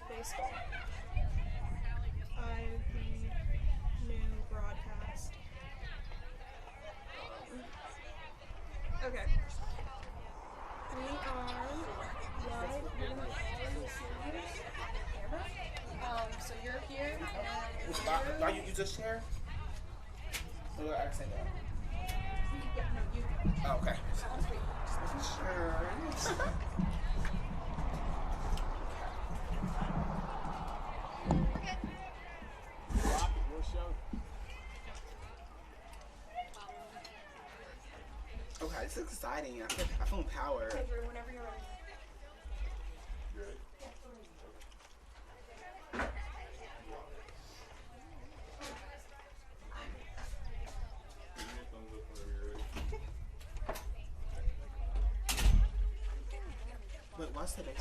baseball. I'm the new broadcast. Okay. We are live in the camera. So you're here. Why you just share? Or accent that? Yeah, no, you. Oh, okay. Just making sure. Okay, this is exciting. I feel empowered. Okay, Drew, whenever you're ready. Wait, what's the date?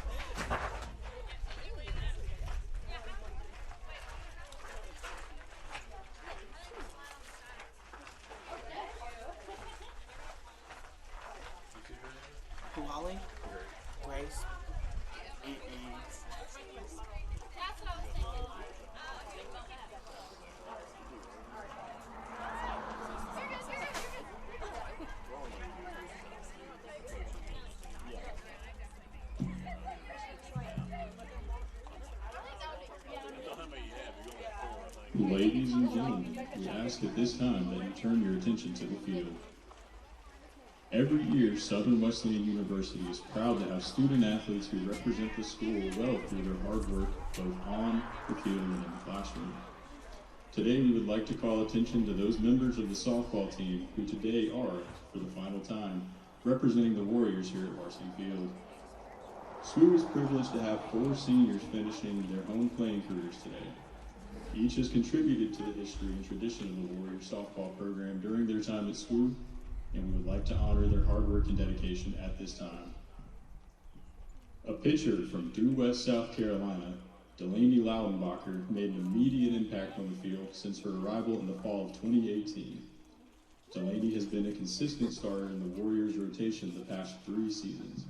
Wally? Grace? Ladies and gentlemen, we ask at this time that you turn your attention to the field. Every year, Southern Wesleyan University is proud to have student athletes who represent the school well through their hard work, both on the field and in the classroom. Today, we would like to call attention to those members of the softball team who today are, for the final time, representing the Warriors here at Varsity Field. SWU is privileged to have 4 seniors finishing their home playing careers today. Each has contributed to the history and tradition of the Warriors softball program during their time at SWU, and we would like to honor their hard work and dedication at this time. A pitcher from due west South Carolina, Delaney Loudenbacher made an immediate impact on the field since her arrival in the fall of 2018. Delaney has been a consistent starter in the Warriors rotation the past 3 seasons.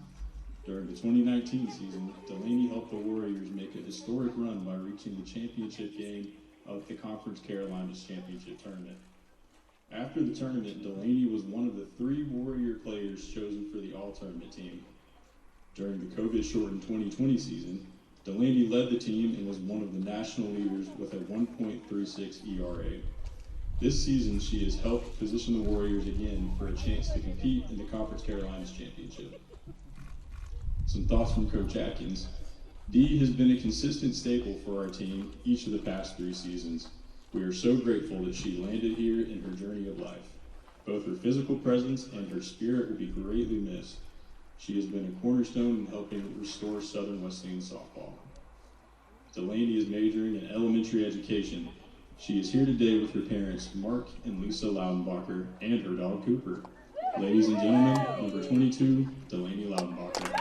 During the 2019 season, Delaney helped the Warriors make a historic run by reaching the championship game of the Conference Carolinas Championship Tournament. After the tournament, Delaney was one of the 3 Warrior players chosen for the All-Tournament team. During the COVID-shortened 2020 season, Delaney led the team and was one of the national leaders with a 1.36 ERA. This season, she has helped position the Warriors again for a chance to compete in the Conference Carolinas Championship. Some thoughts from Coach Atkins. Dee has been a consistent staple for our team each of the past 3 seasons. We are so grateful that she landed here in her journey of life. Both her physical presence and her spirit will be greatly missed. She has been a cornerstone in helping restore Southern Wesleyan softball. Delaney is majoring in elementary education. She is here today with her parents, Mark and Lisa Loudenbacher, and her dog, Cooper. Ladies and gentlemen, number 22, Delaney Loudenbacher.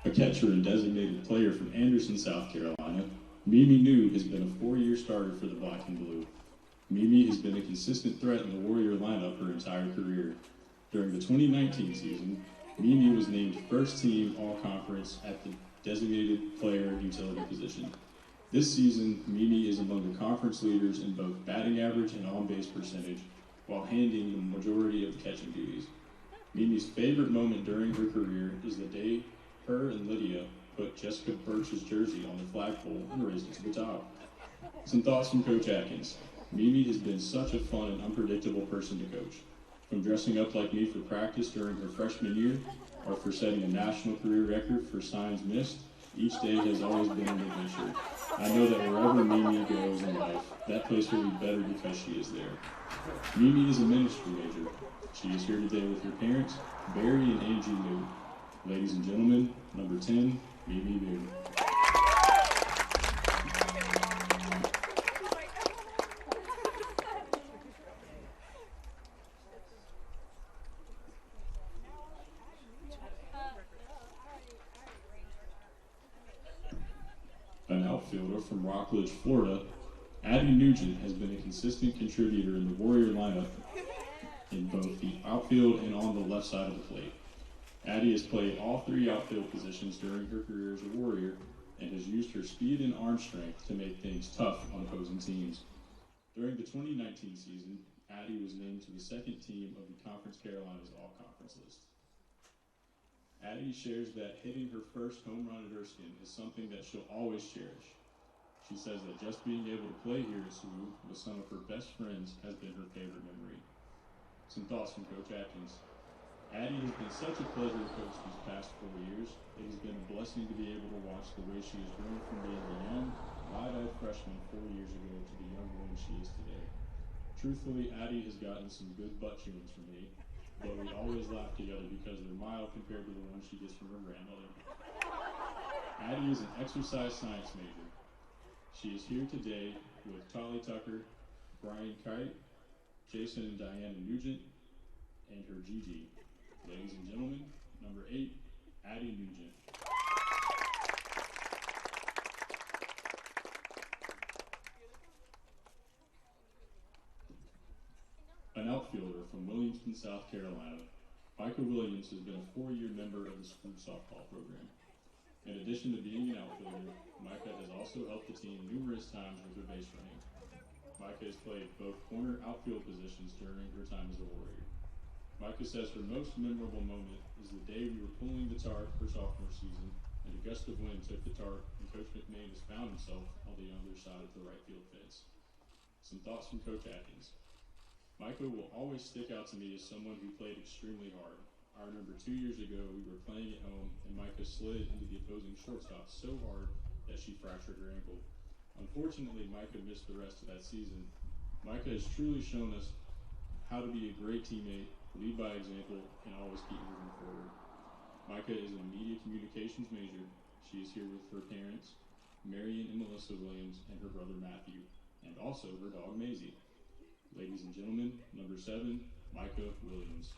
A catcher and designated player from Anderson, South Carolina, Mimi New has been a 4-year starter for the Black and Blue. Mimi has been a consistent threat in the Warrior lineup her entire career. During the 2019 season, Mimi was named first team All-Conference at the designated player utility position. This season, Mimi is among the conference leaders in both batting average and on-base percentage, while handling the majority of the catching duties. Mimi's favorite moment during her career is the day her and Lydia put Jessica Birch's jersey on the flagpole and raised it to the top. Some thoughts from Coach Atkins. Mimi has been such a fun and unpredictable person to coach. From dressing up like me for practice during her freshman year, or for setting a national career record for signs missed, each day has always been an adventure. I know that wherever Mimi goes in life, that place will be better because she is there. Mimi is a ministry major. She is here today with her parents, Barry and Angie New. Ladies and gentlemen, number 10, Mimi New. An outfielder from Rockledge, Florida, Addie Nugent has been a consistent contributor in the Warrior lineup in both the outfield and on the left side of the plate. Addie has played all three outfield positions during her career as a Warrior and has used her speed and arm strength to make things tough on opposing teams. During the 2019 season, Addie was named to the second team of the Conference Carolinas All-Conference list. Addie shares that hitting her first home run at Erskine is something that she'll always cherish. She says that just being able to play here at SWU with some of her best friends has been her favorite memory. Some thoughts from Coach Atkins. Addie has been such a pleasure to coach these past 4 years. It has been a blessing to be able to watch the way she has grown from being a young, wide-eyed freshman 4 years ago to the young woman she is today. Truthfully, Addie has gotten some good butt chewings from me, but we always laugh together because they're mild compared to the ones she gets from her grandmother. Addie is an exercise science major. She is here today with Tolly Tucker, Brian Kite, Jason and Diana Nugent, and her Gigi. Ladies and gentlemen, number 8, Addie Nugent. An outfielder from Williamston, South Carolina, Micah Williams has been a 4-year member of the SWU softball program. In addition to being an outfielder, Micah has also helped the team numerous times with her base running. Micah has played both corner outfield positions during her time as a Warrior. Micah says her most memorable moment is the day we were pulling the tarp for sophomore season, and a gust of wind took the tarp, and Coach McManus found himself on the other side of the right field fence. Some thoughts from Coach Atkins. Micah will always stick out to me as someone who played extremely hard. I remember 2 years ago we were playing at home, and Micah slid into the opposing shortstop so hard that she fractured her ankle. Unfortunately, Micah missed the rest of that season. Micah has truly shown us how to be a great teammate, lead by example, and always keep moving forward. Micah is a media communications major. She is here with her parents, Marion and Melissa Williams, and her brother Matthew, and also her dog Maisie. Ladies and gentlemen, number 7, Micah Williams.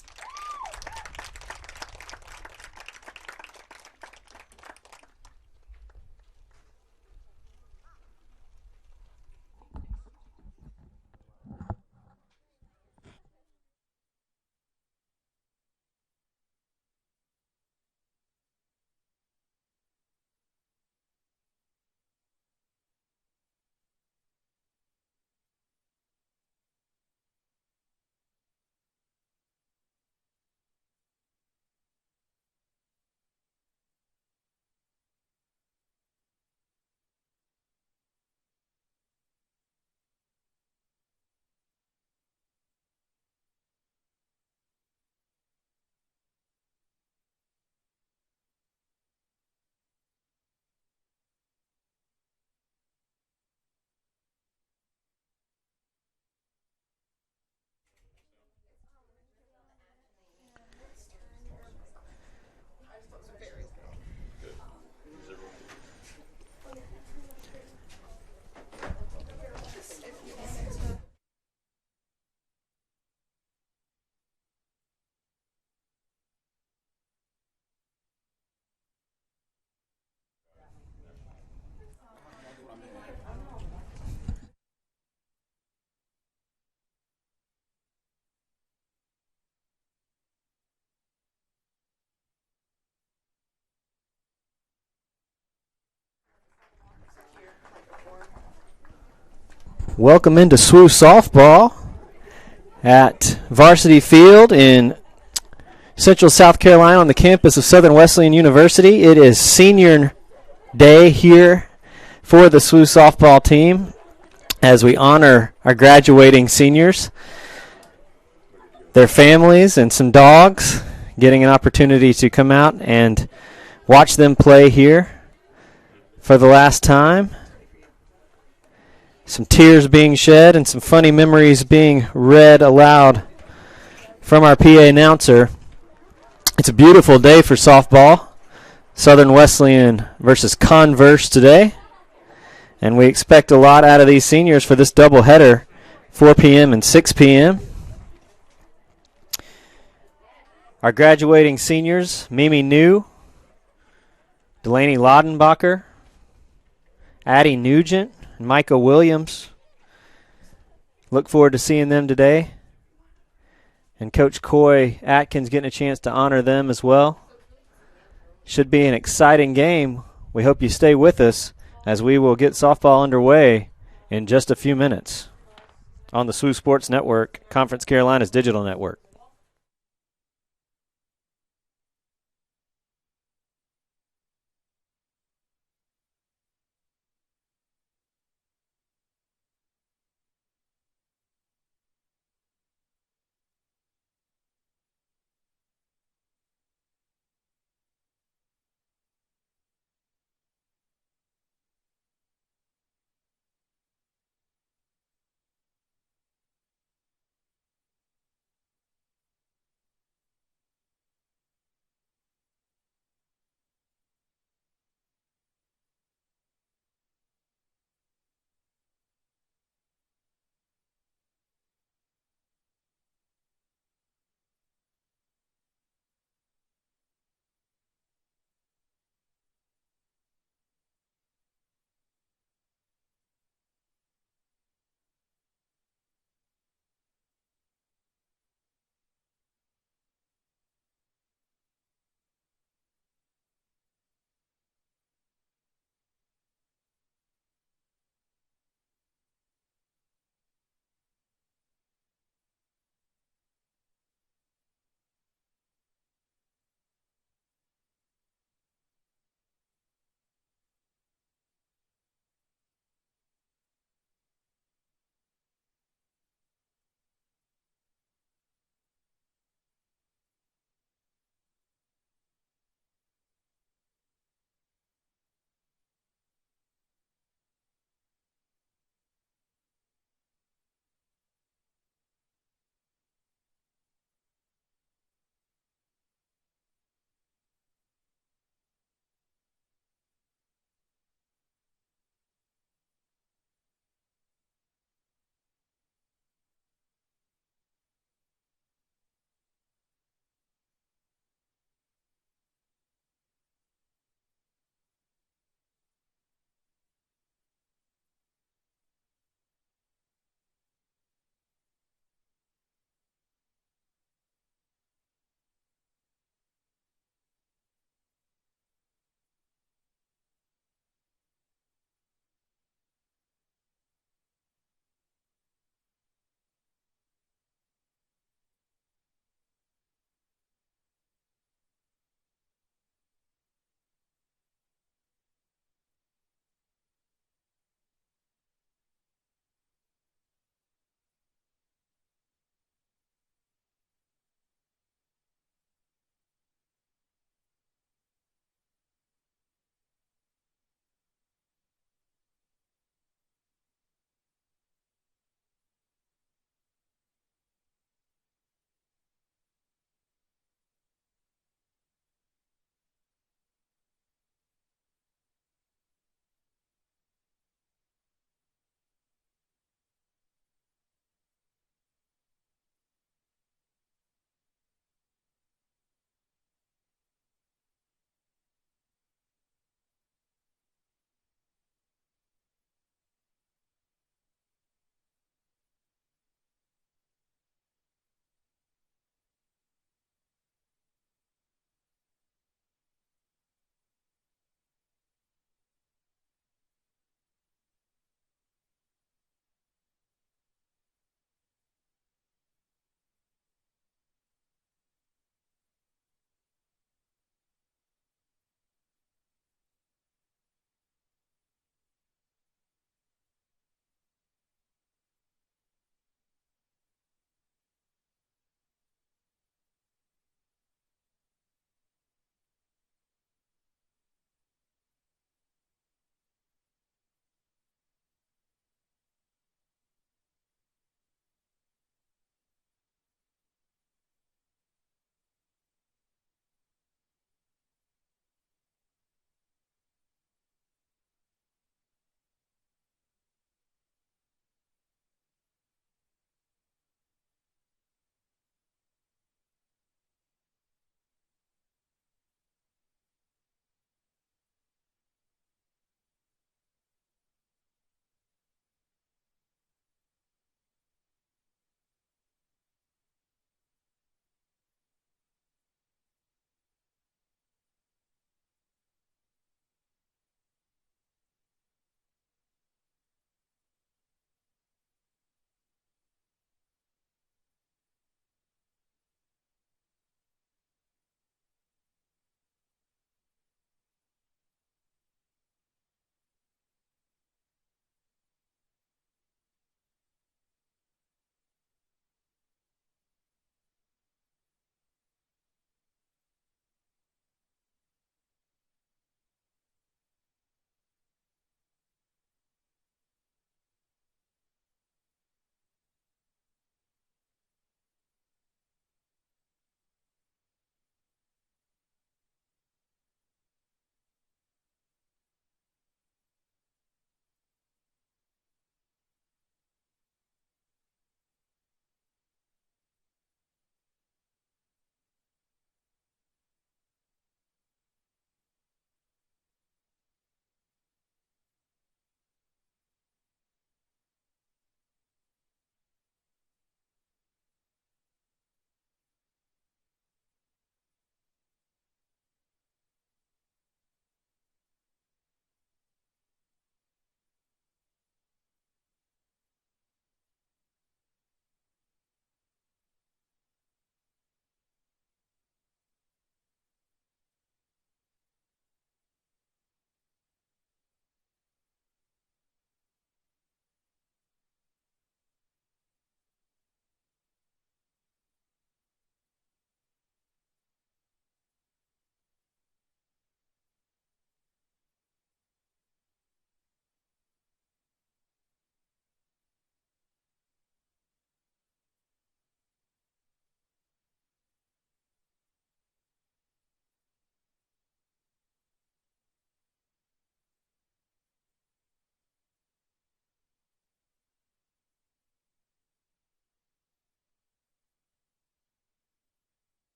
Welcome into SWU softball at Varsity Field in Central South Carolina on the campus of Southern Wesleyan University. It is senior day here for the SWU softball team as we honor our graduating seniors, their families, and some dogs, getting an opportunity to come out and watch them play here for the last time. Some tears being shed and some funny memories being read aloud from our PA announcer. It's a beautiful day for softball. Southern Wesleyan versus Converse today. And we expect a lot out of these seniors for this doubleheader, 4 p.m. and 6 p.m. Our graduating seniors, Mimi New, Delaney Loudenbacher, Addie Nugent, and Micah Williams. Look forward to seeing them today. And Coach Coy Atkins getting a chance to honor them as well. Should be an exciting game. We hope you stay with us as we will get softball underway in just a few minutes on the SWU Sports Network, Conference Carolina's digital network.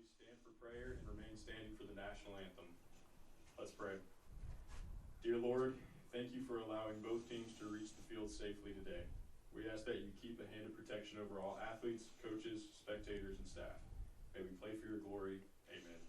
please stand for prayer and remain standing for the National Anthem. Let's pray. Dear Lord, thank you for allowing both teams to reach the field safely today. We ask that you keep a hand of protection over all athletes, coaches, spectators, and staff. May we play for your glory. Amen.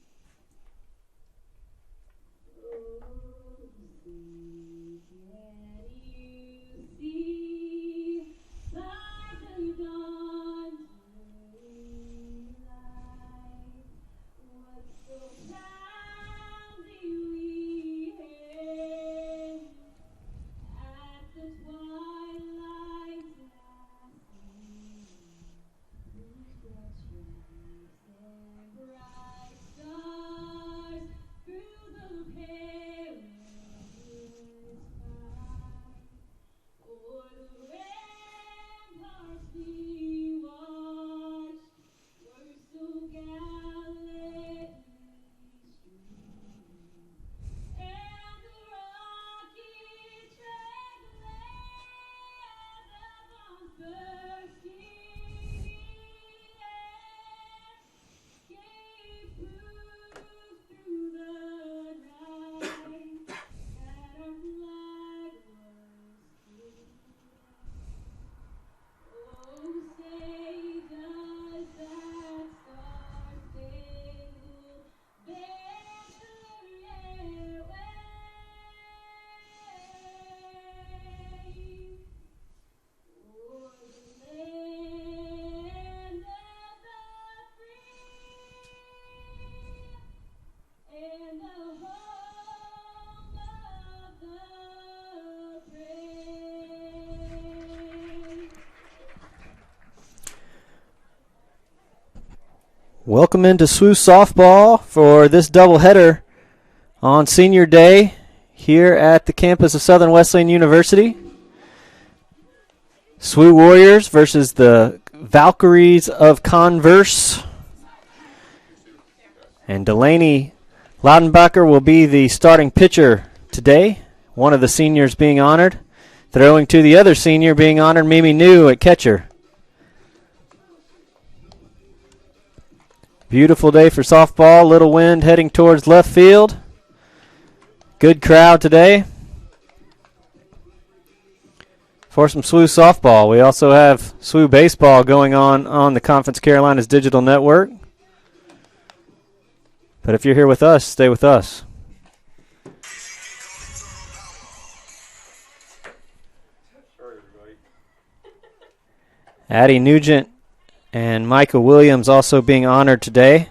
Welcome into SWU softball for this doubleheader on Senior Day here at the campus of Southern Wesleyan University. SWU Warriors versus the Valkyries of Converse. And Delaney Loudenbacher will be the starting pitcher today, one of the seniors being honored. Throwing to the other senior being honored, Mimi New at catcher. Beautiful day for softball. Little wind heading towards left field. Good crowd today for some SWU softball. We also have SWU baseball going on the Conference Carolinas digital network. But if you're here with us, stay with us. Addie Nugent and Micah Williams also being honored today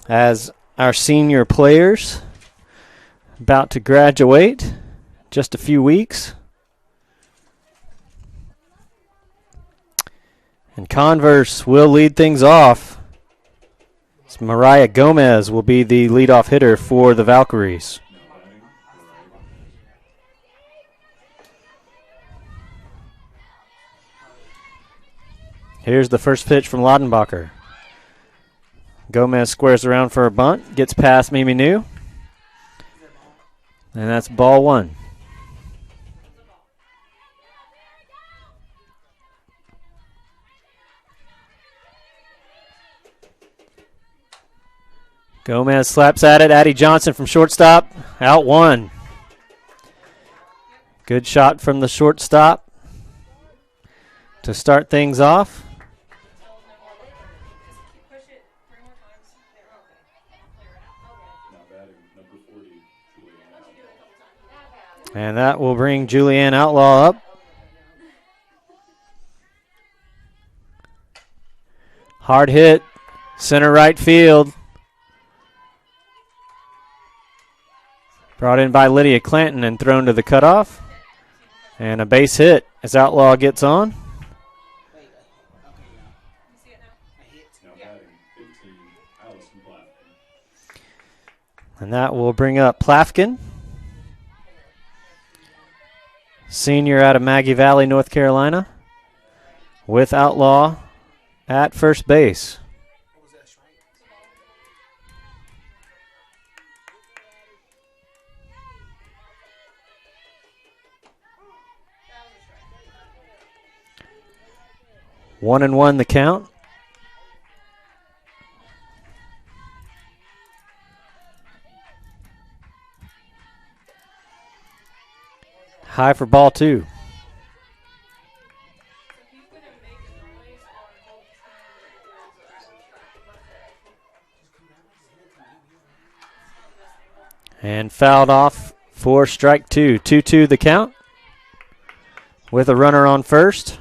as our senior players about to graduate just a few weeks. And Converse will lead things off. Mariah Gomez will be the leadoff hitter for the Valkyries. Here's the first pitch from Loudenbacher. Gomez squares around for a bunt, gets past Mimi New, and that's ball one. Gomez slaps at it. Addie Johnson from shortstop, out one. Good shot from the shortstop to start things off. And that will bring Julianne Outlaw up. Hard hit, center right field. Brought in by Lydia Clanton and thrown to the cutoff. And a base hit as Outlaw gets on. And that will bring up Plafkin, senior out of Maggie Valley, North Carolina, with Outlaw at first base. One and one the count. High for ball 2. And fouled off for strike 2. 2-2 the count with a runner on first.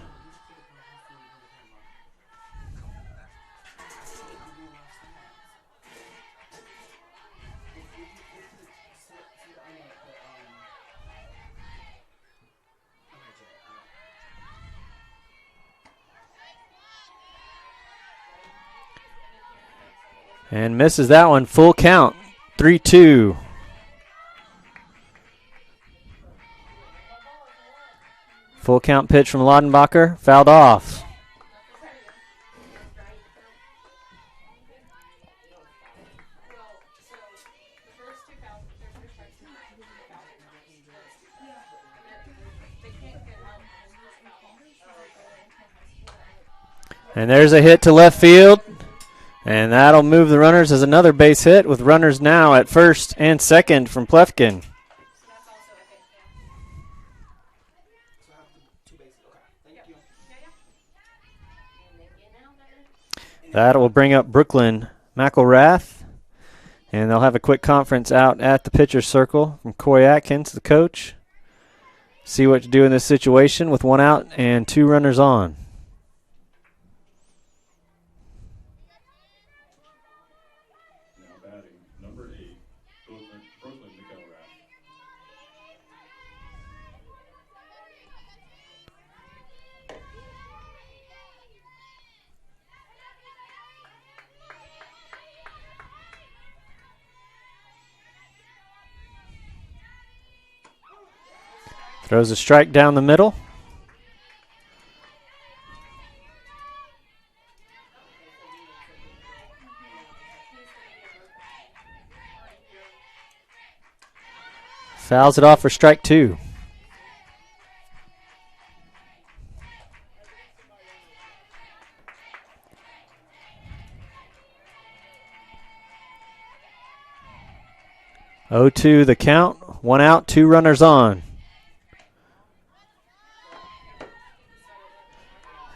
And misses that one. Full count. 3-2. Full count pitch from Loudenbacher. Fouled off. And there's a hit to left field. And that'll move the runners as another base hit with runners now at first and second from Plefkin. That will bring up Brooklyn McElrath. And they'll have a quick conference out at the pitcher's circle from Coy Atkins, the coach. See what to do in this situation with 1 out and 2 runners on. Throws a strike down the middle. Fouls it off for strike 2. Oh, 2 the count. 1 out, 2 runners on.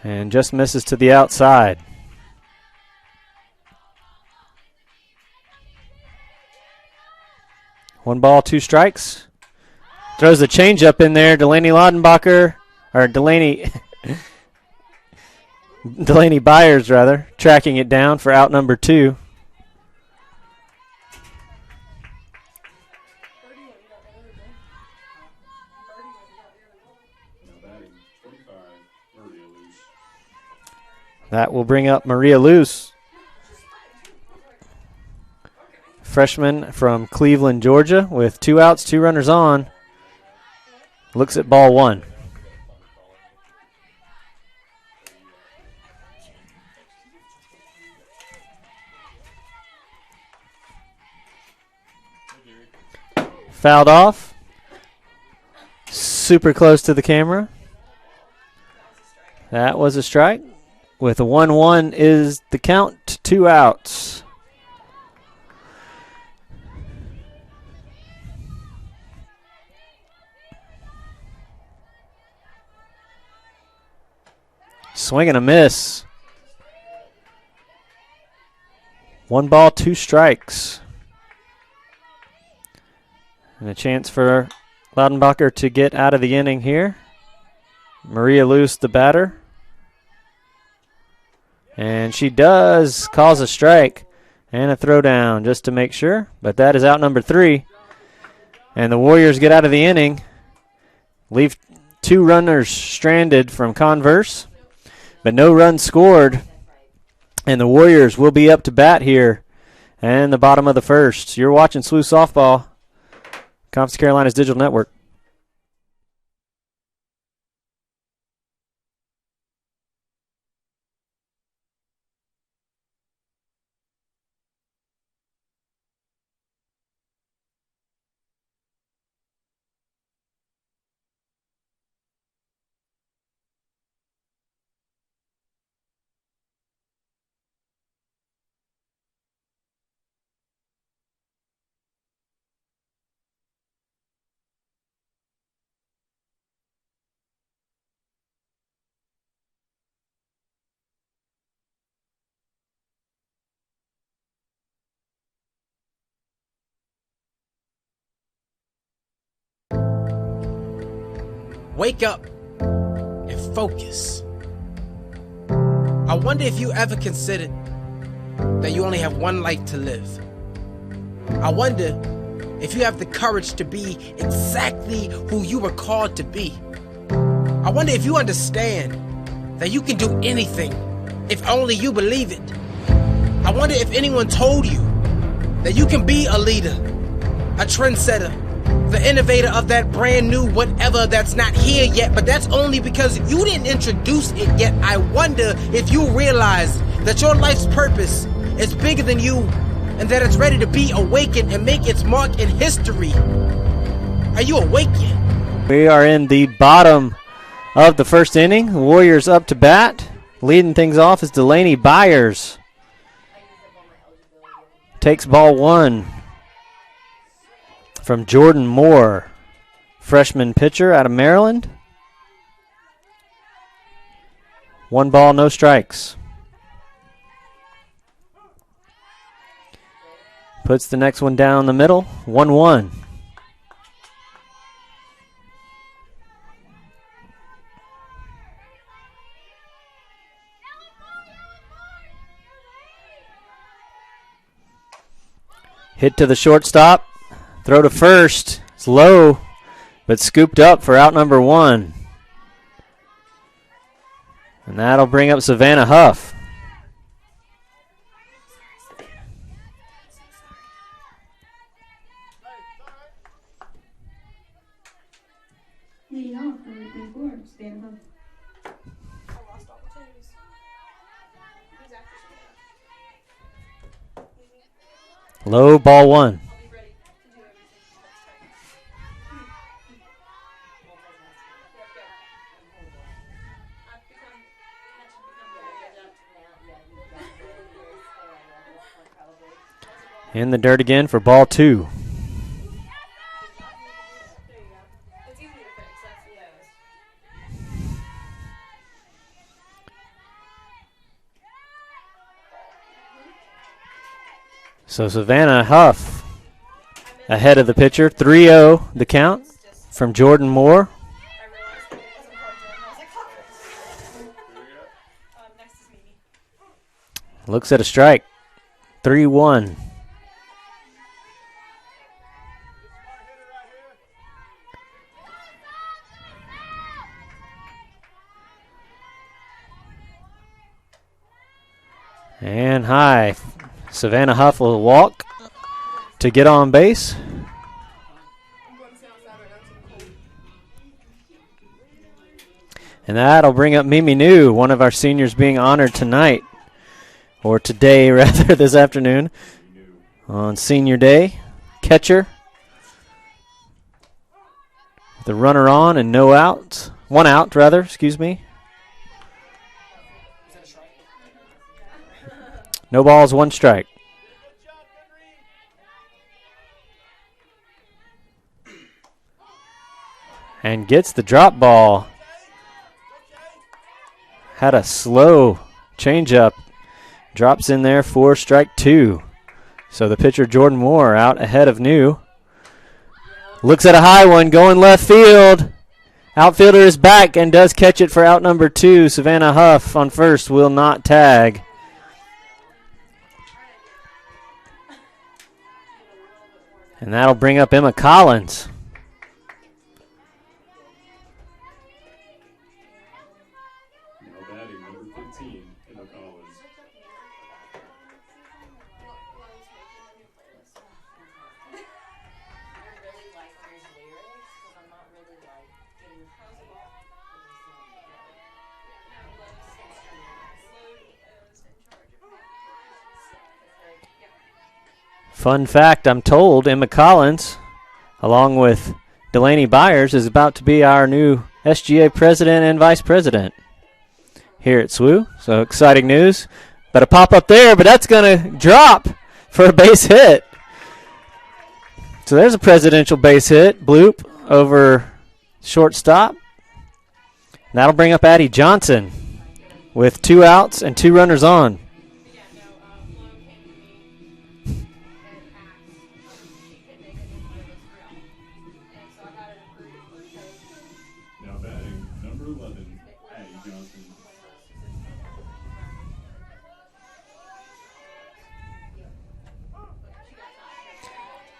And just misses to the outside. One ball, 2 strikes. Throws the changeup in there. Delaney Loudenbacher, or Delaney Byers, rather, tracking it down for out number 2. That will bring up Maria Luce, freshman from Cleveland, Georgia, with 2 outs, 2 runners on. Looks at ball 1. Fouled off. Super close to the camera. That was a strike. With a 1-1 is the count, 2 outs. Swing and a miss. 1 ball, 2 strikes. And a chance for Loudenbacher to get out of the inning here. Maria Luce, the batter. And she does cause a strike and a throwdown just to make sure. But that is out number 3. And the Warriors get out of the inning. Leave 2 runners stranded from Converse. But no runs scored. And the Warriors will be up to bat here in the bottom of the first. You're watching SWU Softball, Conference of Carolinas Digital Network. Wake up and focus. I wonder if you ever considered that you only have one life to live. I wonder if you have the courage to be exactly who you were called to be. I wonder if you understand that you can do anything if only you believe it. I wonder if anyone told you that you can be a leader, a trendsetter, the innovator of that brand new whatever that's not here yet, but that's only because you didn't introduce it yet. I wonder if you realize that your life's purpose is bigger than you and that it's ready to be awakened and make its mark in history. Are you awake yet? We are in the bottom of the first inning. Warriors up to bat. Leading things off is Delaney Byers. Takes ball one from Jordan Moore, freshman pitcher out of Maryland. 1 ball, no strikes. Puts the next one down the middle, 1-1. Hit to the shortstop. Throw to first. It's low, but scooped up for out number 1. And that'll bring up Savannah Huff. Leading off for the Green Board, Savannah Huff. I lost opportunities. Who's after Savannah? Low, ball 1. I'll be ready to do everything next time. I've become In the dirt again for ball 2. It's easy to fix, that's the lowest. So Savannah Huff ahead of the pitcher. 3-0 the count from Jordan Moore. I realized that it wasn't called Jordan. I was like, fuck. Next is Mimi. Looks at a strike. 3-1. And high. Savannah Huff will walk to get on base. I'm going to sit outside right now because I'm cold. And that'll bring up Mimi New, one of our seniors being honored tonight. Or today, rather, this afternoon. On senior day. Catcher. The runner on and no outs. 1 out, rather, excuse me. No balls, 1 strike. And gets the drop ball. Had a slow changeup. Drops in there for strike 2. So the pitcher Jordan Moore out ahead of New. Looks at a high one going left field. Outfielder is back and does catch it for out number 2. Savannah Huff on first will not tag. And that'll bring up Emma Collins. Now batting number 15, Emma Collins. Fun fact, I'm told Emma Collins, along with Delaney Byers, is about to be our new SGA president and vice president here at SWU. So exciting news. Better pop up there, but that's going to drop for a base hit. So there's a presidential base hit. Bloop over shortstop. That'll bring up Addie Johnson with 2 outs and 2 runners on. Now batting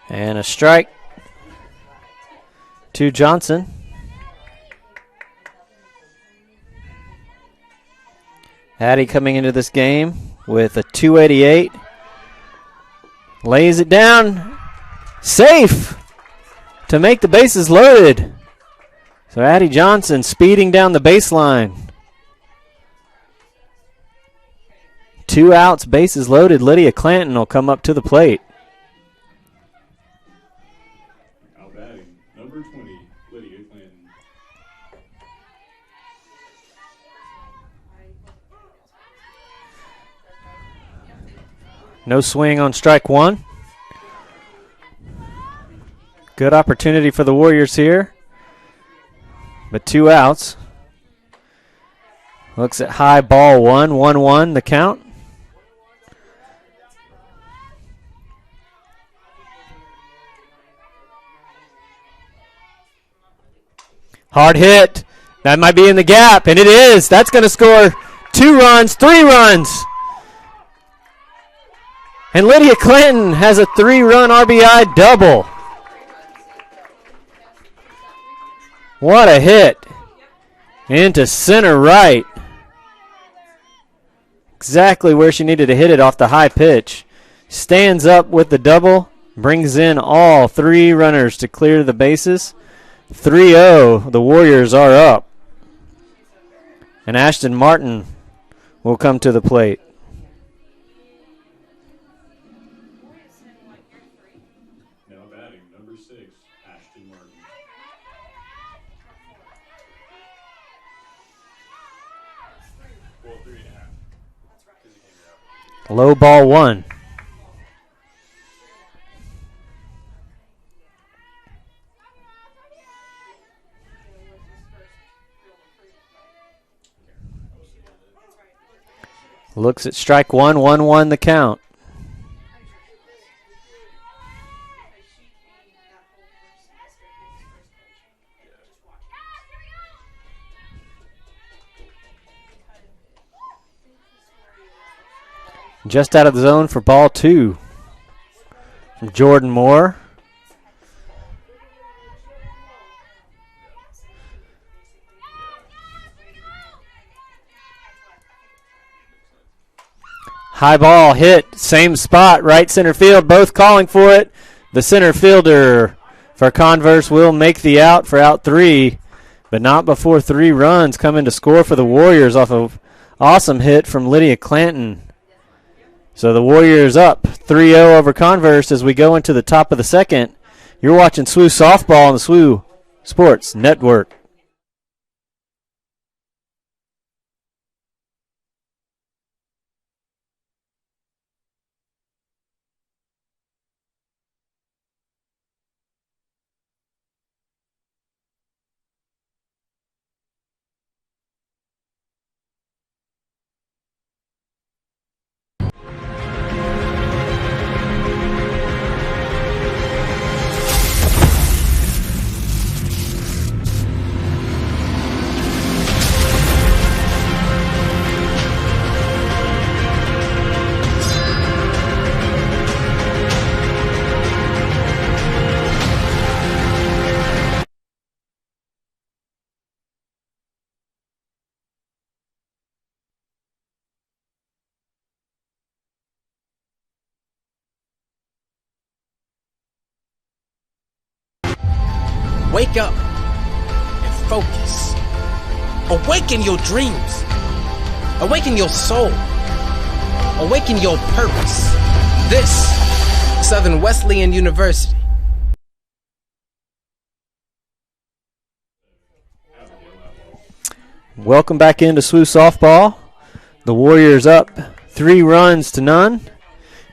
And a strike to Johnson. Hattie coming into this game with a 288. Lays it down. Safe to make the bases loaded. So Addie Johnson speeding down the baseline. 2 outs, bases loaded. Lydia Clanton will come up to the plate. Out batting, number 20, Lydia Clanton. No swing on strike one. Good opportunity for the Warriors here. But 2 outs. Looks at high, ball 1, 1-1 the count. Hard hit. That might be in the gap, and it is. That's going to score 2 runs, 3 runs. And Lydia Clinton has a 3-run RBI double. What a hit. Into center right. Exactly where she needed to hit it off the high pitch. Stands up with the double. Brings in all 3 runners to clear the bases. 3-0. The Warriors are up. And Ashton Martin will come to the plate. Now batting, number 6, Ashton Martin. Well, 3.5. Low ball 1. Looks at strike 1, 1-1 the count. Just out of the zone for ball 2 from Jordan Moore. High ball hit, same spot, right center field, both calling for it. The center fielder for Converse will make the out for out 3, but not before 3 runs come in to score for the Warriors off of awesome hit from Lydia Clanton. So the Warriors up 3-0 over Converse as we go into the top of the second. You're watching SWU Softball on the SWU Sports Network. Wake up and focus. Awaken your dreams. Awaken your soul. Awaken your purpose. This, Southern Wesleyan University. Welcome back into SWU Softball. The Warriors up 3 runs to none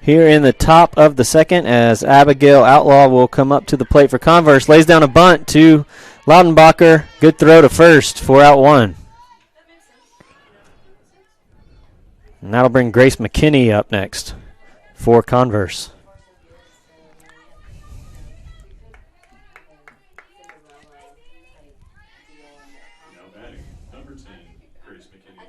here in the top of the second as Abigail Outlaw will come up to the plate for Converse. Lays down a bunt to Loudenbacher. Good throw to first for out 1. And that'll bring Grace McKinney up next for Converse. Now batting, number 10, Grace McKinney.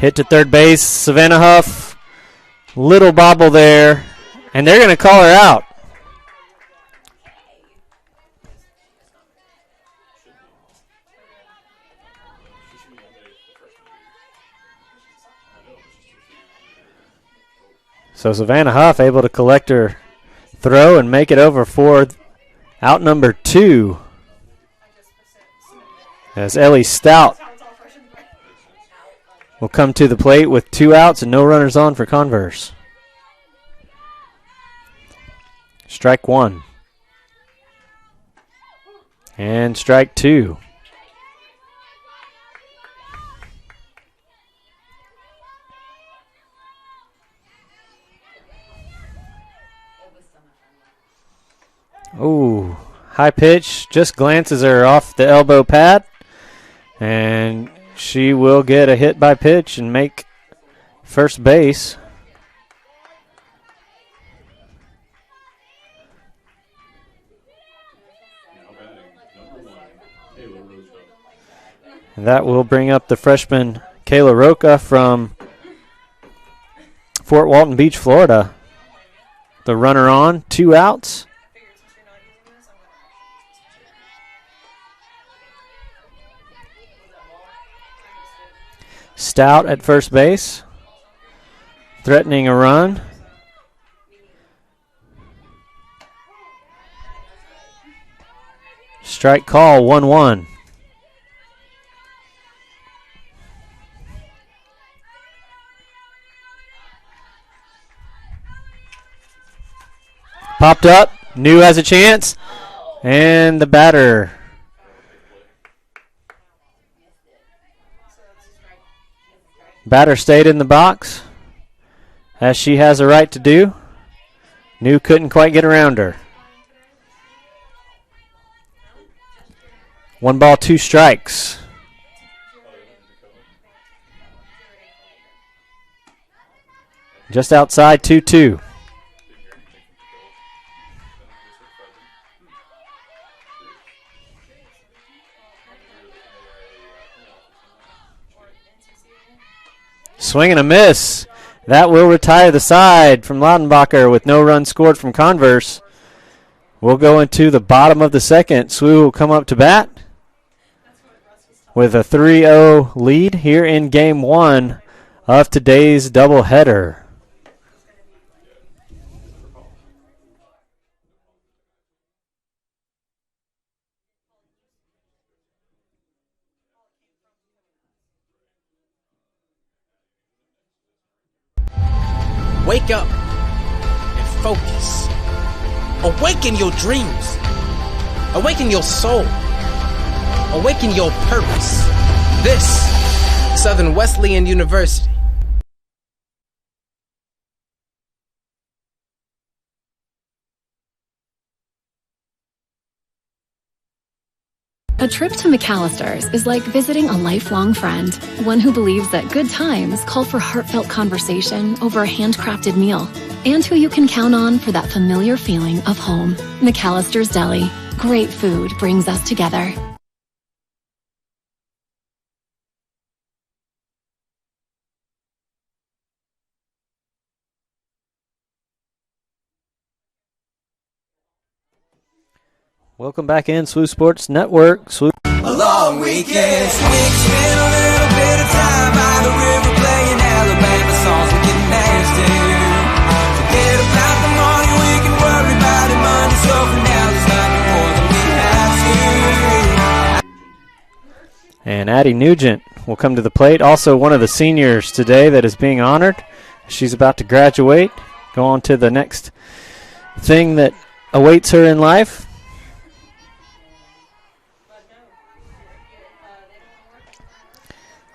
Hit to third base, Savannah Huff. Little bobble there, and they're going to call her out. So Savannah Huff able to collect her throw and make it over for out number 2. As Ellie Stout will come to the plate with 2 outs and no runners on for Converse. Strike 1. And strike 2. Ooh, high pitch, just glances her off the elbow pad, and she will get a hit by pitch and make first base. And that will bring up the freshman Kayla Roca from Fort Walton Beach, Florida. The runner on, 2 outs. Stout at first base, threatening a run. Strike call, 1-1. Popped up, New has a chance, and the batter. Batter stayed in the box, as she has a right to do. New couldn't quite get around her. 1 ball, 2 strikes. Just outside, 2-2. Swing and a miss. That will retire the side from Loudenbacher with no run scored from Converse. We'll go into the bottom of the second. SWU will come up to bat with a 3-0 lead here in Game 1 of today's doubleheader. Wake up and focus. Awaken your dreams. Awaken your soul. Awaken your purpose. This, Southern Wesleyan University. A trip to McAllister's is like visiting a lifelong friend, one who believes that good times call for heartfelt conversation over a handcrafted meal, and who you can count on for that familiar feeling of home. McAllister's Deli. Great food brings us together. Welcome back in, SWU Sports Network. SWU. A long weekend, spend a little bit of time by the river playing Alabama songs we get nasty. Forget about the morning, we can worry about it Monday, so for now there's nothing more than we have to. And Addie Nugent will come to the plate. Also one of the seniors today that is being honored. She's about to graduate, go on to the next thing that awaits her in life.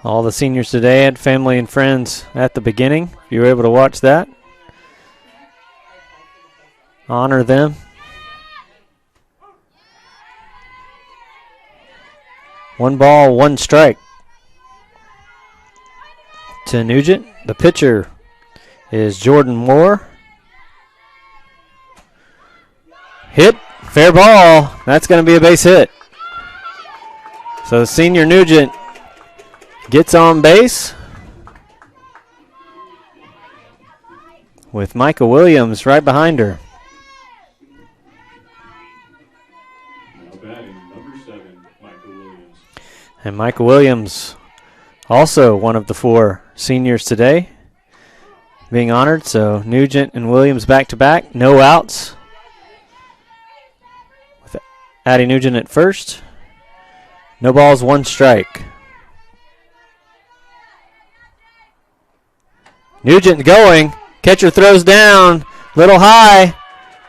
All the seniors today had family and friends at the beginning. If you were able to watch that, honor them. One ball, 1 strike to Nugent. The pitcher is Jordan Moore. Hit, fair ball. That's going to be a base hit. So senior Nugent gets on base with Micah Williams right behind her. Now batting number 7, Micah Williams. And Micah Williams, also one of the 4 seniors today, being honored. So Nugent and Williams back-to-back. No outs. With Addie Nugent at first. No balls, 1 strike. Nugent going. Catcher throws down. Little high.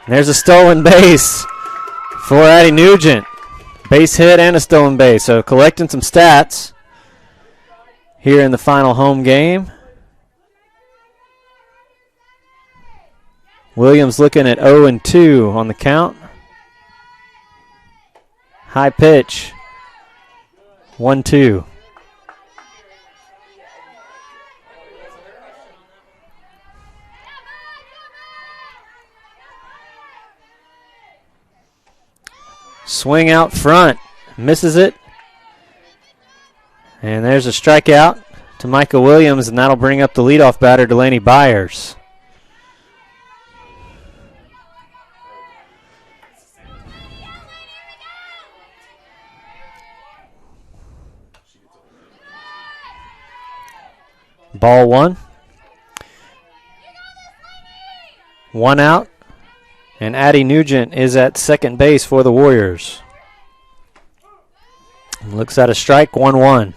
There's a stolen base for Addie Nugent. Base hit and a stolen base. So collecting some stats here in the final home game. Williams looking at 0-2 on the count. High pitch. 1-2. Swing out front. Misses it. And there's a strikeout to Micah Williams, and that'll bring up the leadoff batter, Delaney Byers. Ball 1. 1 out. And Addie Nugent is at second base for the Warriors. Looks at a strike, 1-1.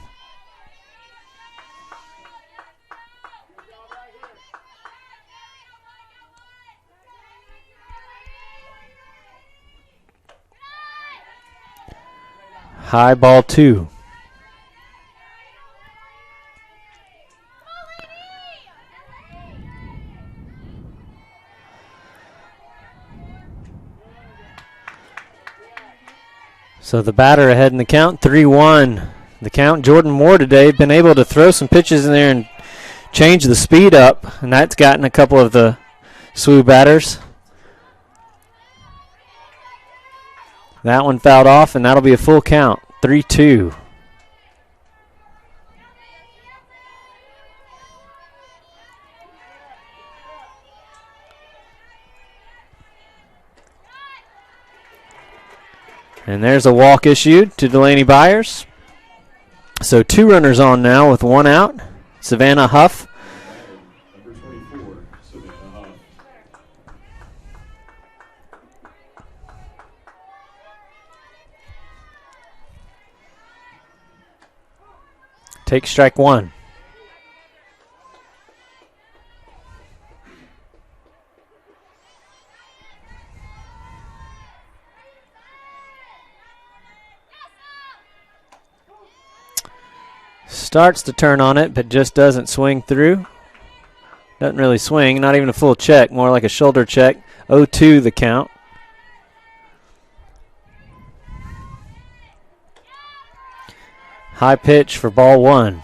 High ball 2. So the batter ahead in the count, 3-1. The count, Jordan Moore today been able to throw some pitches in there and change the speed up, and that's gotten a couple of the SWU batters. That one fouled off, and that'll be a full count, 3-2. And there's a walk issued to Delaney Byers. So 2 runners on now with 1 out. Savannah Huff. Number 24, Savannah Huff. Take strike 1. Starts to turn on it, but just doesn't swing through. Doesn't really swing, not even a full check, more like a shoulder check. 0-2 the count. High pitch for ball 1.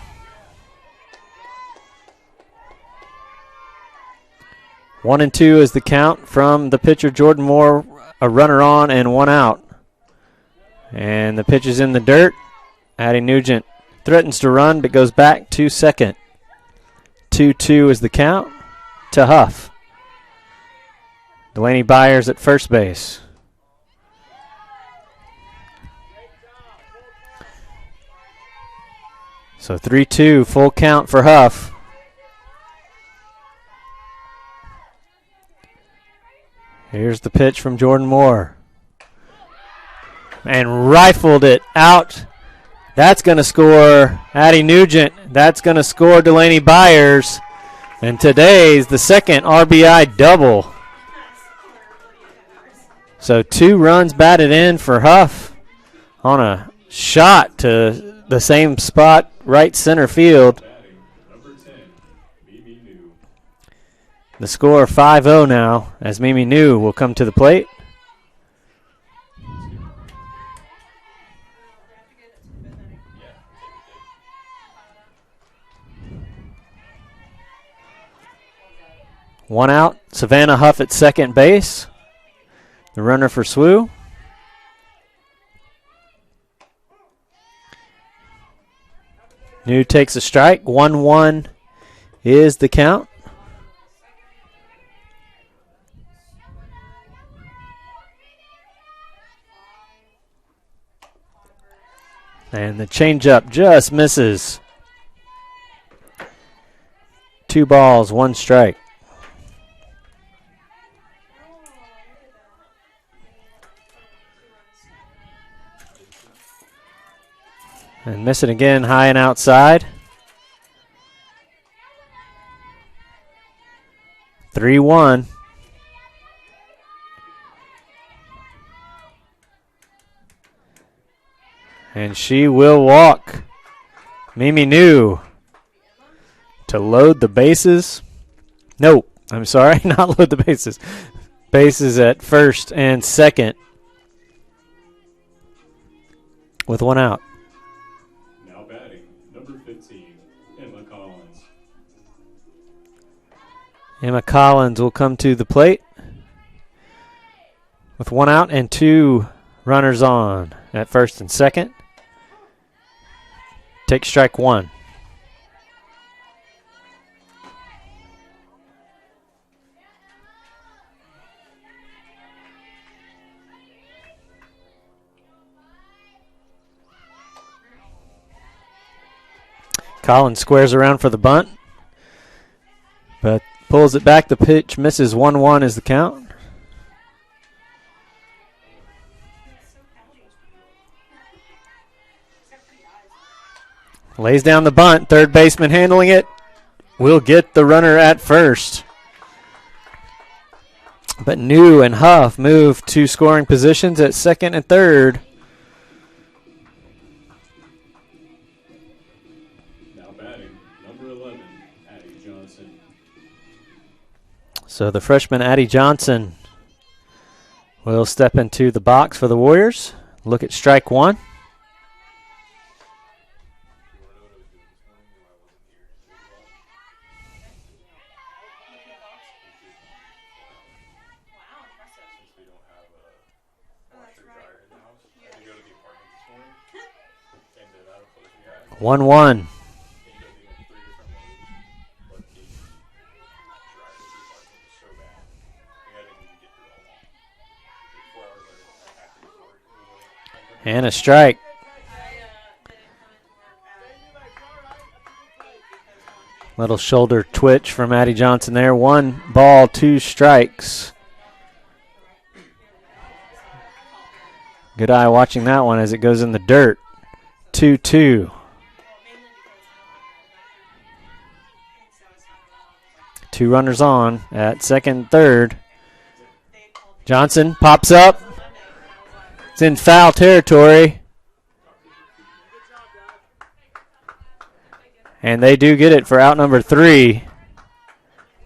1-2 is the count from the pitcher Jordan Moore. A runner on and 1 out. And the pitch is in the dirt. Addie Nugent threatens to run, but goes back to second. 2-2 is the count to Huff. Delaney Byers at first base. So 3-2, full count for Huff. Here's the pitch from Jordan Moore. And rifled it out. That's going to score Addie Nugent. That's going to score Delaney Byers. And today's the second RBI double. So 2 runs batted in for Huff on a shot to the same spot, right center field. Number 10, Mimi New. The score 5-0 now as Mimi New will come to the plate. One out, Savannah Huff at second base. The runner for SWU. New takes a strike. 1-1 is the count. And the changeup just misses. 2 balls, 1 strike. And miss it again, high and outside. 3-1. And she will walk. Mimi New to load the bases. No, I'm sorry, not load the bases. Bases at first and second with 1 out. Now batting, number 15, Emma Collins. Emma Collins will come to the plate with 1 out and 2 runners on at first and second. Take strike 1. Collins squares around for the bunt, but pulls it back. The pitch misses. 1-1 is the count. Lays down the bunt. Third baseman handling it. Will get the runner at first. But New and Huff move to scoring positions at second and third. Now batting, number 11, Addie Johnson. So the freshman Addie Johnson will step into the box for the Warriors. Look at strike 1. One one. And a strike. Little shoulder twitch from Addie Johnson there. 1 ball, 2 strikes. Good eye watching that one as it goes in the dirt. 2-2. 2 runners on at second, third. Johnson pops up. It's in foul territory. And they do get it for out number 3.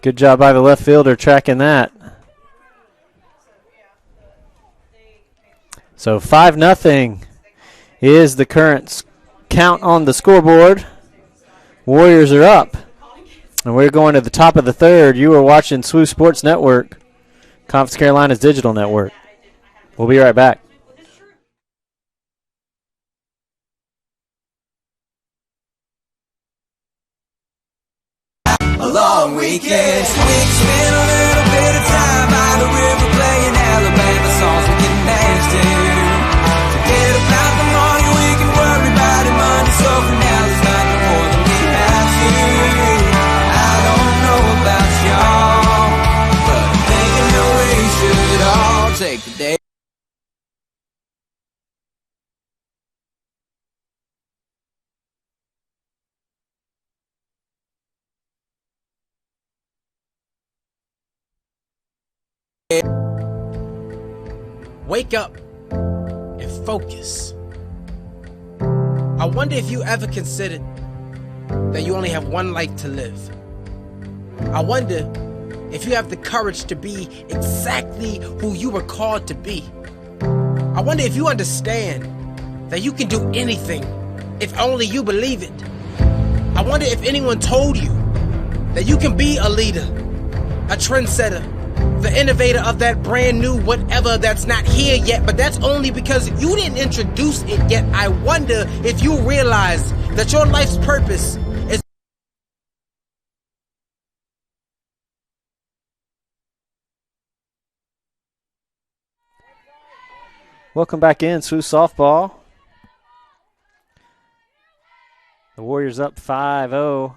Good job by the left fielder tracking that. So 5-0 is the current count on the scoreboard. Warriors are up. And we're going to the top of the third. You are watching SWU Sports Network, Conference Carolina's digital network. We'll be right back. A long weekend, we spend a little bit of time by the river playing Alabama songs. We get nasty. Forget about the morning, we can worry about it Monday. So for now, there's nothing more than we have to. I don't know about y'all, but I'm thinking that we should all take the day. Wake up and focus. I wonder if you ever considered that you only have one life to live. I wonder if you have the courage to be exactly who you were called to be. I wonder if you understand that you can do anything if only you believe it. I wonder if anyone told you that you can be a leader, a trendsetter, the innovator of that brand new whatever that's not here yet, but that's only because you didn't introduce it yet. I wonder if you realize that your life's purpose is. Welcome back in, SWU Softball. The Warriors up 5-0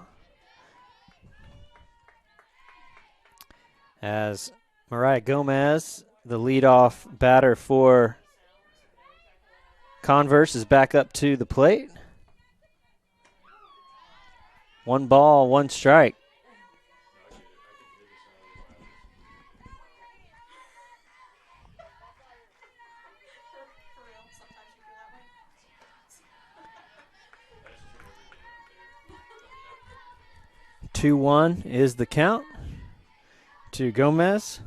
as Mariah Gomez, the leadoff batter for Converse, is back up to the plate. 1 ball, 1 strike. Two one is the count to Gomez.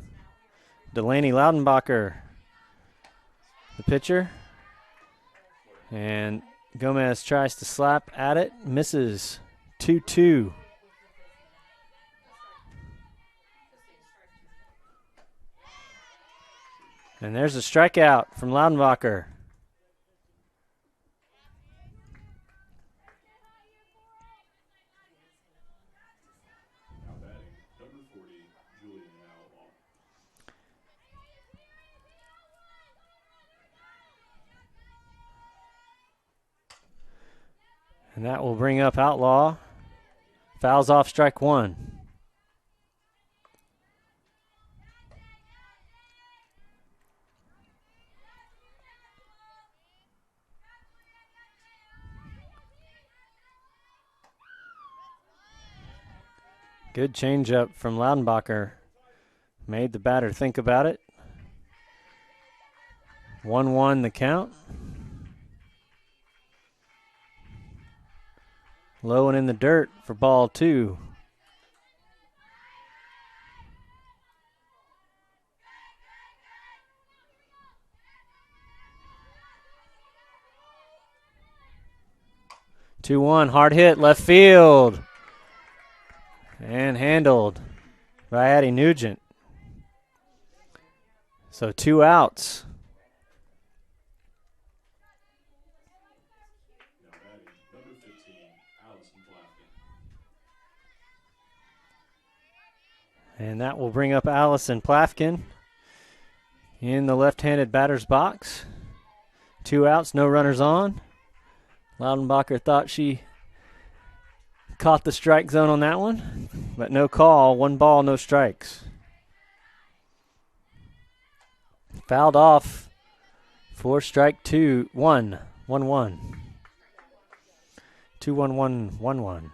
Delaney Loudenbacher, the pitcher. And Gomez tries to slap at it, misses. 2-2. And there's a strikeout from Loudenbacher. And that will bring up Outlaw. Fouls off strike 1. Good changeup from Loudenbacher. Made the batter think about it. 1-1 the count. Low and in the dirt for ball 2. Two one, hard hit, left field. And handled by Addie Nugent. So 2 outs. And that will bring up Allison Plafkin in the left-handed batter's box. 2 outs, no runners on. Loudenbacher thought she caught the strike zone on that one, but no call. 1 ball, no strikes. Fouled off for strike 2, 1, 1-1. 2-1-1, 1-1.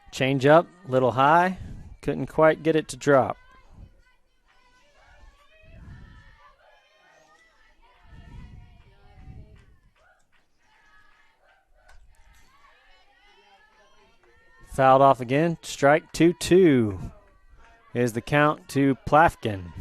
Change up, little high, couldn't quite get it to drop. Fouled off again, strike 2-2 is the count to Plafkin.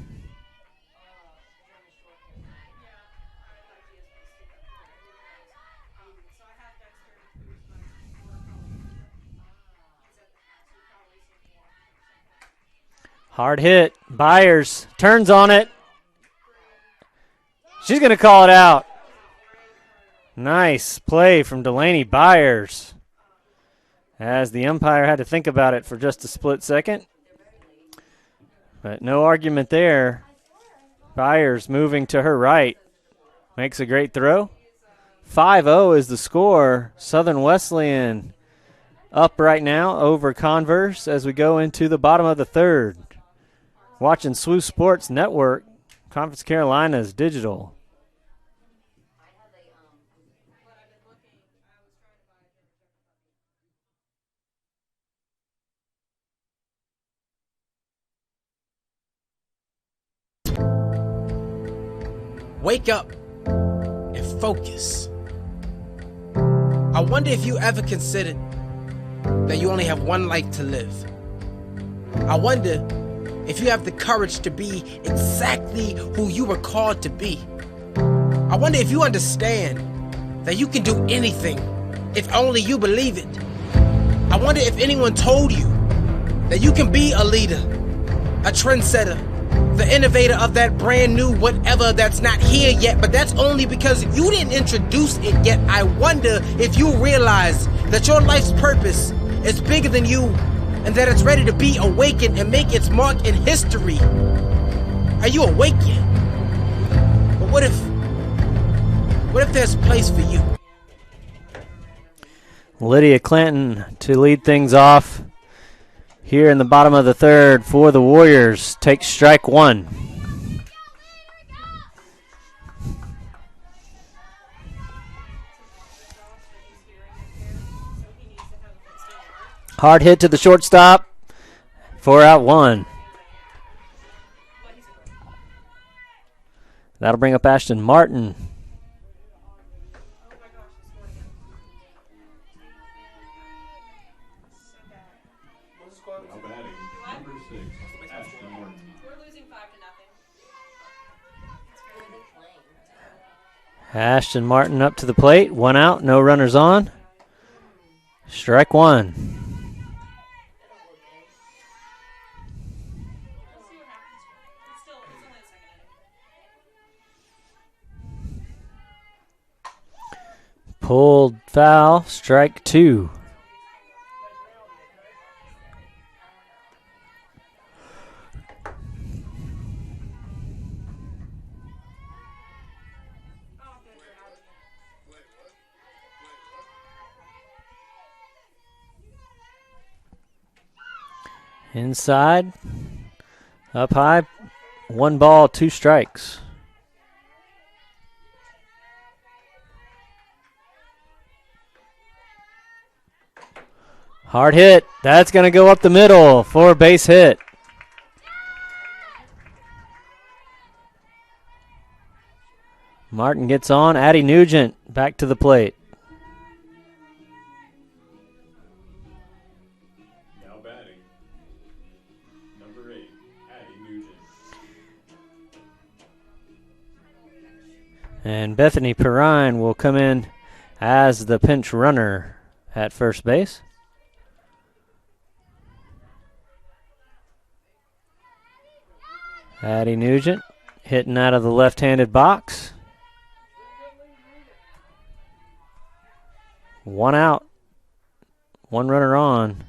Hard hit. Byers turns on it. She's going to call it out. Nice play from Delaney Byers, as the umpire had to think about it for just a split second. But no argument there. Byers moving to her right. Makes a great throw. 5-0 is the score. Southern Wesleyan up right now over Converse as we go into the bottom of the 3rd. Watching SWU Sports Network, Conference Carolina's digital. Wake up and focus. I wonder if you ever considered that you only have one life to live. I wonder if you have the courage to be exactly who you were called to be. I wonder if you understand that you can do anything if only you believe it. I wonder if anyone told you that you can be a leader, a trendsetter, the innovator of that brand new whatever that's not here yet, but that's only because you didn't introduce it yet. I wonder if you realize that your life's purpose is bigger than you, and that it's ready to be awakened and make its mark in history. you awake yet? But what if there's a place for you? Lydia Clanton to lead things off here in the bottom of the third for the Warriors. Takes strike one. Hard hit to the shortstop. 4 out, 1. That'll bring up Ashton Martin. Now batting, number 6, Ashton Martin. We're losing 5-0. Ashton Martin up to the plate. 1 out, no runners on. Strike one. Pulled foul, strike two. Inside, up high, 1 ball, 2 strikes. Hard hit. That's going to go up the middle for a base hit. Martin gets on. Addie Nugent back to the plate. Now batting, number 8, Addie Nugent. And Bethany Perrine will come in as the pinch runner at first base. Addie Nugent hitting out of the left-handed box. 1 out. 1 runner on.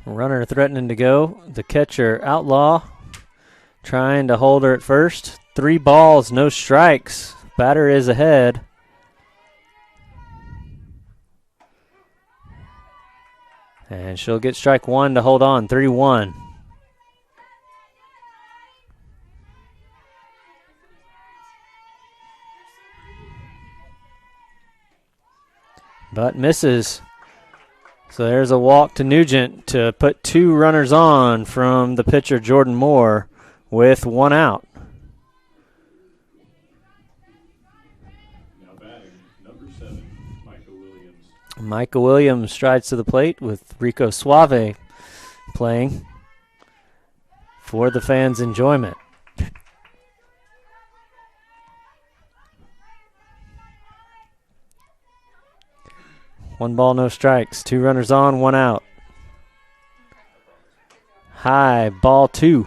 Runner threatening to go. The catcher, Outlaw, trying to hold her at first. 3 balls, no strikes. Batter is ahead. And she'll get strike 1 to hold on. 3-1. But misses. So there's a walk to Nugent to put 2 runners on from the pitcher Jordan Moore with 1 out. Now batting, number 7, Micah Williams. Micah Williams strides to the plate with Rico Suave playing for the fans' enjoyment. One ball, no strikes. 2 runners on, 1 out. High, ball 2.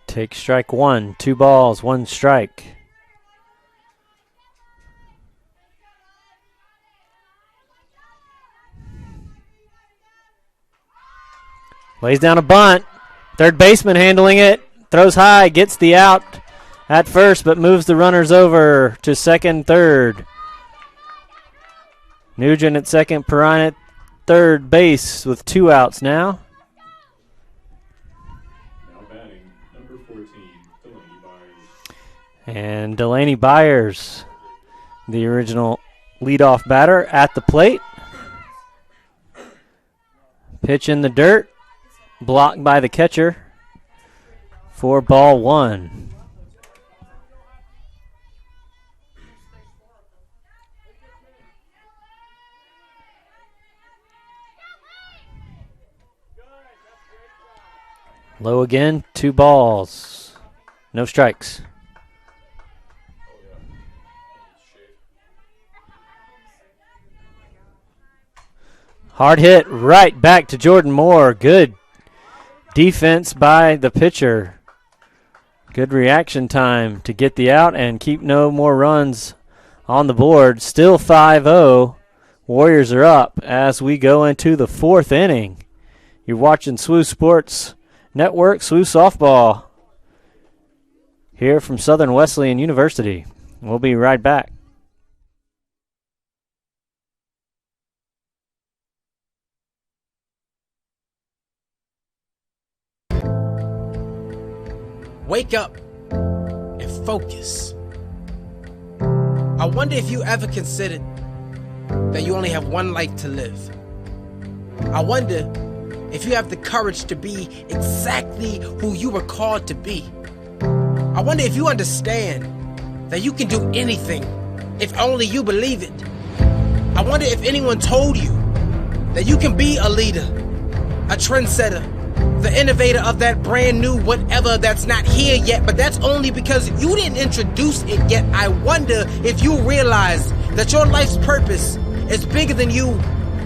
Take strike 1. 2 balls, 1 strike. Lays down a bunt. Third baseman handling it. Throws high, gets the out at first, but moves the runners over to second, third. Nugent at second, Perrine at third base with 2 outs now. Now batting, number 14, Delaney Byers. And Delaney Byers, the original leadoff batter, at the plate. Pitch in the dirt. Blocked by the catcher for ball one. Low again, 2 balls. No strikes. Hard hit right back to Jordan Moore. Good defense by the pitcher. Good reaction time to get the out and keep no more runs on the board. Still 5-0. Warriors are up as we go into the 4th inning. You're watching SWU Sports Network, SWU Softball, here from Southern Wesleyan University. We'll be right back. Wake up and focus. I wonder if you ever considered that you only have one life to live. I wonder if you have the courage to be exactly who you were called to be. I wonder if you understand that you can do anything if only you believe it. I wonder if anyone told you that you can be a leader, a trendsetter, the innovator of that brand new whatever that's not here yet, but that's only because you didn't introduce it yet. I wonder if you realize that your life's purpose is bigger than you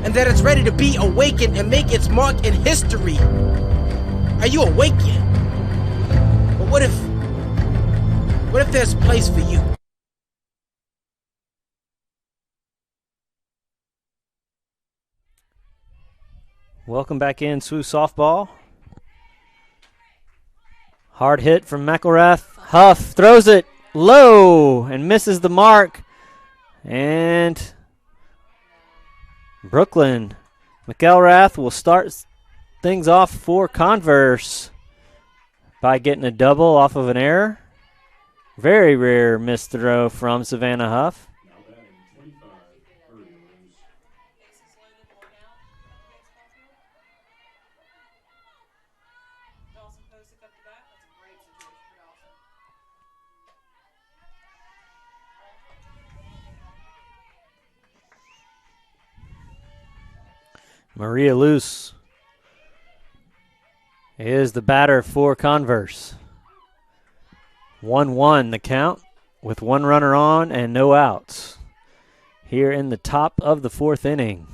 and that it's ready to be awakened and make its mark in history. Are you awake yet? But what if there's a place for you? Welcome back in, SWU Softball. Hard hit from McElrath. Huff throws it low and misses the mark. And Brooklyn McElrath will start things off for Converse by getting a double off of an error. Very rare missed throw from Savannah Huff. Maria Luce is the batter for Converse. 1-1 the count with 1 runner on and no outs. Here in the top of the 4th inning.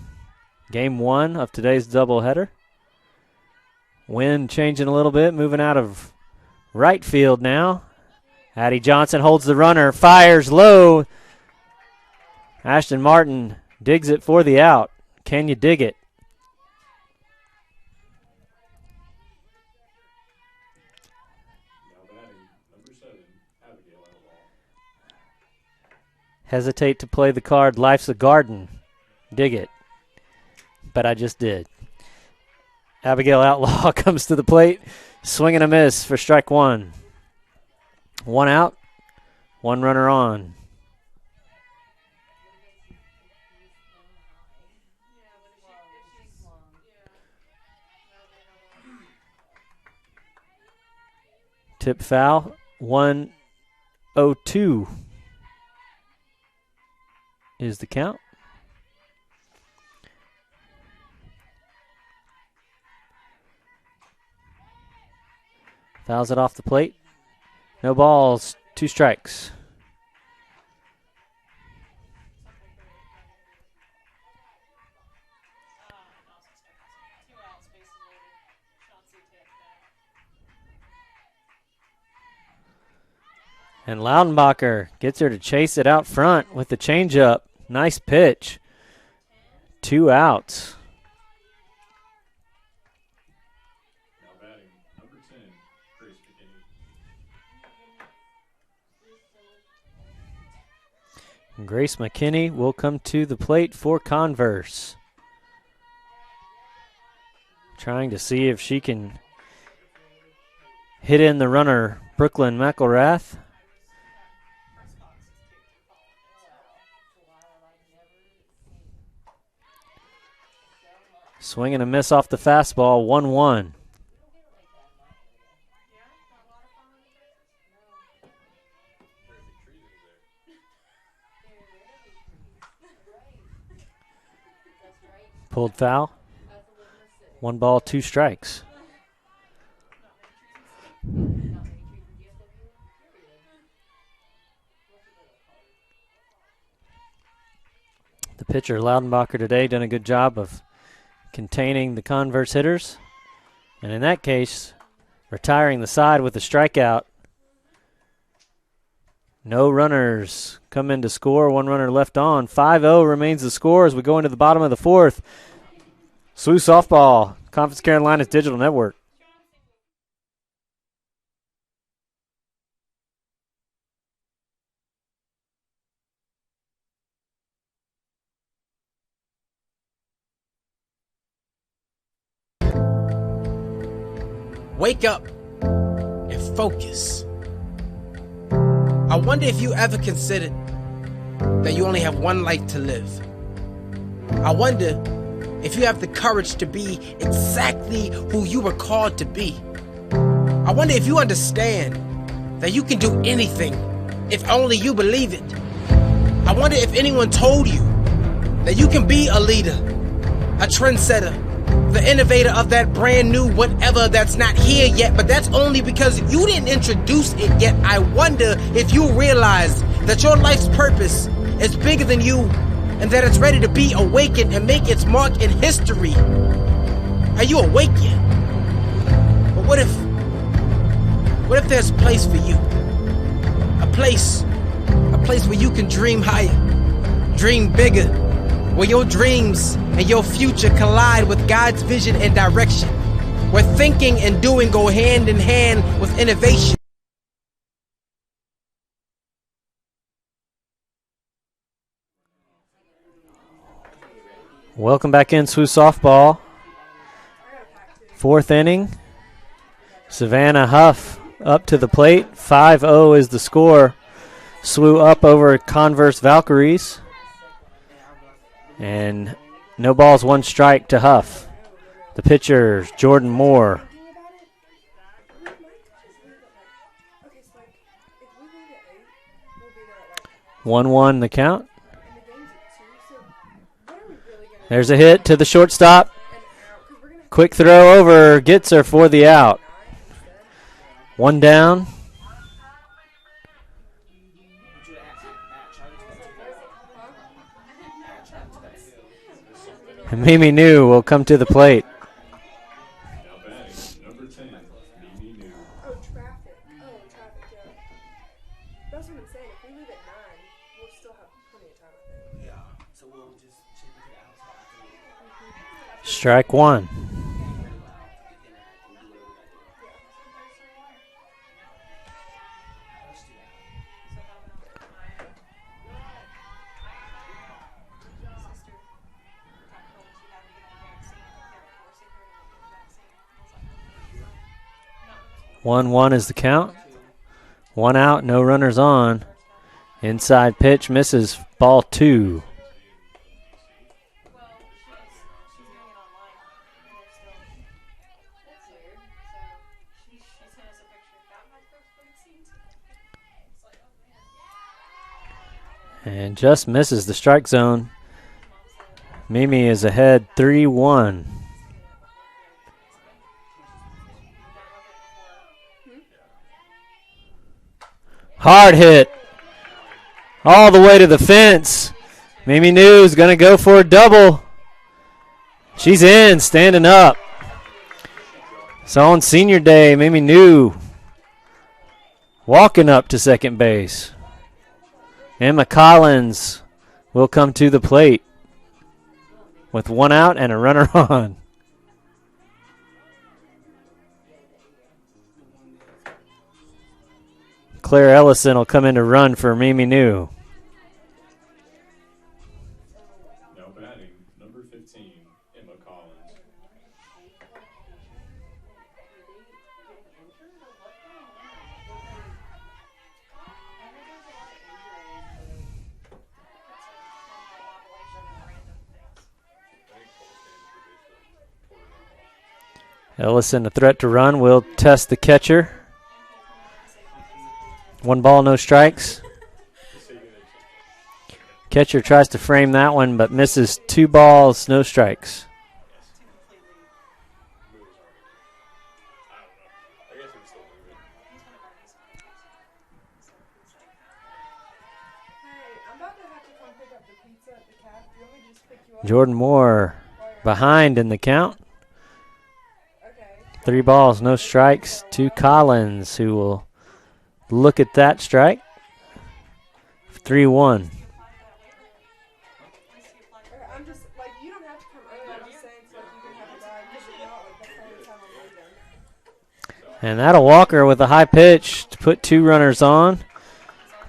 Game 1 of today's doubleheader. Wind changing a little bit, moving out of right field now. Addie Johnson holds the runner, fires low. Ashton Martin digs it for the out. Can you dig it? Hesitate to play the card, life's a garden. Dig it. But I just did. Abigail Outlaw comes to the plate. Swing and a miss for strike 1. 1 out, 1 runner on. Tip foul, 1-0-2. Is the count. Fouls it off the plate. No balls, 2 strikes. And Loudenbacher gets her to chase it out front with the changeup. Nice pitch. 2 outs. Now batting, number 10, Grace McKinney. Grace McKinney will come to the plate for Converse. Trying to see if she can hit in the runner, Brooklyn McElrath. Swing and a miss off the fastball, 1-1. Pulled foul. 1 ball, 2 strikes. The pitcher, Loudenbacher, today done a good job of containing the Converse hitters. And in that case, retiring the side with a strikeout. No runners come in to score. 1 runner left on. 5-0 remains the score as we go into the bottom of the 4th. SWU softball, Conference Carolina's digital network. Wake up and focus. I wonder if you ever considered that you only have one life to live. I wonder if you have the courage to be exactly who you were called to be. I wonder if you understand that you can do anything if only you believe it. I wonder if anyone told you that you can be a leader, a trendsetter, the innovator of that brand new whatever that's not here yet, but that's only because you didn't introduce it yet. I wonder if you realize that your life's purpose is bigger than you and that it's ready to be awakened and make its mark in history. Are you awake yet? But what if there's a place for you? A place where you can dream higher, dream bigger, where your dreams and your future collide with God's vision and direction, where thinking and doing go hand in hand with innovation. Welcome back in, SWU softball. 4th inning. Savannah Huff up to the plate. 5-0 is the score. SWU up over Converse Valkyries. And no balls, 1 strike to Huff. The pitcher, Jordan Moore. One the count. There's a hit to the shortstop. Quick throw over, gets her for the out. 1 down. And Mimi New will come to the plate. Now batting, number 10, Mimi New. Oh, traffic, yeah. That's what I'm saying. If we leave at 9, we'll still have plenty of time, I think. Yeah, so we'll just chip it outside. Strike 1. One is the count. 1 out, no runners on. Inside pitch misses, ball 2. And just misses the strike zone. Mimi is ahead 3-1. Hard hit. All the way to the fence. Mimi New's going to go for a double. She's in, standing up. So on senior day, Mimi New walking up to second base. Emma Collins will come to the plate with 1 out and a runner on. Claire Ellison will come in to run for Mimi New. Now batting, number 15, Emma Collins. Ellison, a threat to run, will test the catcher. 1 ball, no strikes. Catcher tries to frame that one, but misses. 2 balls, no strikes. Jordan Moore behind in the count. 3 balls, no strikes to Collins, who will look at that strike. 3-1. And that'll Walker with a high pitch to put 2 runners on.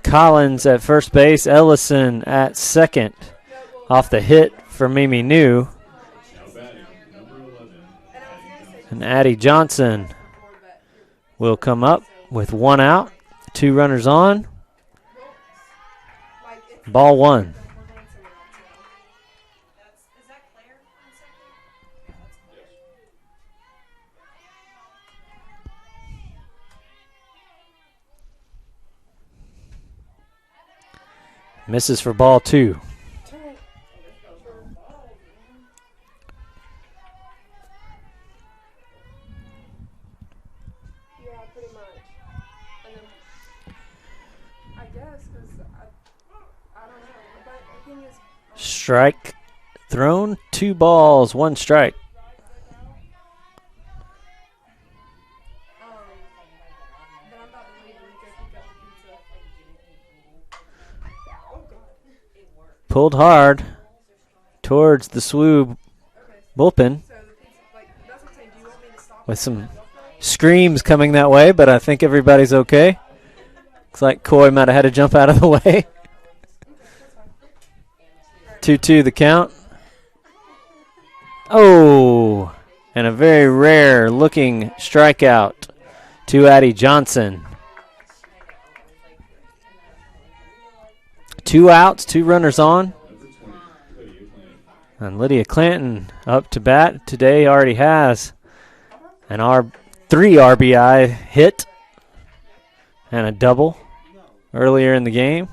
Collins at first base, Ellison at second. Off the hit from Mimi New. And Addie Johnson will come up with 1 out, 2 runners on. Ball 1. Misses for ball 2. Strike thrown, 2 balls, 1 strike. Pulled hard towards the SWU bullpen with some screams coming that way, but I think everybody's okay. Looks like Coy might have had to jump out of the way. 2-2 the count. Oh, and a very rare looking strikeout to Addie Johnson. 2 outs, 2 runners on. And Lydia Clanton up to bat today already has an 3 RBI hit and a double earlier in the game.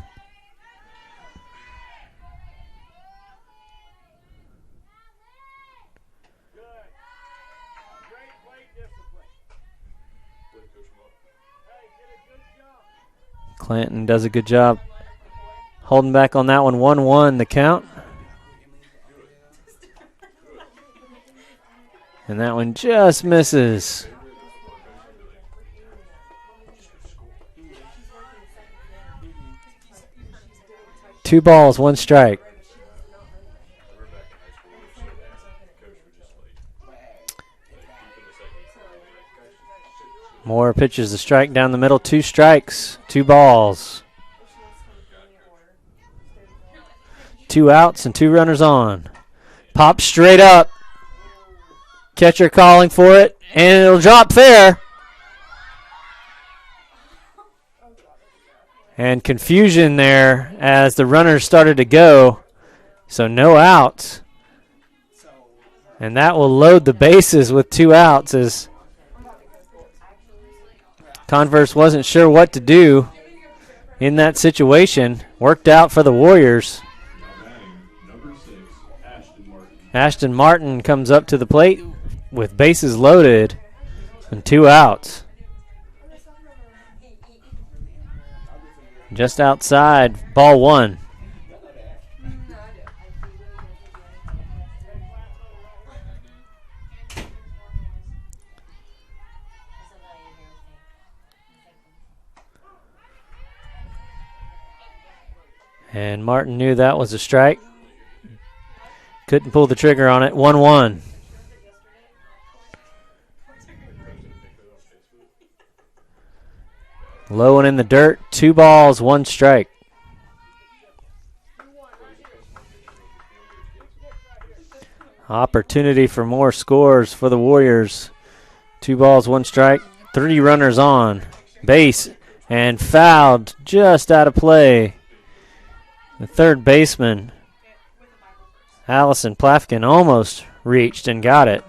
Clanton does a good job holding back on that one. 1-1 the count. And that one just misses. Two balls, 1 strike. Moore pitches the strike down the middle. 2 strikes, 2 balls. 2 outs and 2 runners on. Pop straight up. Catcher calling for it, and it'll drop fair. And confusion there as the runners started to go. So no outs. And that will load the bases with 2 outs as Converse wasn't sure what to do in that situation. Worked out for the Warriors. Ashton Martin comes up to the plate with bases loaded and 2 outs. Just outside, ball 1. And Martin knew that was a strike. Couldn't pull the trigger on it. 1-1. Low and in the dirt. 2 balls, 1 strike. Opportunity for more scores for the Warriors. 2 balls, 1 strike. 3 runners on. Base and fouled just out of play. The third baseman, Allison Plafkin, almost reached and got it.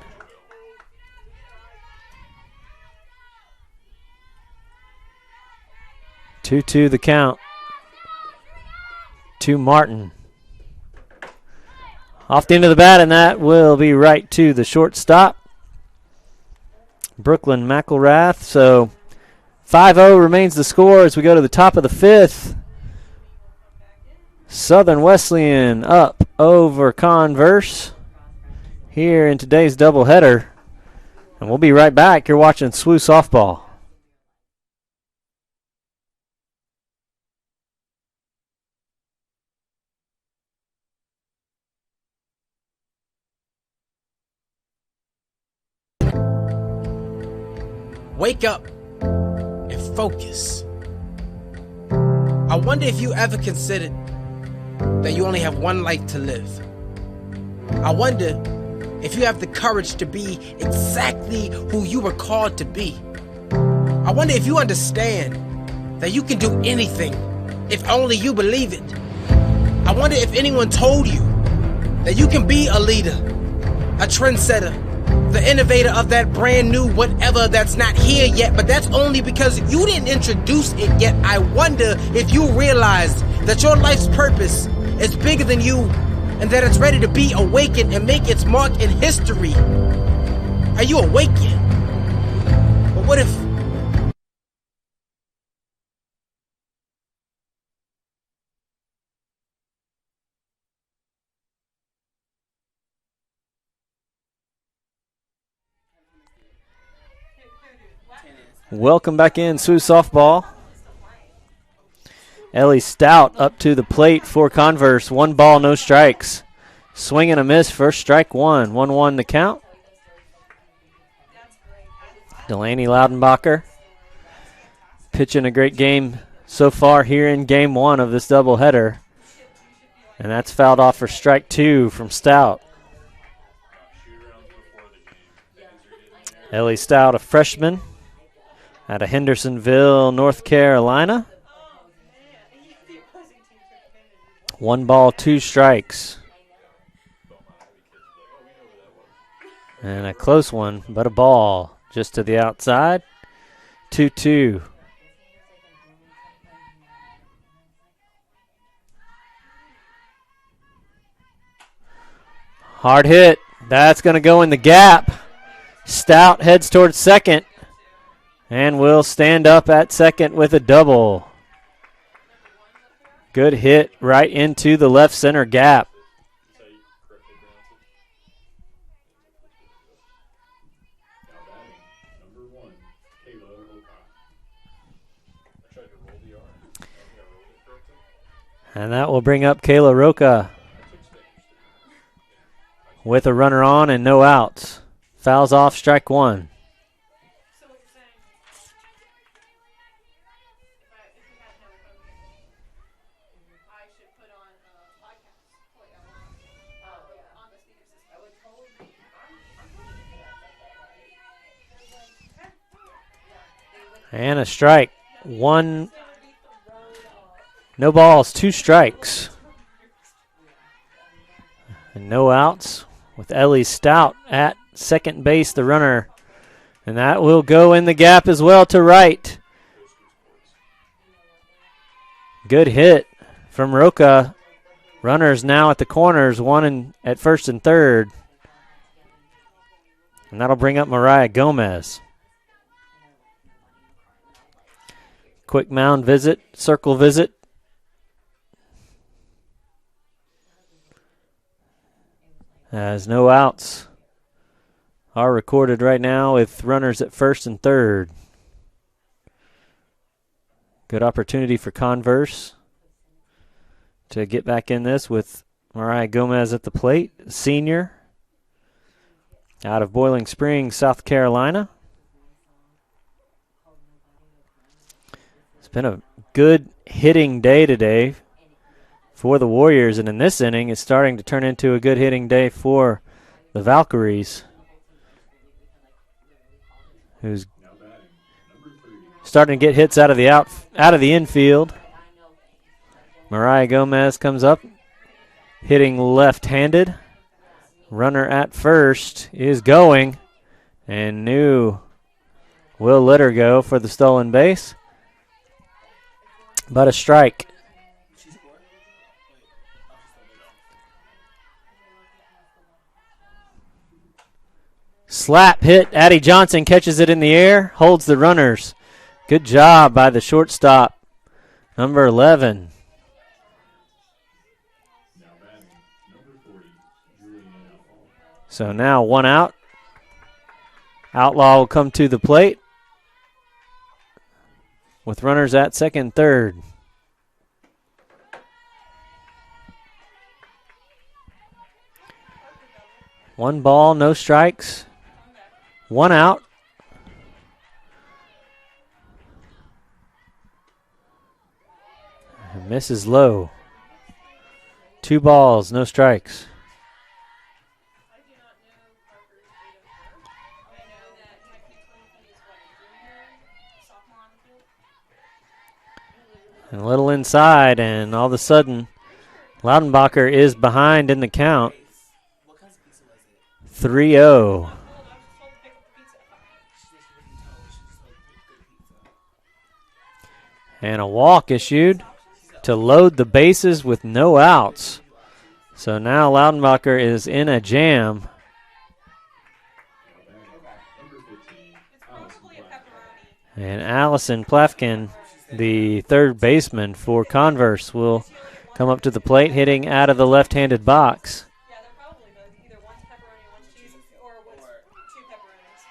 Two the count to Martin. Off the end of the bat, and that will be right to the shortstop, Brooklyn McElrath. So 5-0 remains the score as we go to the top of the fifth. Southern Wesleyan up over Converse here in today's doubleheader. And we'll be right back. You're watching SWU Softball. Wake up and focus. I wonder if you ever considered that you only have one life to live. I wonder if you have the courage to be exactly who you were called to be. I wonder if you understand that you can do anything if only you believe it. I wonder if anyone told you that you can be a leader, a trendsetter, the innovator of that brand new whatever that's not here yet, but that's only because you didn't introduce it yet. I wonder if you realized that your life's purpose is bigger than you and that it's ready to be awakened and make its mark in history. Are you awake yet? But what if Welcome back in, SWU Softball. Ellie Stout up to the plate for Converse. 1 ball, no strikes. Swing and a miss, first strike one. 1-1 the count. Delaney Loudenbacher pitching a great game so far here in game 1 of this doubleheader. And that's fouled off for strike 2 from Stout. Ellie Stout, a freshman out of Hendersonville, North Carolina. 1 ball, 2 strikes. And a close one, but a ball just to the outside. 2-2. Hard hit. That's going to go in the gap. Stout heads towards second and will stand up at second with a double. Good hit right into the left center gap. And that will bring up Kayla Roca with a runner on and no outs. Fouls off, strike 1. And a strike. 1. No balls, 2 strikes. And no outs with Ellie Stout at second base, the runner. And that will go in the gap as well to right. Good hit from Roca. Runners now at the corners, 1 at first and third. And that'll bring up Mariah Gomez. Quick mound visit, circle visit. As no outs are recorded right now with runners at first and third. Good opportunity for Converse to get back in this with Mariah Gomez at the plate, senior out of Boiling Springs, South Carolina. It's been a good hitting day today for the Warriors, and in this inning it's starting to turn into a good hitting day for the Valkyries, who's starting to get hits out of the infield. Mariah Gomez comes up, hitting left-handed. Runner at first is going, and New will let her go for the stolen base, but a strike. slap hit. Addie Johnson catches it in the air, holds the runners. Good job by the shortstop, number 11. So now 1 out. Outlaw will come to the plate with runners at second, third. One ball, no strikes. 1 out. And misses low. 2 balls, no strikes. And a little inside, and all of a sudden, Loudenbacher is behind in the count. 3-0. And a walk issued to load the bases with no outs. So now Loudenbacher is in a jam. And Allison Plafkin, the third baseman for Converse, will come up to the plate, hitting out of the left-handed box. Yeah, they're probably both. Either one's pepperoni, one's cheese, or one's 2 pepperonis.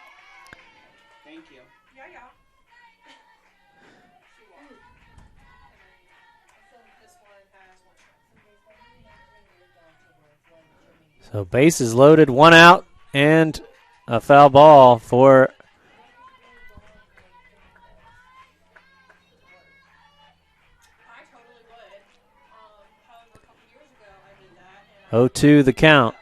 Thank you. Yeah, yeah. So bases loaded, 1 out, and a foul ball for I totally would. However, a couple years ago I did that. And 0-2 the count.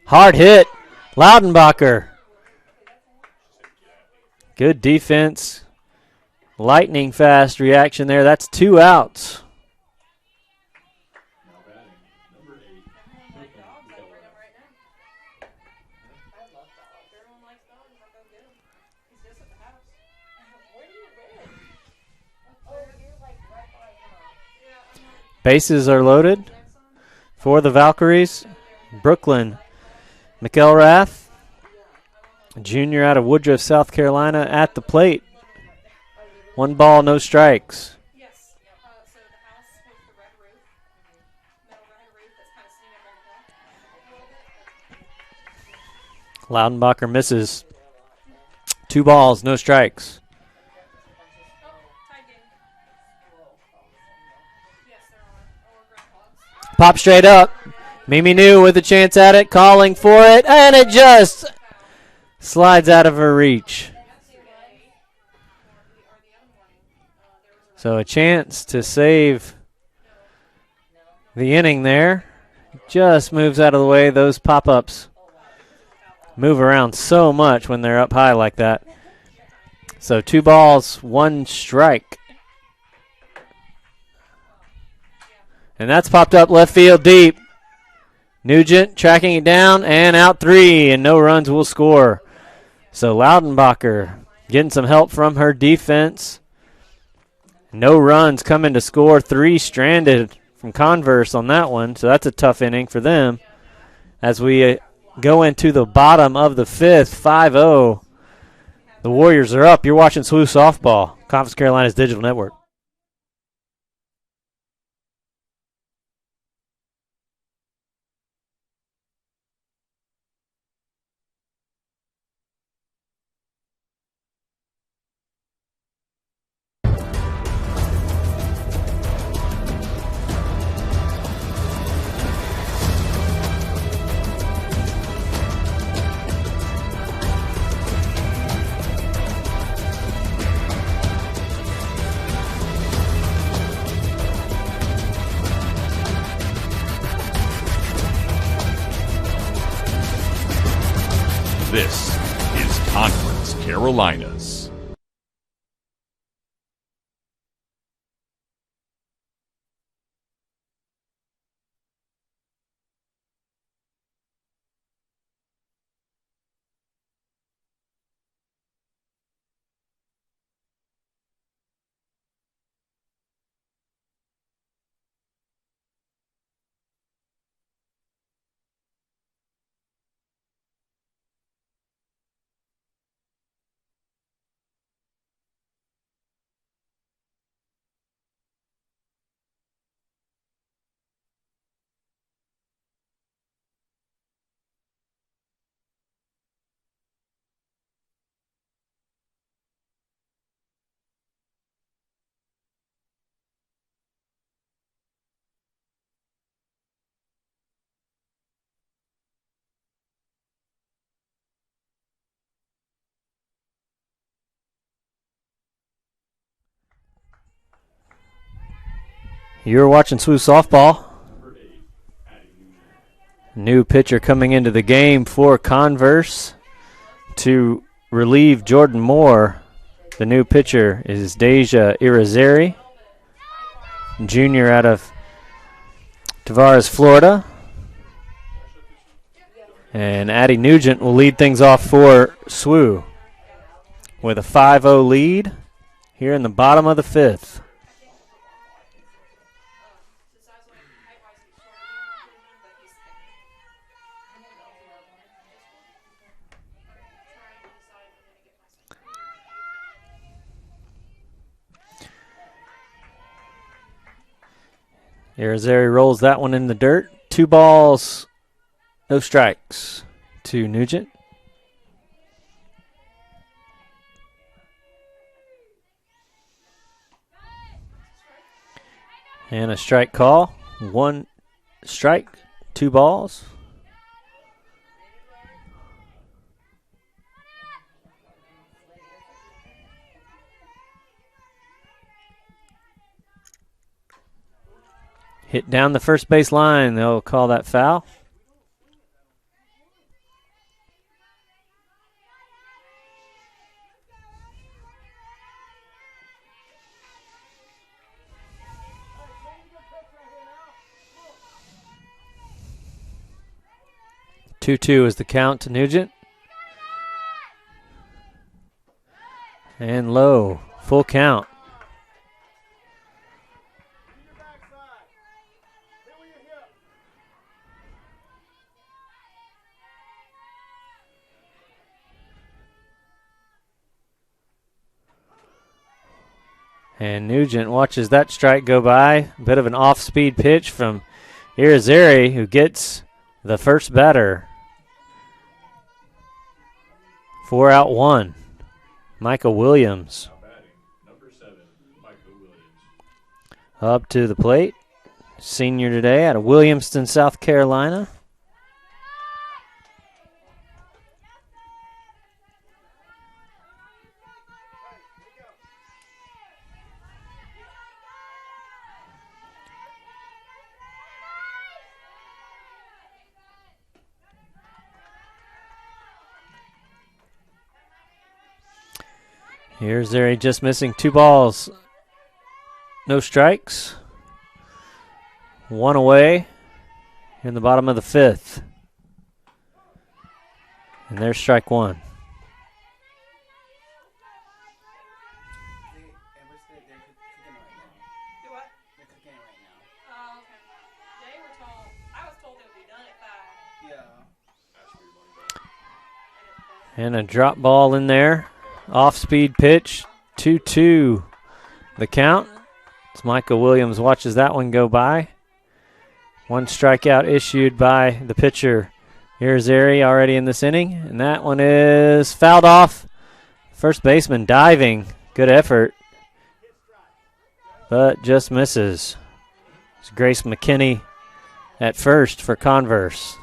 Hard hit. Loudenbacher. Good defense. Lightning fast reaction there. That's 2 outs. Bases are loaded for the Valkyries. Brooklyn McElrath, junior out of Woodruff, South Carolina, at the plate. 1 ball, no strikes. yes, so the house with the red roof, metal red roof that's kind of sitting up on the hill. Loudenbacher misses. 2 balls, no strikes. Pop straight up. Mimi New with a chance at it, calling for it, and it just slides out of her reach. So a chance to save the inning there. Just moves out of the way. Those pop-ups move around so much when they're up high like that. So 2 balls, 1 strike. And that's popped up left field deep. Nugent tracking it down and out 3, and no runs will score. So Loudenbacher getting some help from her defense. No runs coming to score. 3 stranded from Converse on that one, so that's a tough inning for them. As we go into the bottom of the 5th, 5-0. The Warriors are up. You're watching SWU Softball, Conference Carolina's digital network. You're watching SWU softball. New pitcher coming into the game for Converse to relieve Jordan Moore. The new pitcher is Deja Irizarry, junior out of Tavares, Florida. And Addie Nugent will lead things off for SWU with a 5-0 lead here in the bottom of the fifth. Irizarry rolls that one in the dirt. 2 balls, no strikes to Nugent. And a strike call. 1 strike, 2 balls. Hit down the first base line. They'll call that foul. Two is the count to Nugent. And low, full count. And Nugent watches that strike go by. A bit of an off-speed pitch from Irizarry, who gets the first batter. 4 out 1. Micah Williams. Number 7, Micah Williams. Up to the plate. Senior today out of Williamston, South Carolina. Here's Zary just missing 2 balls. No strikes. 1 away in the bottom of the fifth. And there's strike 1. And a drop ball in there. Off-speed pitch, 2-2 the count. As Micah Williams watches that one go by. 1 strikeout issued by the pitcher, Irizarry, already in this inning. And that one is fouled off. First baseman diving. Good effort. But just misses. It's Grace McKinney at first for Converse.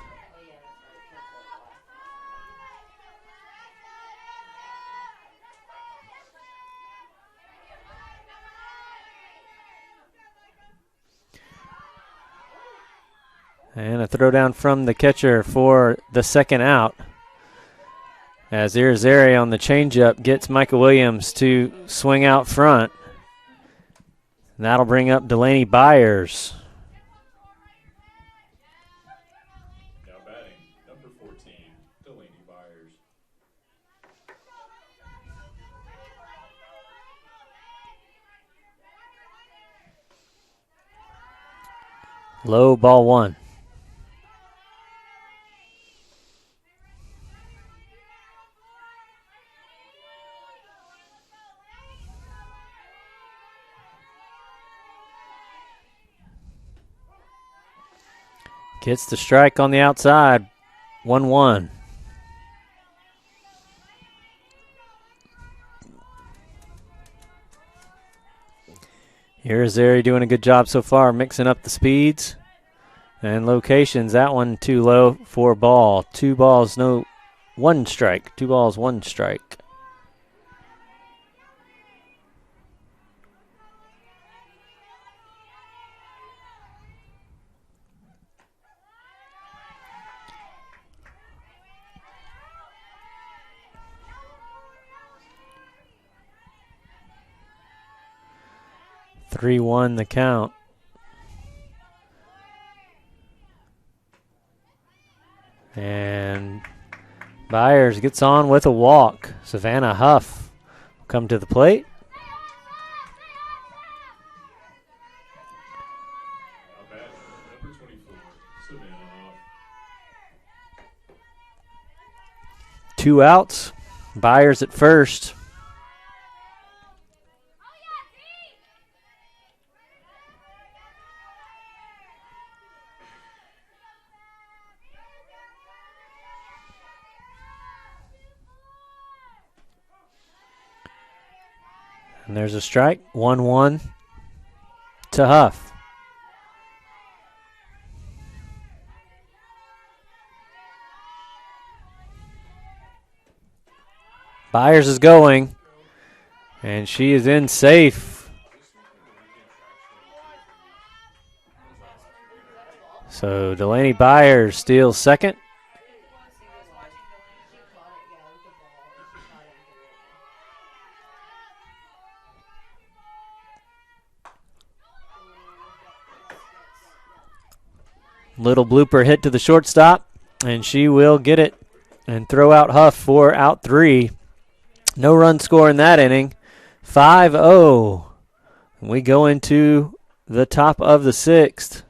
And a throw down from the catcher for the second out. As Irizarry on the changeup gets Micah Williams to swing out front. And that'll bring up Delaney Byers. Now batting, number 14, Delaney Byers. Low, ball 1. Gets the strike on the outside. 1-1. Here's Zary doing a good job so far, mixing up the speeds and locations. That one too low for a ball. 2 balls, no, 1 strike. 2 balls, 1 strike. 3-1 the count. And Byers gets on with a walk. Savannah Huff will come to the plate. Number 24, Savannah Huff. 2 outs. Byers at first. And there's a strike. 1-1 to Huff. Byers is going, and she is in safe. So Delaney Byers steals second. Little blooper hit to the shortstop, and she will get it and throw out Huff for out 3. No run score in that inning. 5-0. We go into the top of the 6th.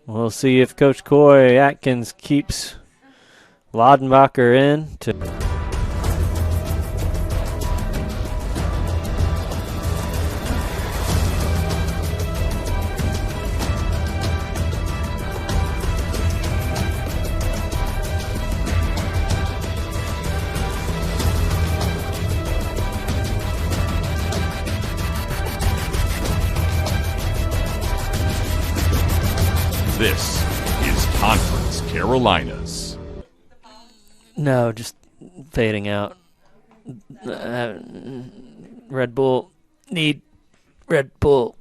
We'll see if Coach Coy Atkins keeps Loudenbacher in to. This is Conference Carolinas. No, just fading out. Red Bull. Need Red Bull.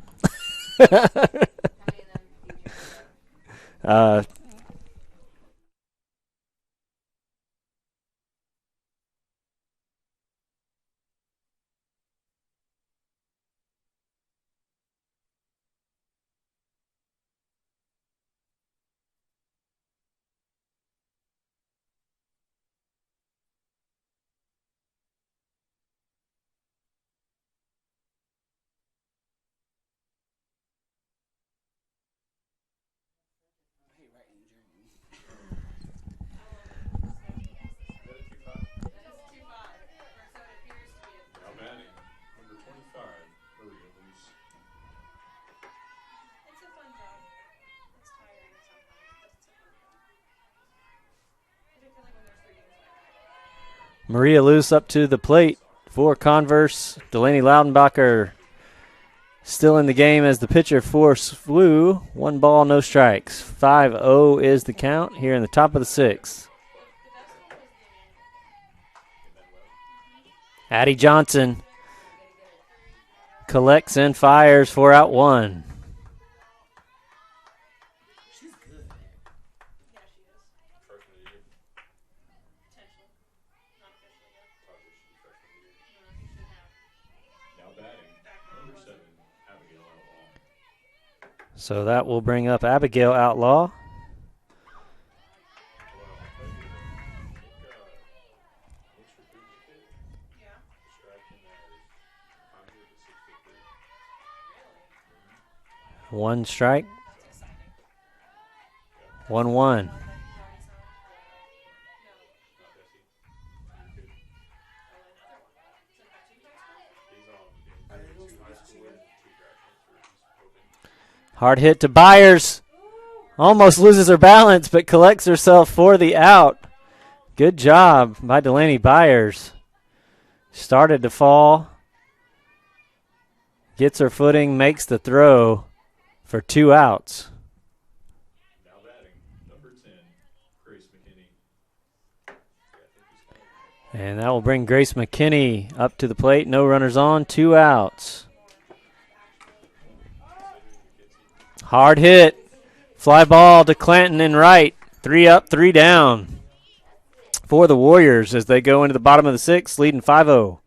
Maria Luce up to the plate for Converse. Delaney Loudenbacher still in the game as the pitcher for SWU. 1 ball, no strikes. 5-0 is the count here in the top of the 6th. Addie Johnson collects and fires for out 1. So that will bring up Abigail Outlaw. One strike. 1-1. Hard hit to Byers. Almost loses her balance, but collects herself for the out. Good job by Delaney Byers. Started to fall. Gets her footing, makes the throw for 2 outs. Now batting, number 10, Grace McKinney. And that will bring Grace McKinney up to the plate. No runners on, 2 outs. Hard hit. Fly ball to Clanton in right. 3 up, 3 down for the Warriors as they go into the bottom of the 6th, leading 5-0.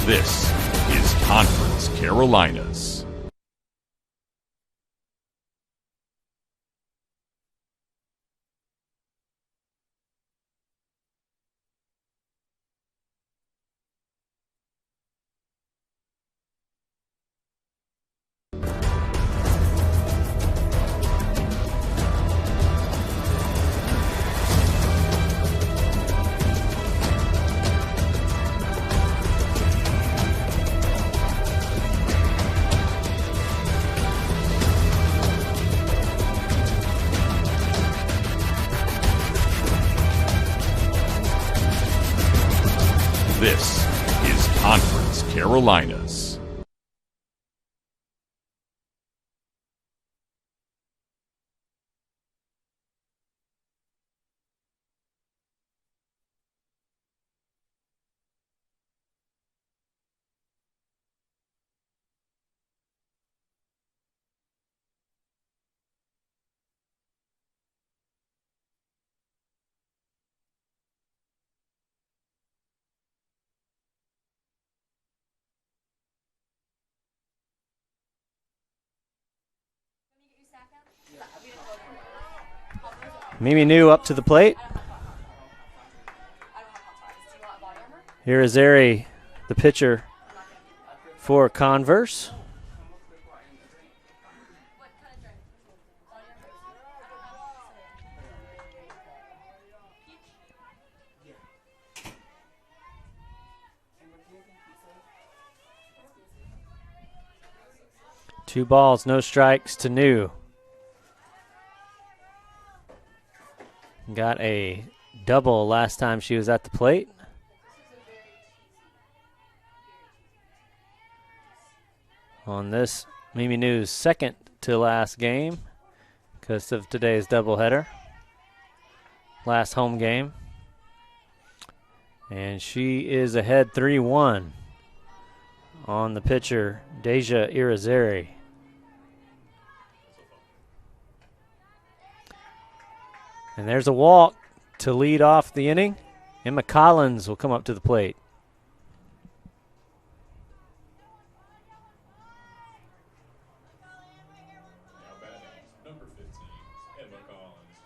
This is Conference Carolinas. This is Conference Carolinas. Mimi New up to the plate. Here is Ari, the pitcher for Converse. Two balls, no strikes to New. Got a double last time she was at the plate. On this Mimi New's second to last game because of today's doubleheader. Last home game. And she is ahead 3-1 on the pitcher, Deja Irizarry. And there's a walk to lead off the inning. Emma Collins will come up to the plate. Number 15, Emma Collins.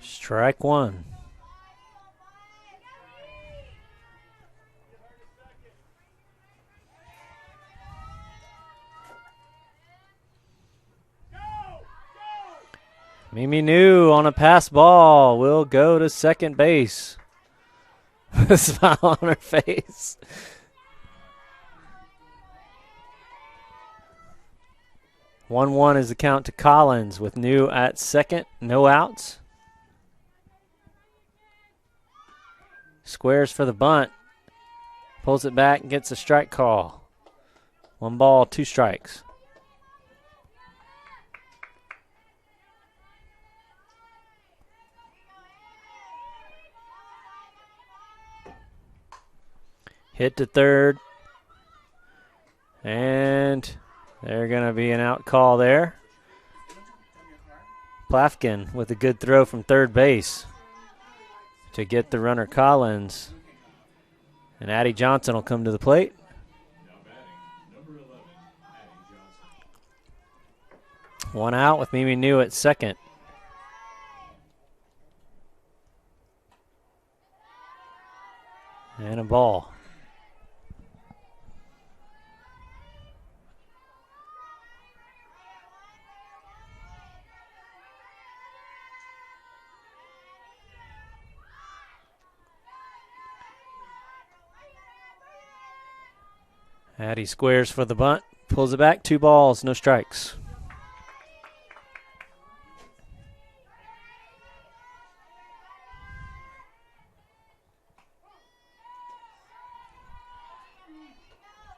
Strike one. Mimi New on a pass ball will go to second base. A smile on her face. One is the count to Collins with New at second, no outs. Squares for the bunt. Pulls it back and gets a strike call. 1 ball, 2 strikes. Hit to third. And they're going to be an out call there. Plafkin with a good throw from third base to get the runner Collins. And Addie Johnson will come to the plate. Number 11, Addie Johnson. 1 out with Mimi New at second. And a ball. Addie squares for the bunt, pulls it back, 2 balls, no strikes.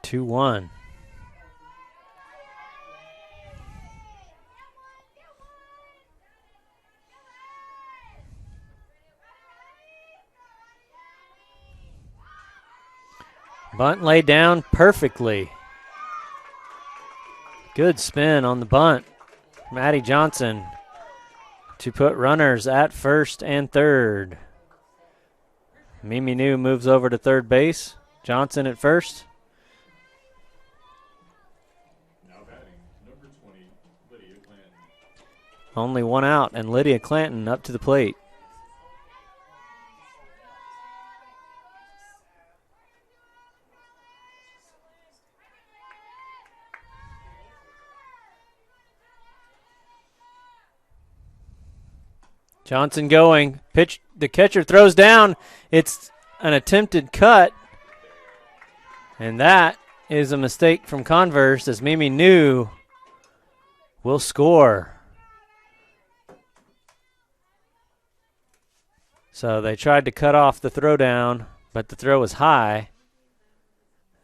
Two one. Bunt laid down perfectly. Good spin on the bunt. from Addie Johnson to put runners at first and third. Mimi New moves over to third base. Johnson at first. Now batting, number 20, Lydia Clanton. Only one out, and Lydia Clanton up to the plate. Johnson going. Pitch. The catcher throws down. It's an attempted cut. And that is a mistake from Converse as Mimi New will score. So they tried to cut off the throw down, but the throw was high.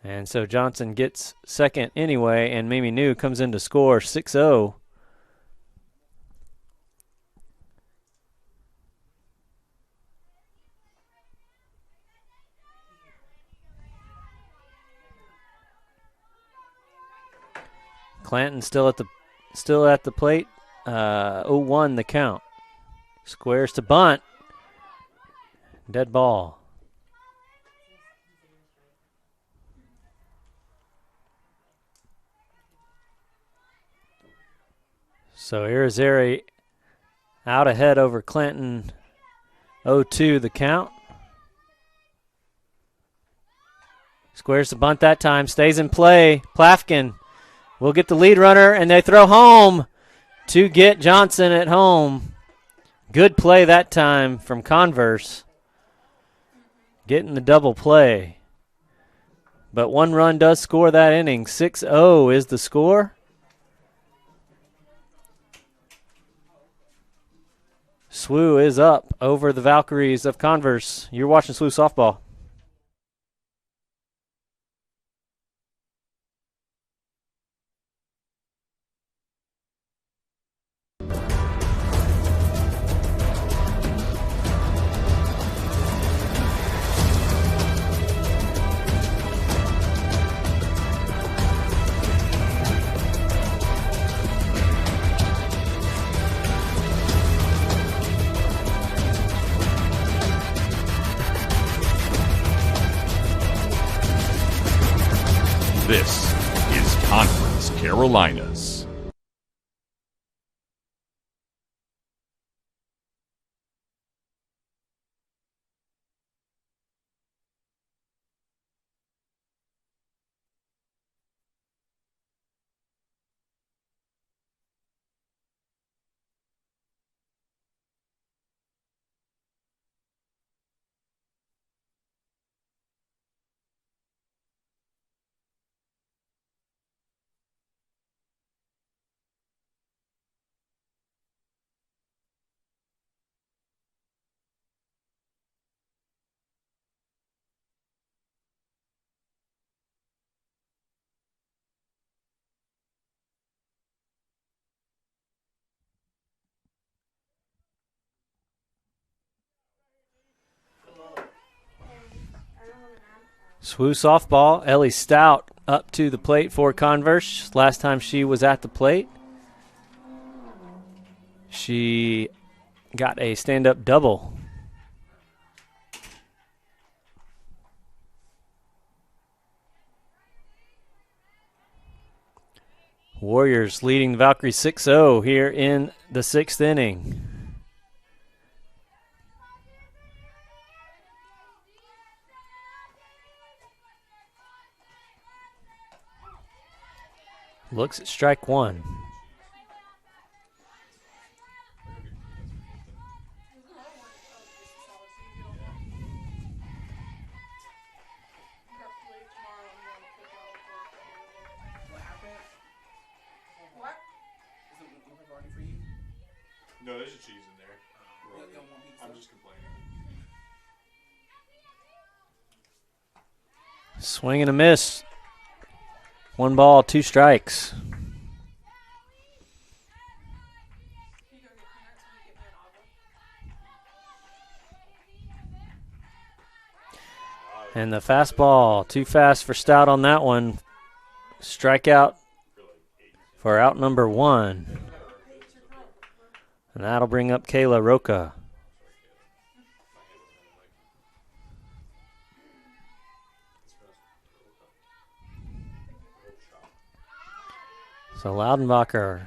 And so Johnson gets second anyway, and Mimi New comes in to score 6-0. Clanton still at the plate. 0-1 the count. Squares to bunt. Dead ball. So Irizarry out ahead over Clanton. 0-2 the count. Squares to bunt that time. Stays in play. Plafkin will get the lead runner, and they throw home to get Johnson at home. Good play that time from Converse, getting the double play. But one run does score that inning. 6-0 is the score. SWU is up over the Valkyries of Converse. You're watching SWU softball. This is Conference Carolinas. SWU softball, Ellie Stout up to the plate for Converse. Last time she was at the plate, she got a stand-up double. Warriors leading the Valkyries 6-0 here in the sixth inning. Looks at strike one. What happened? What? Is it looking party for you? No, there's a cheese in there. I'm just complaining. Swing and a miss. 1 ball, 2 strikes. And the fastball, too fast for Stout on that one. Strikeout for out number 1. And that'll bring up Kayla Roca. So Loudenbacher,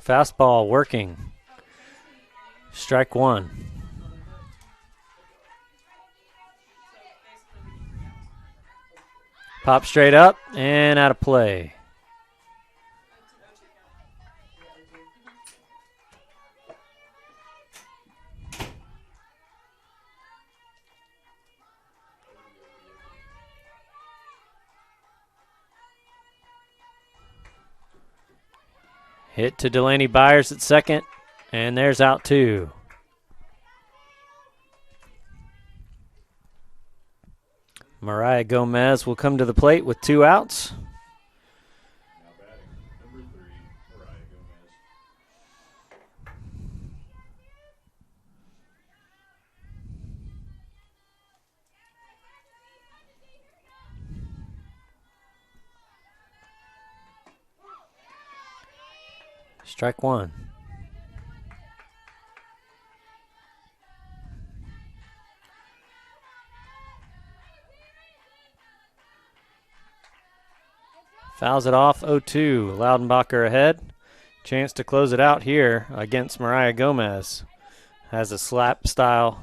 fastball working. Strike one. Pop straight up and out of play. Hit to Delaney Byers at second, and there's out two. Mariah Gomez will come to the plate with 2 outs. Now batting, number 3, Mariah Gomez. Strike one. Fouls it off, 0-2. Loudenbacher ahead. Chance to close it out here against Mariah Gomez. Has a slap style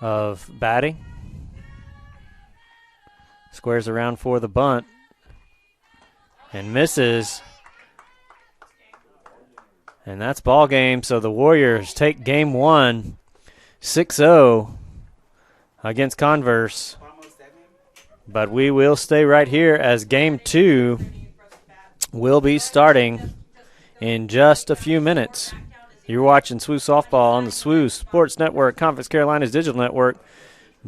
of batting. Squares around for the bunt. And misses. And that's ball game. So the Warriors take game 1, 6-0 against Converse. But we will stay right here as game 2 will be starting in just a few minutes. You're watching SWU Softball on the SWU Sports Network, Conference Carolina's digital network.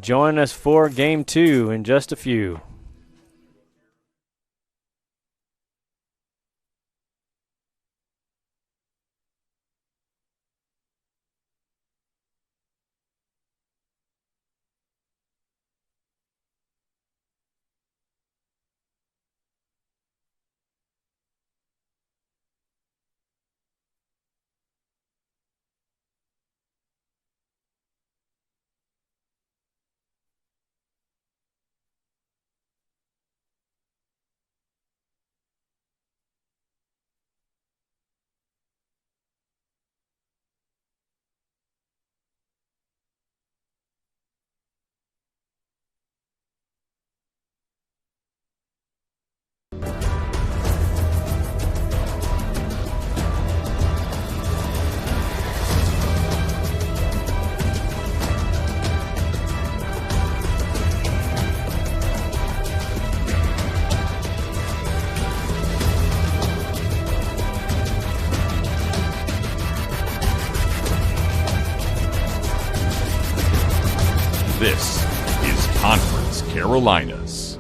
Join us for game 2 in just a few. This is Conference Carolinas.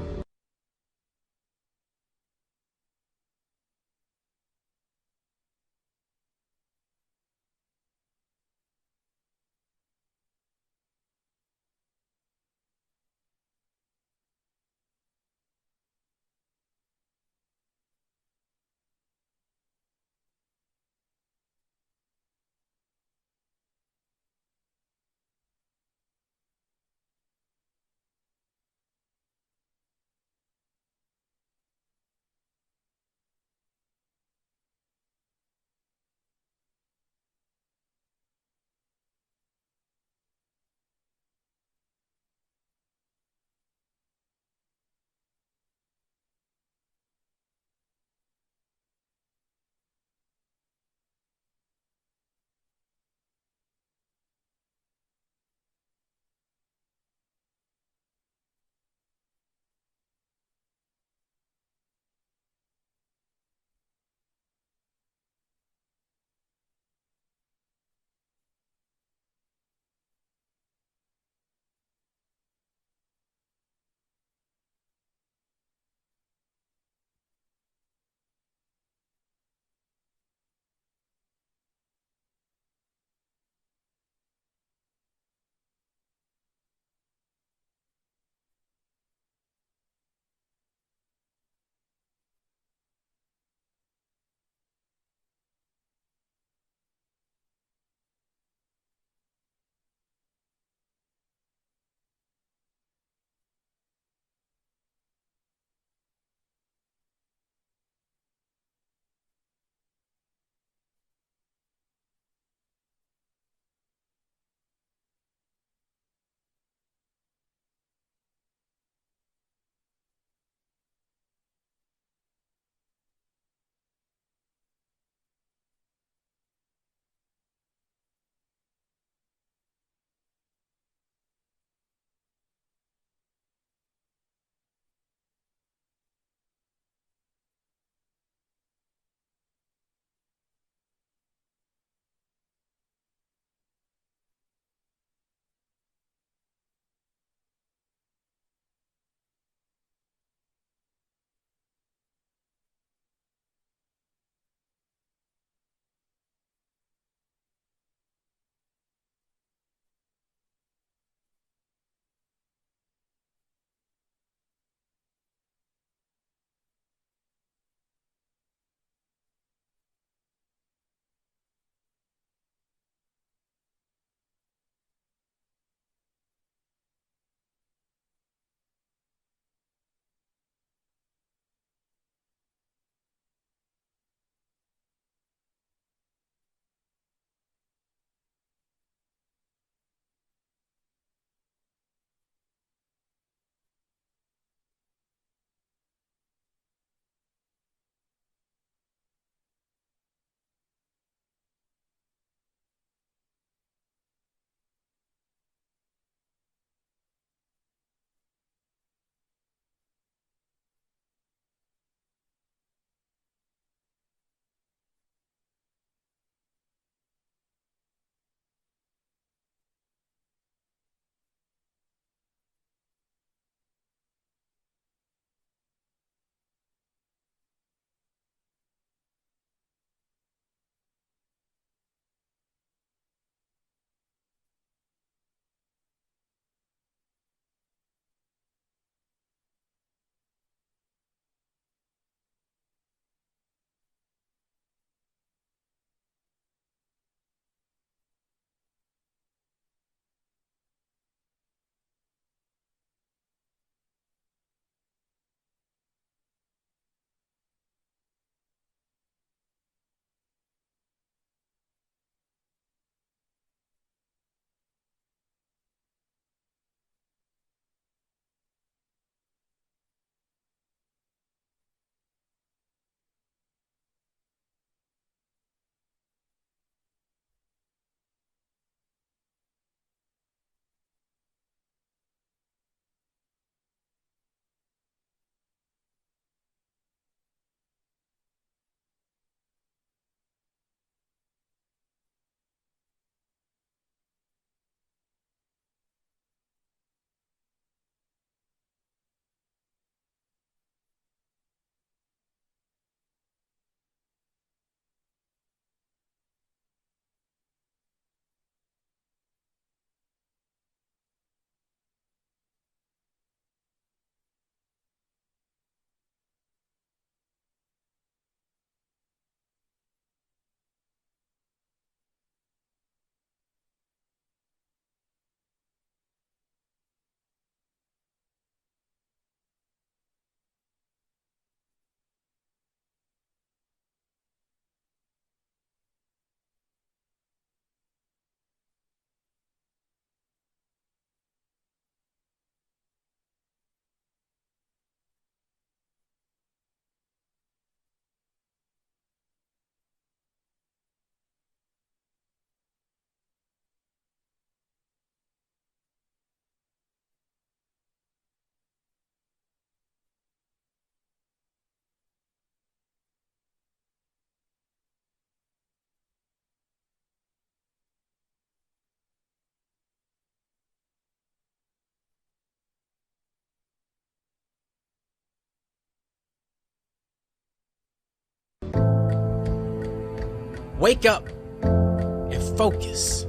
Wake up and focus.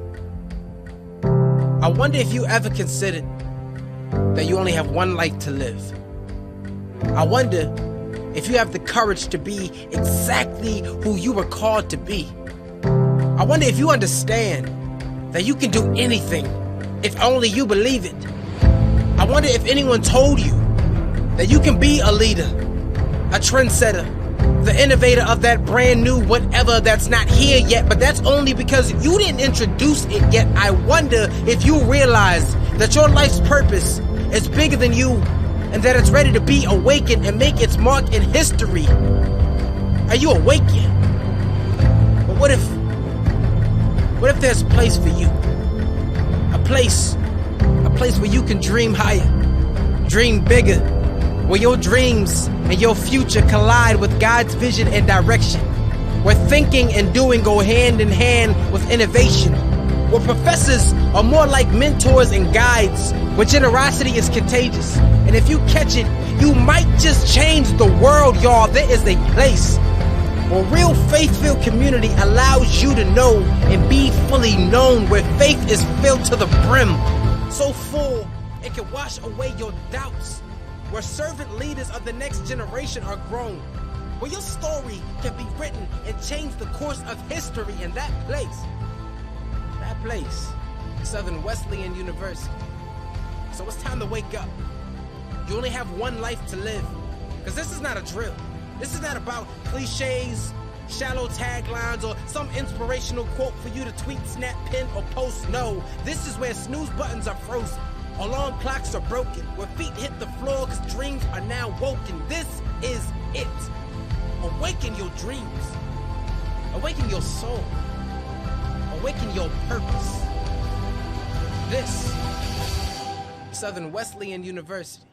I wonder if you ever considered that you only have one life to live. I wonder if you have the courage to be exactly who you were called to be. I wonder if you understand that you can do anything if only you believe it. I wonder if anyone told you that you can be a leader, a trendsetter, the innovator of that brand new whatever that's not here yet, but that's only because you didn't introduce it yet. I wonder if you realize that your life's purpose is bigger than you and that it's ready to be awakened and make its mark in history. Are you awake yet? But what if there's a place for you? A place where you can dream higher, dream bigger, where your dreams and your future collide with God's vision and direction, where thinking and doing go hand in hand with innovation, where professors are more like mentors and guides, where generosity is contagious, and if you catch it, you might just change the world, y'all. There is a place where real faith-filled community allows you to know and be fully known, where faith is filled to the brim, so full it can wash away your doubts, where servant leaders of the next generation are grown, where your story can be written and change the course of history. In that place, Southern Wesleyan University. So it's time to wake up. You only have one life to live, because this is not a drill. This is not about cliches, shallow taglines, or some inspirational quote for you to tweet, snap, pin, or post. No, this is where snooze buttons are frozen, alarm clocks are broken, where feet hit the floor because dreams are now woken. This is it. Awaken your dreams. Awaken your soul. Awaken your purpose. This, Southern Wesleyan University.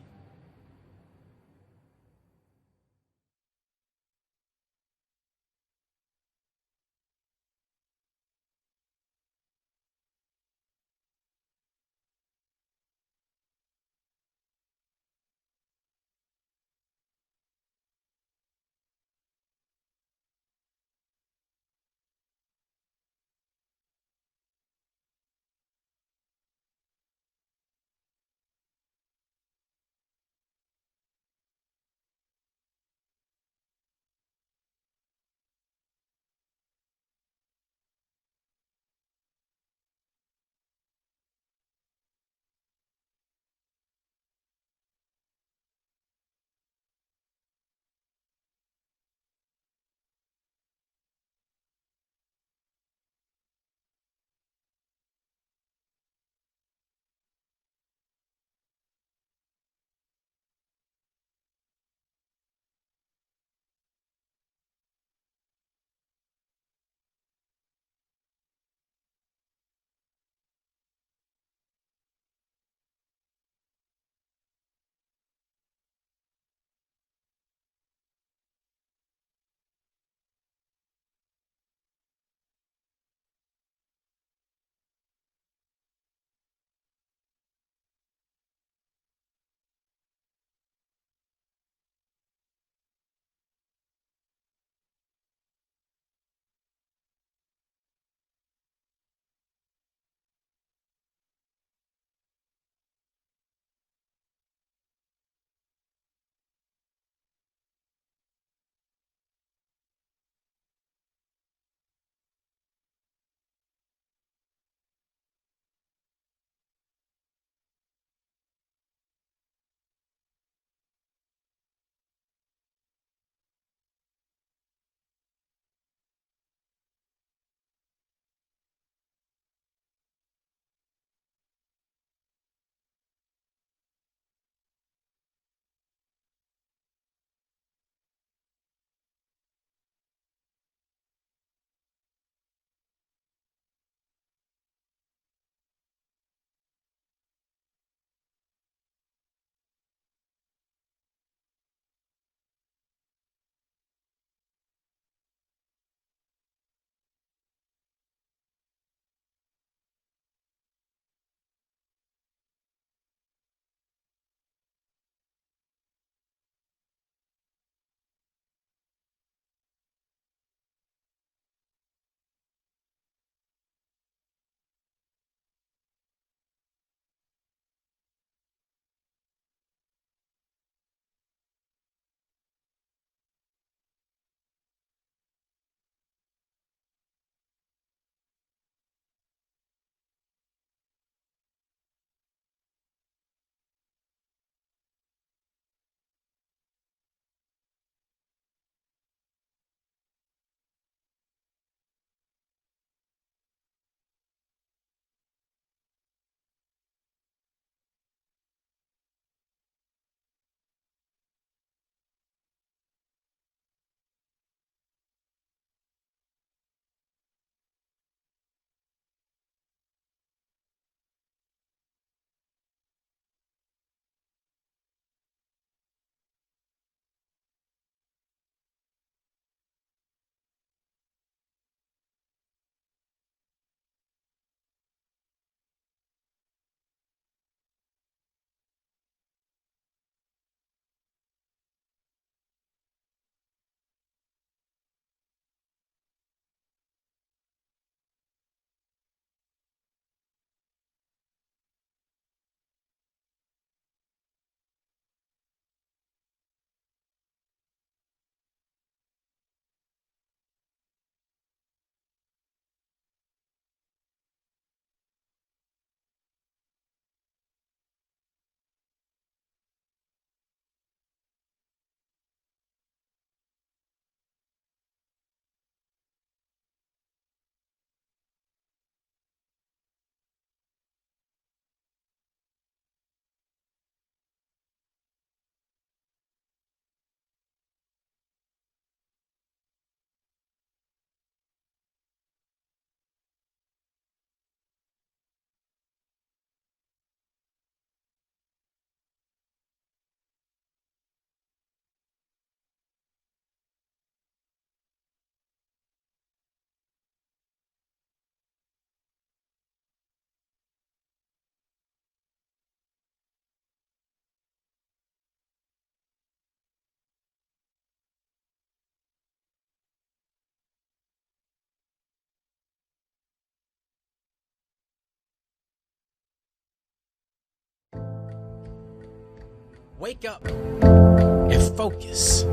wake up and focus.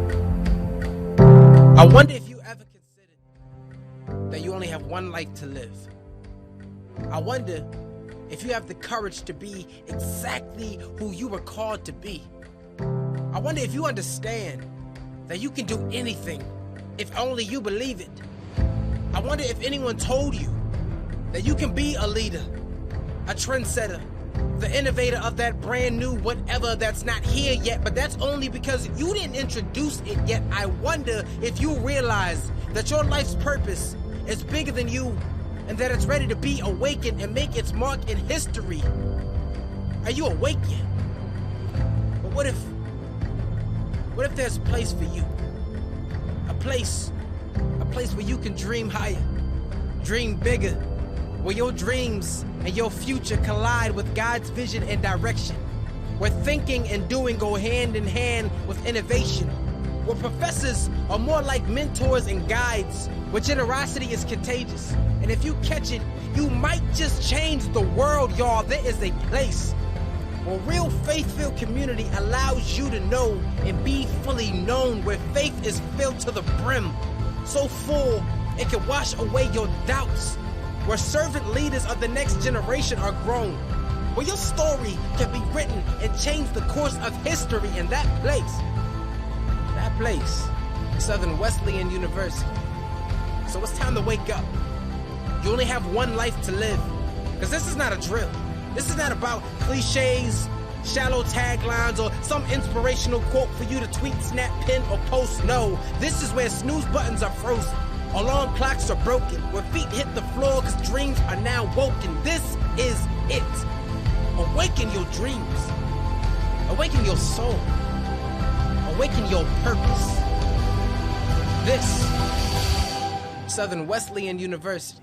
I wonder if you ever considered that you only have one life to live. I wonder if you have the courage to be exactly who you were called to be. I wonder if you understand that you can do anything if only you believe it. I wonder if anyone told you that you can be a leader, a trendsetter, the innovator of that brand new whatever that's not here yet, but that's only because you didn't introduce it yet. I wonder if you realize that your life's purpose is bigger than you and that it's ready to be awakened and make its mark in history. Are you awake yet? But what if there's a place for you? A place where you can dream higher, dream bigger, where your dreams and your future collide with God's vision and direction, where thinking and doing go hand in hand with innovation, where professors are more like mentors and guides, where generosity is contagious, and if you catch it, you might just change the world, y'all. There is a place where real faith-filled community allows you to know and be fully known, where faith is filled to the brim, so full it can wash away your doubts, where servant leaders of the next generation are grown, where your story can be written and change the course of history. And that place, Southern Wesleyan University. So it's time to wake up. You only have one life to live, because this is not a drill. This is not about cliches, shallow taglines, or some inspirational quote for you to tweet, snap, pin, or post. No, this is where snooze buttons are frozen, alarm clocks are broken, where feet hit the floor because dreams are now woken. This is it. Awaken your dreams. Awaken your soul. Awaken your purpose. This, Southern Wesleyan University.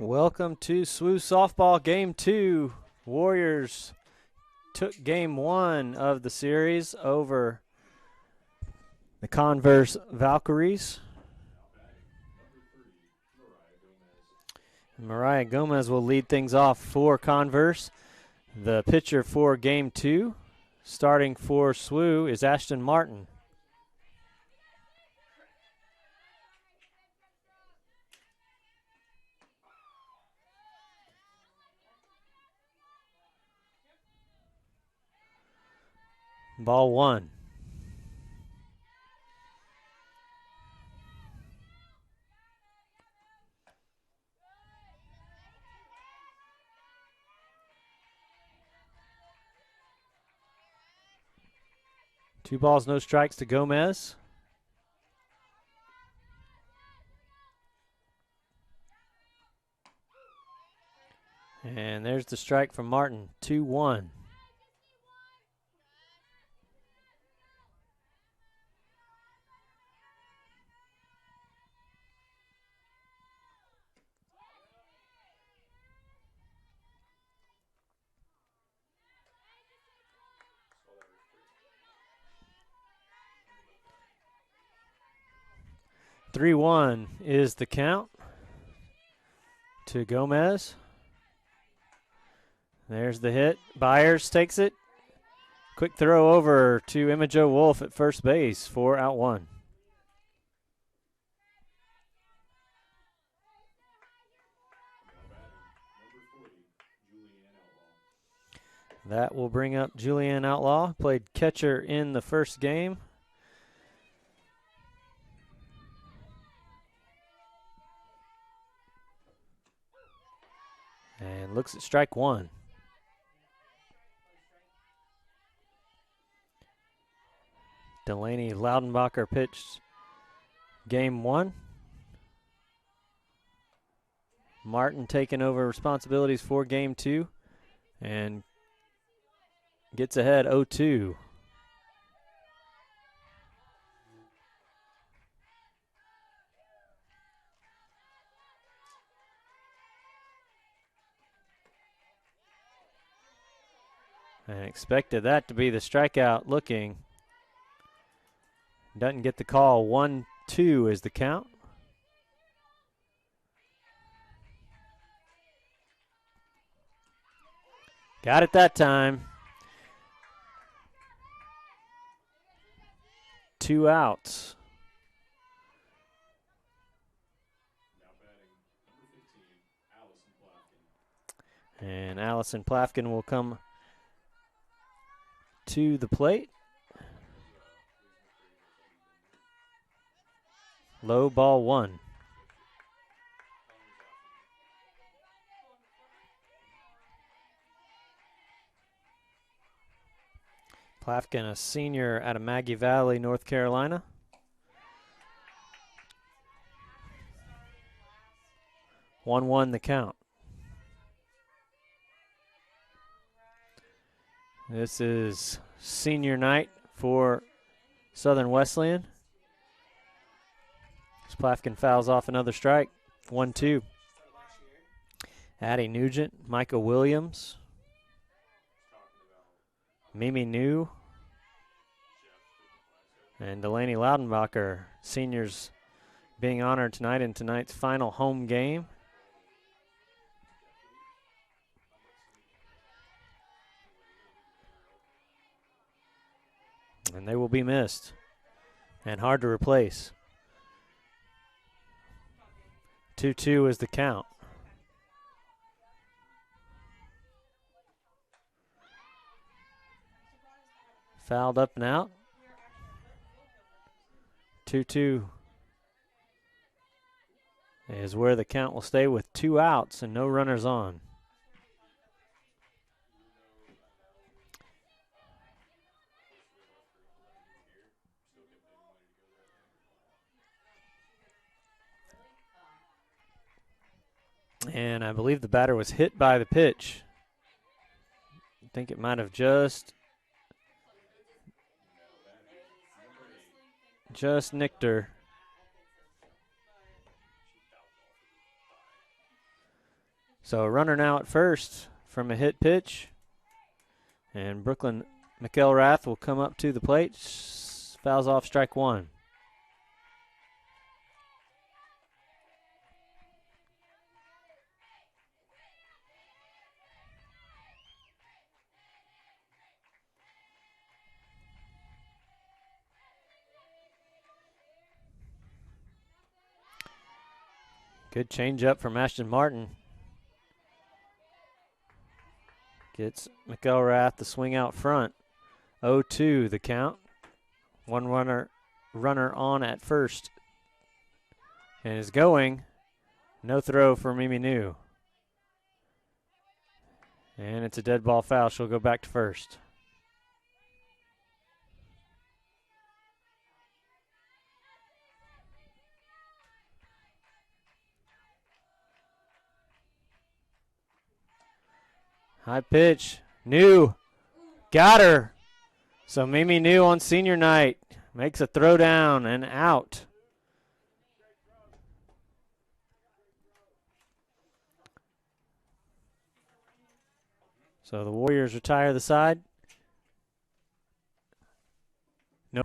Welcome to SWU softball game 2. Warriors took game 1 of the series over the Converse Valkyries. Mariah Gomez will lead things off for Converse. The pitcher for game 2, starting for SWU, is Ashton Martin. Ball 1. Two balls, no strikes to Gomez. And there's the strike from Martin, 2-1. Three-one is the count to Gomez. There's the hit. Byers takes it. Quick throw over to Imojo Wolf at first base for out 1. That will bring up Julianne Outlaw. Played catcher in the first game. And looks at strike 1. Delaney Loudenbacher pitched game 1. Martin taking over responsibilities for game 2 and gets ahead 0-2. And expected that to be the strikeout looking. Doesn't get the call. 1-2 is the count. Got it that time. 2 outs. And Allison Plafkin will come to the plate. Low ball 1. Plafkin, a senior out of Maggie Valley, North Carolina. One the count. This is senior night for Southern Wesleyan. Plafkin fouls off another strike. 1-2. Addie Nugent, Micah Williams, Mimi New, and Delaney Loudenbacher, seniors being honored tonight in tonight's final home game. And they will be missed and hard to replace. 2-2 is the count. Fouled up and out. 2-2 is where the count will stay with 2 outs and no runners on. And I believe the batter was hit by the pitch. I think it might have just nicked her. So a runner now at first from a hit pitch. And Brooklyn McElrath will come up to the plate. Fouls off strike one. Good changeup from Ashton Martin. Gets McElrath the swing out front. 0-2 the count. One runner on at first. And is going. No throw for Mimi New. And it's a dead ball foul. She'll go back to first. High pitch. New. Got her. So Mimi New on senior night. Makes a throw down and out. So the Warriors retire the side. No.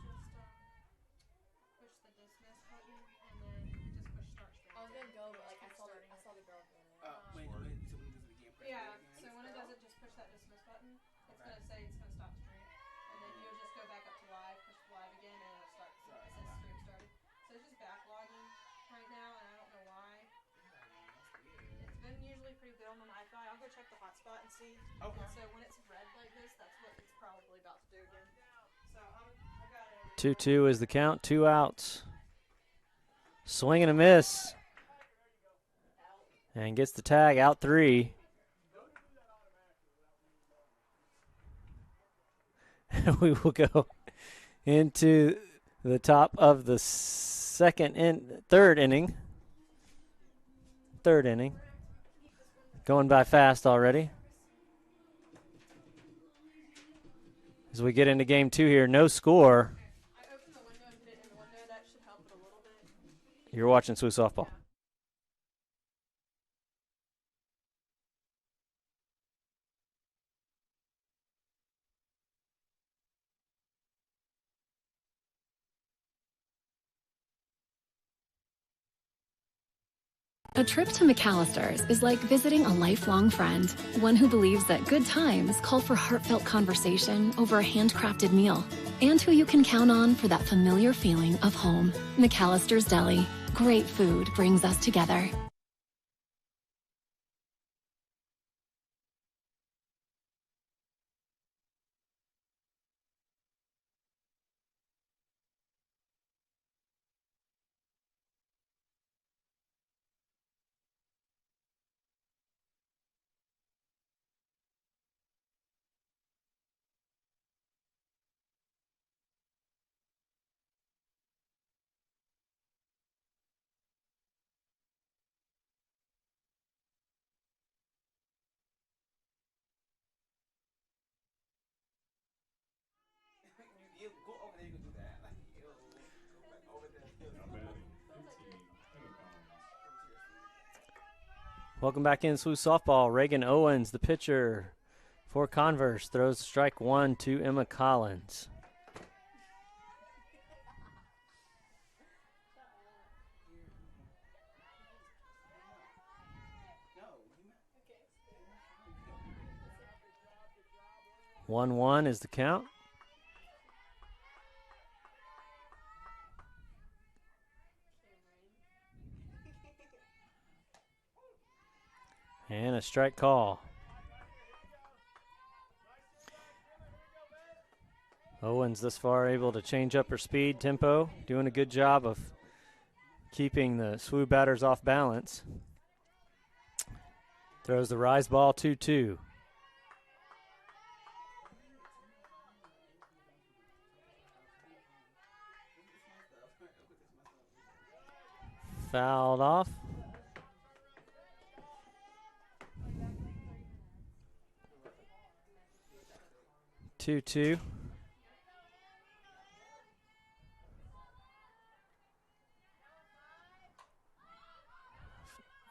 Okay. So when it's red like this, that's what it's probably about to do again. So I got it. 2-2 is the count. 2 outs. Swing and a miss. And gets the tag. Out 3. We will go into the top of the third inning. Third inning. Going by fast already. As we get into game 2 here, no score. I opened the window and put it in the window. That should help it a little bit. You're watching SWU Softball. A trip to McAllister's is like visiting a lifelong friend, one who believes that good times call for heartfelt conversation over a handcrafted meal, and who you can count on for that familiar feeling of home. McAllister's Deli. Great food brings us together. Welcome back in SWU Softball. Reagan Owens, the pitcher for Converse, throws strike 1 to Emma Collins. One is the count. And a strike call. Owens this far able to change up her speed, tempo, doing a good job of keeping the SWU batters off balance. Throws the rise ball 2-2. Fouled off. 2-2.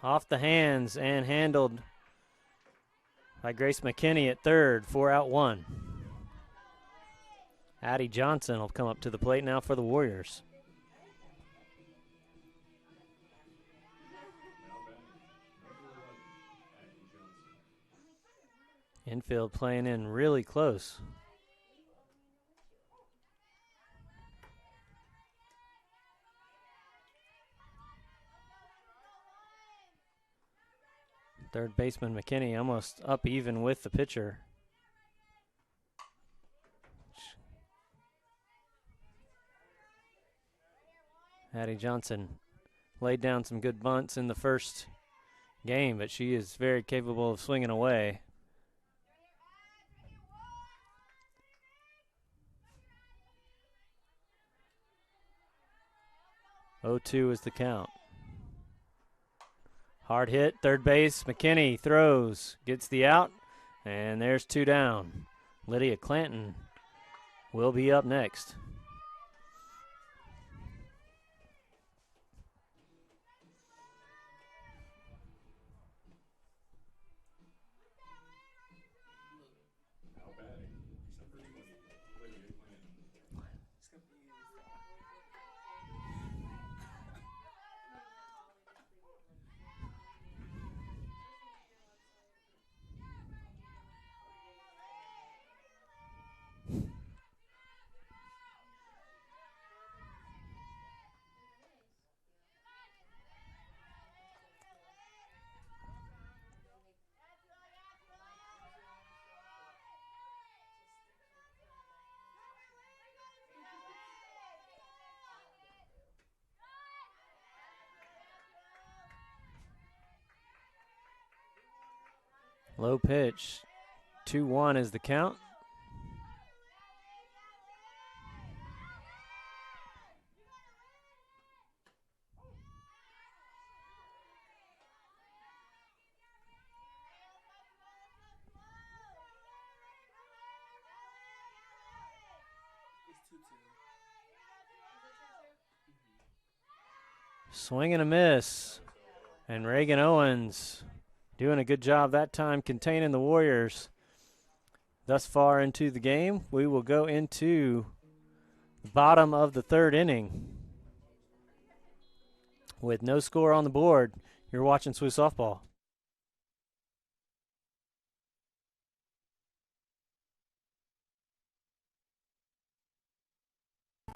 Off the hands and handled by Grace McKinney at third, 4 out, 1. Addie Johnson will come up to the plate now for the Warriors. Infield playing in really close. Third baseman McKinney almost up even with the pitcher. Addie Johnson laid down some good bunts in the first game, but she is very capable of swinging away. Oh, 2 is the count. Hard hit, third base. McKinney throws, gets the out, and there's 2 down. Lydia Clanton will be up next. Low pitch, 2-1 is the count. Swing and a miss. And Reagan Owens doing a good job that time containing the Warriors thus far into the game. We will go into the bottom of the third inning with no score on the board. You're watching SWU Softball.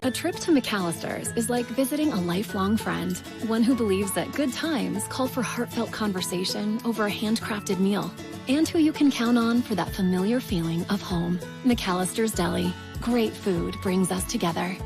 A trip to McAllister's is like visiting a lifelong friend, one who believes that good times call for heartfelt conversation over a handcrafted meal, and who you can count on for that familiar feeling of home. McAllister's Deli. Great food brings us together.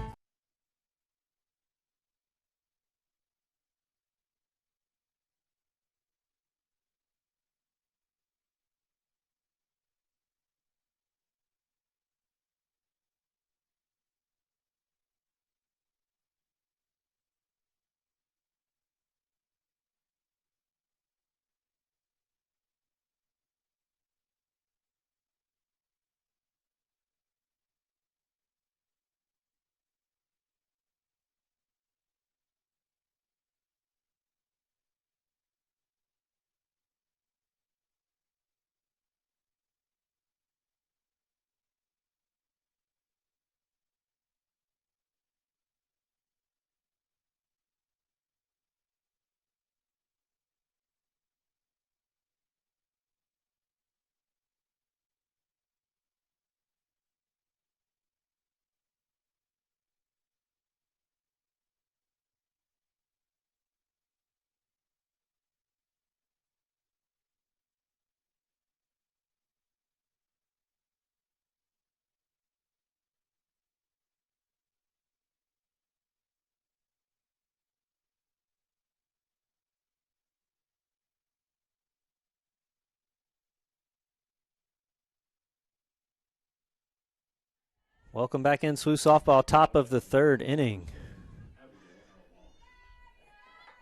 Welcome back in SWU Softball, top of the third inning.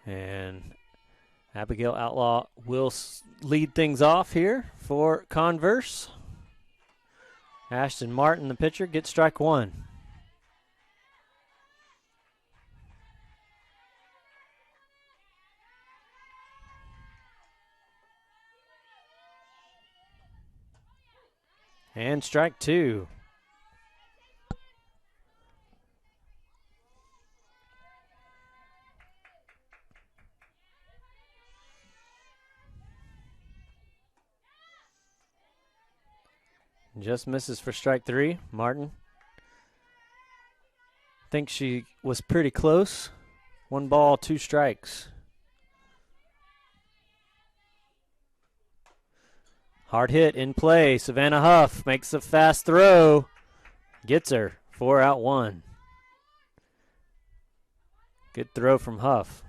And Abigail Outlaw will lead things off here for Converse. Ashton Martin, the pitcher, gets strike 1. And strike two. Just misses for strike three. Martin thinks she was pretty close. 1 ball, 2 strikes. Hard hit in play. Savannah Huff makes a fast throw. Gets her. 4 out 1. Good throw from Huff.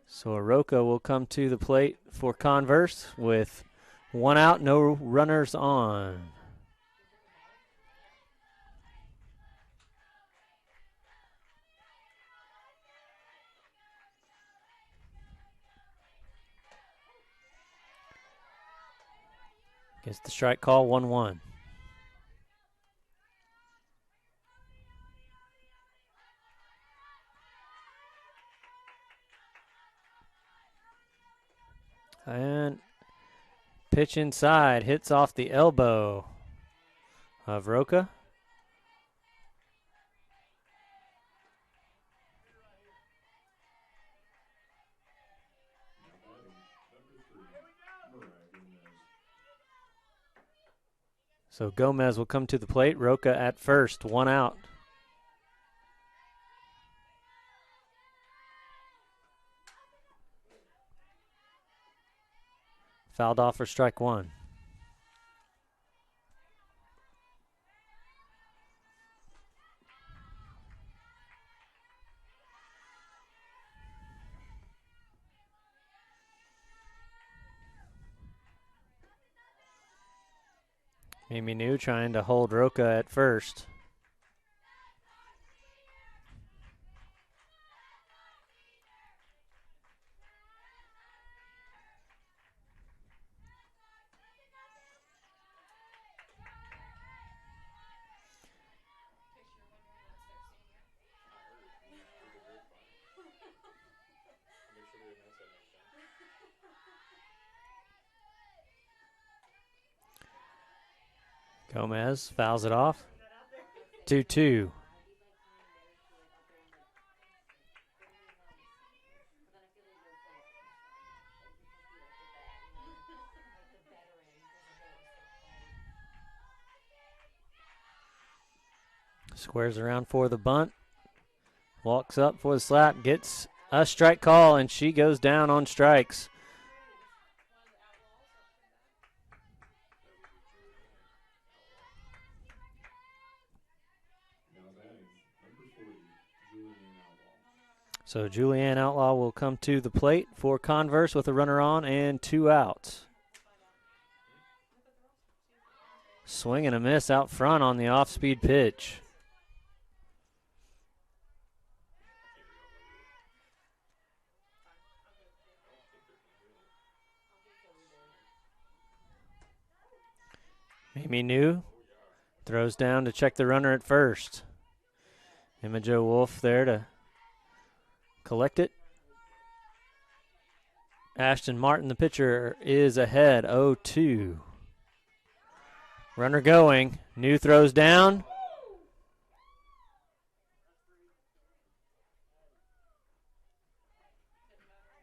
So Aroka will come to the plate for Converse with 1 out, no runners on. Gets the strike call, 1-1. And pitch inside, hits off the elbow of Roca. So Gomez will come to the plate. Roca at first, 1 out. Fouled off for strike 1. Mimi New trying to hold Roca at first. Gomez fouls it off. 2-2. Squares around for the bunt. Walks up for the slap. Gets a strike call, and she goes down on strikes. So Julianne Outlaw will come to the plate for Converse with a runner on and 2 outs. Swing and a miss out front on the off-speed pitch. Mimi New throws down to check the runner at first. Emma Jo Wolf there to collect it. Ashton Martin, the pitcher, is ahead 0-2. Runner going. New throws down.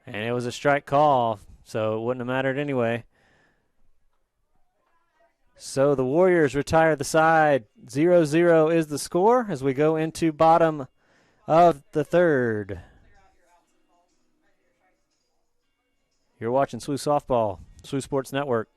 And it was a strike call, so it wouldn't have mattered anyway. So the Warriors retire the side. 0-0 is the score as we go into bottom of the third. You're watching SWU Softball, SWU Sports Network.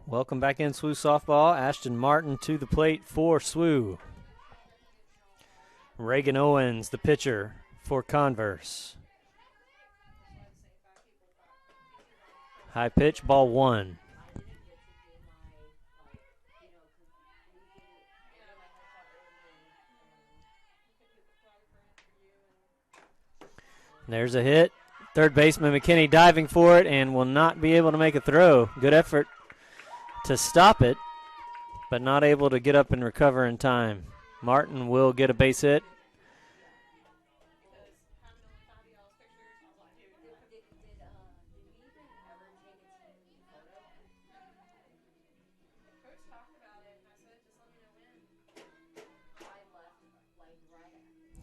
Welcome back in SWU softball. Ashton Martin to the plate for SWU. Reagan Owens, the pitcher for Converse. High pitch, ball 1. There's a hit. Third baseman McKinney diving for it and will not be able to make a throw. Good effort to stop it, but not able to get up and recover in time. Martin will get a base hit.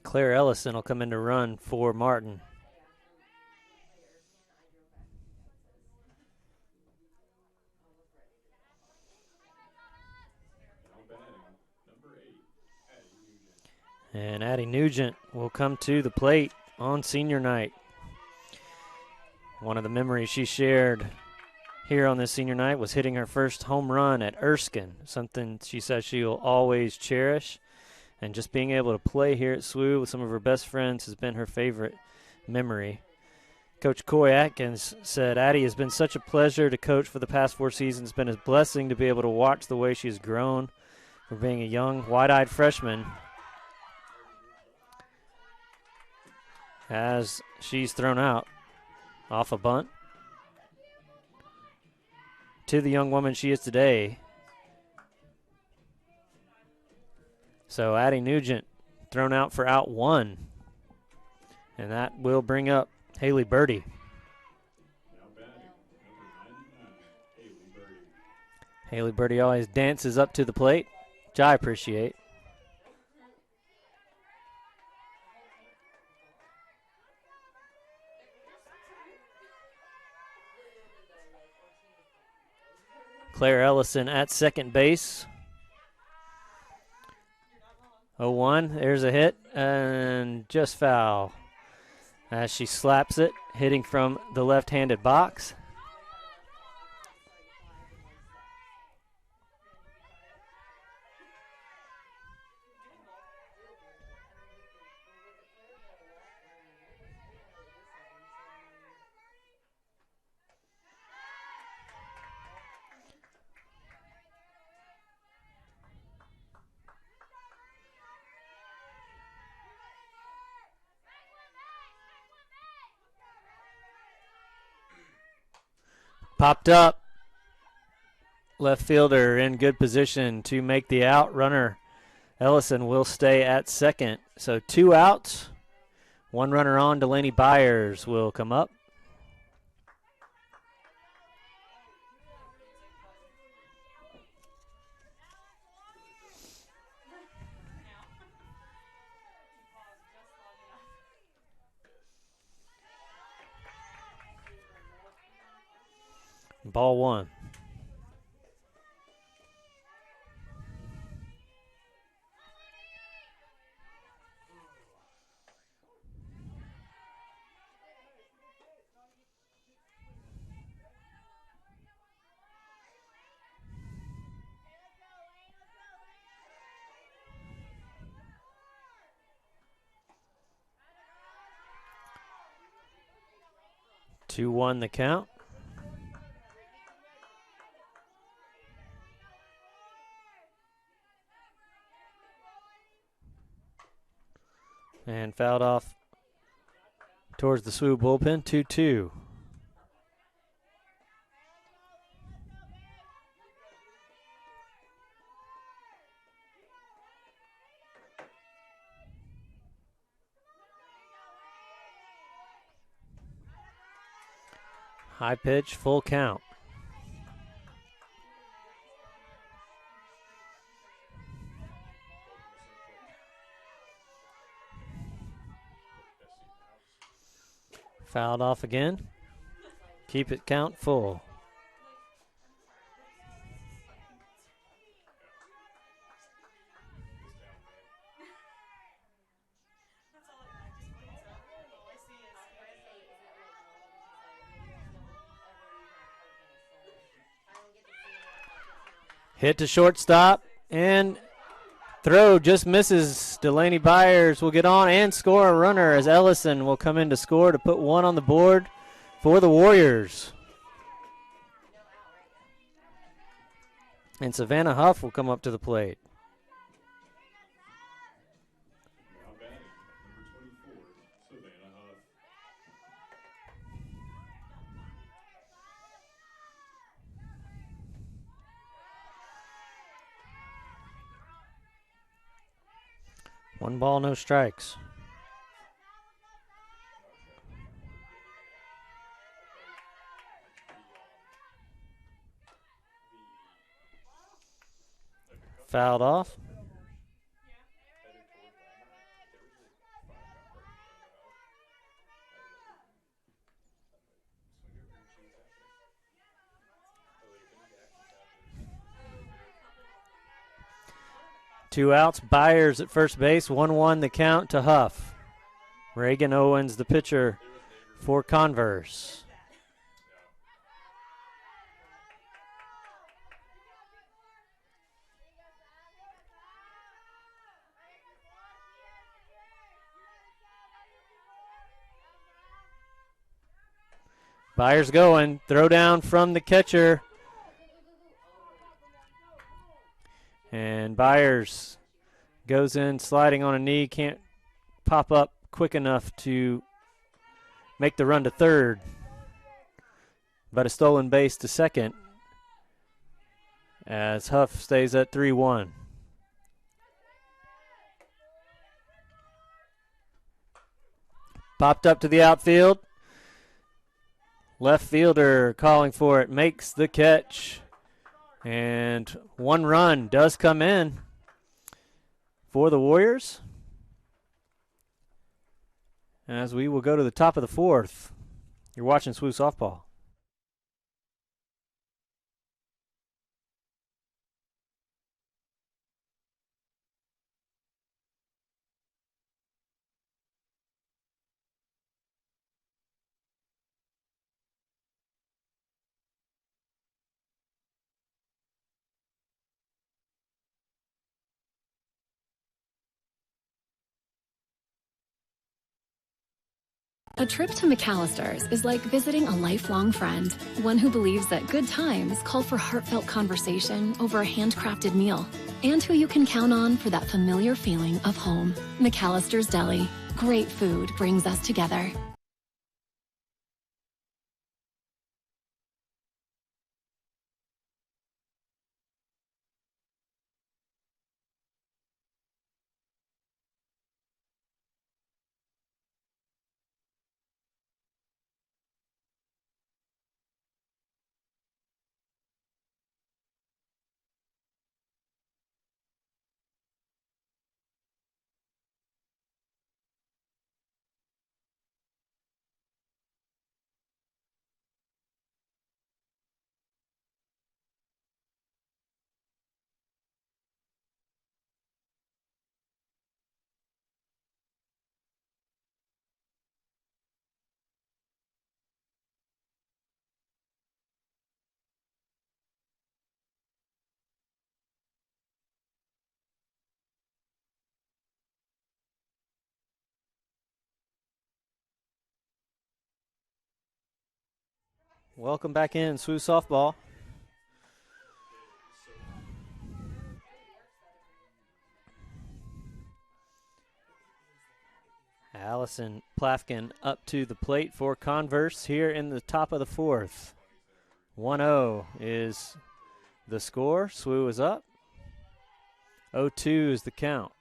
Claire Ellison will come in to run for Martin. And Addie Nugent will come to the plate on senior night. One of the memories she shared here on this senior night was hitting her first home run at Erskine, something she says she will always cherish. And just being able to play here at SWU with some of her best friends has been her favorite memory. Coach Coy Atkins said, Addie has been such a pleasure to coach for the past 4 seasons. It's been a blessing to be able to watch the way she has grown from being a young, wide-eyed freshman as she's thrown out off a bunt to the young woman she is today. So Addie Nugent thrown out for out 1. And that will bring up Haley Birdie. Haley Birdie always dances up to the plate, which I appreciate. Claire Ellison at second base. 0-1, there's a hit, and just foul as she slaps it, hitting from the left-handed box. Popped up. Left fielder in good position to make the out. Runner Ellison will stay at second. So 2 outs. 1 runner on. Delaney Byers will come up. Ball 1. Two, 1 the count. And fouled off towards the SWU bullpen, 2-2. High pitch, full count. Fouled off again. Keep it count full. Hit to shortstop, and throw just misses. Delaney Byers will get on and score a runner as Ellison will come in to score to put one on the board for the Warriors. And Savannah Huff will come up to the plate. One ball, no strikes. Fouled off. Two outs, Byers at first base, 1-1 the count to Huff. Reagan Owens, the pitcher for Converse. Byers going, throw down from the catcher. And Byers goes in sliding on a knee, can't pop up quick enough to make the run to third. But a stolen base to second as Huff stays at 3-1. Popped up to the outfield. Left fielder calling for it, makes the catch. And one run does come in for the Warriors. As we will go to the top of the fourth. You're watching SWU Softball. A trip to McAllister's is like visiting a lifelong friend, one who believes that good times call for heartfelt conversation over a handcrafted meal, and who you can count on for that familiar feeling of home. McAllister's Deli. Great food brings us together. Welcome back in SWU Softball. Allison Plafkin up to the plate for Converse here in the top of the fourth. 1-0 is the score. SWU is up. 0-2 is the count.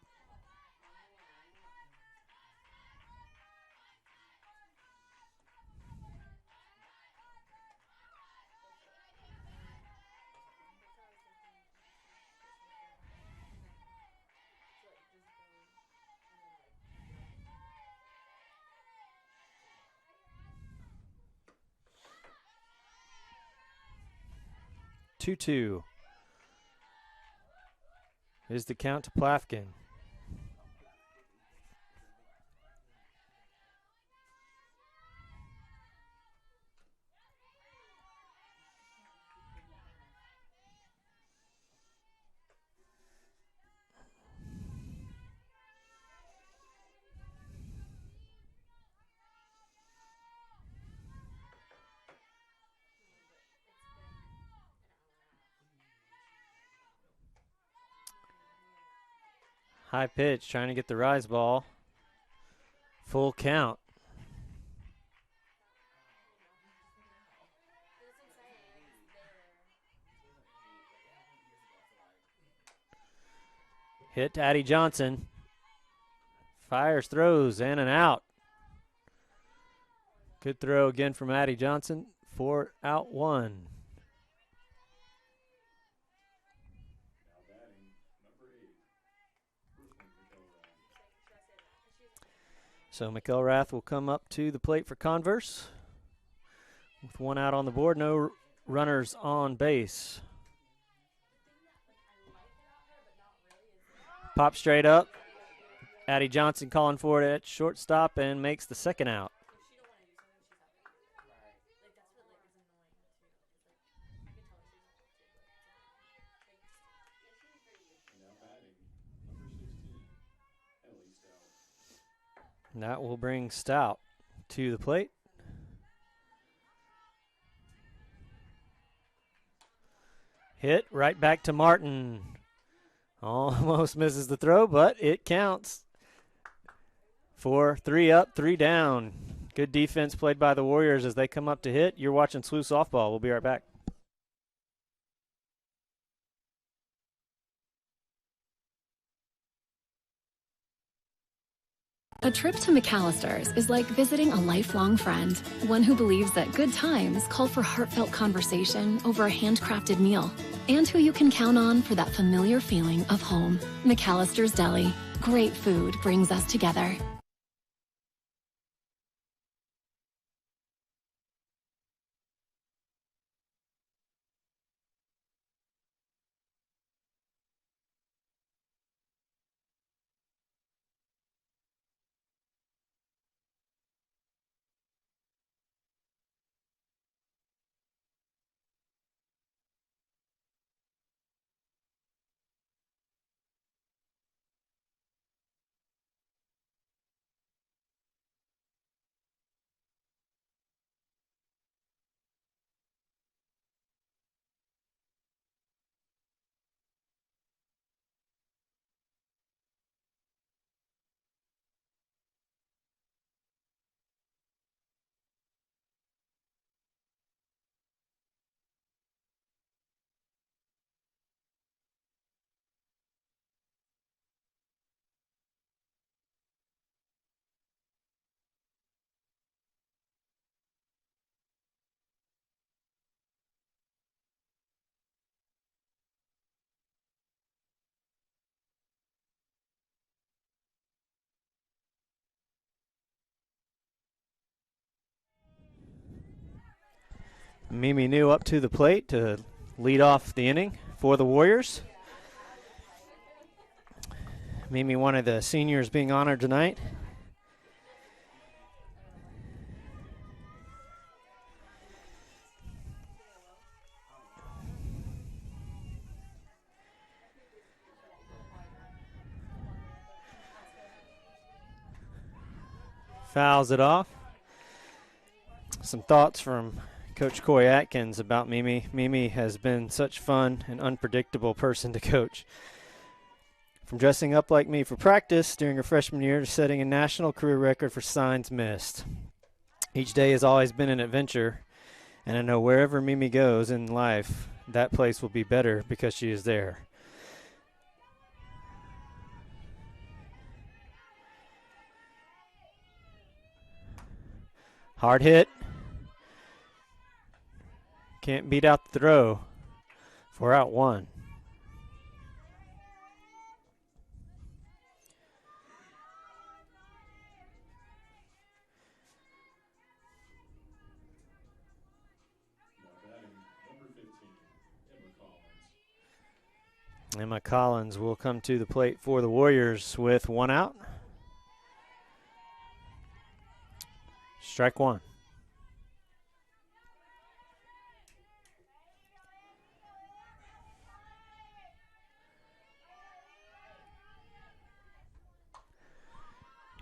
Two is the count to Plafkin. High pitch, trying to get the rise ball. Full count. Hit to Addie Johnson. Fires, throws, and an out. Good throw again from Addie Johnson for out one. So McElrath will come up to the plate for Converse with one out on the board, no runners on base. Pop straight up. Addie Johnson calling for it at shortstop and makes the second out. That will bring Stout to the plate. Hit right back to Martin. Almost misses the throw, but it counts. For 3 up, 3 down. Good defense played by the Warriors as they come up to hit. You're watching SWU softball. We'll be right back. A trip to McAllister's is like visiting a lifelong friend, one who believes that good times call for heartfelt conversation over a handcrafted meal, and who you can count on for that familiar feeling of home. McAllister's Deli. Great food brings us together. Mimi New up to the plate to lead off the inning for the Warriors. Mimi, one of the seniors being honored tonight. Fouls it off. Some thoughts from Coach Coy Atkins about Mimi. Mimi has been such fun and unpredictable person to coach. From dressing up like me for practice during her freshman year to setting a national career record for signs missed. Each day has always been an adventure, and I know wherever Mimi goes in life, that place will be better because she is there. Hard hit. Can't beat out the throw for out one. Emma Collins will come to the plate for the Warriors with one out. Strike one.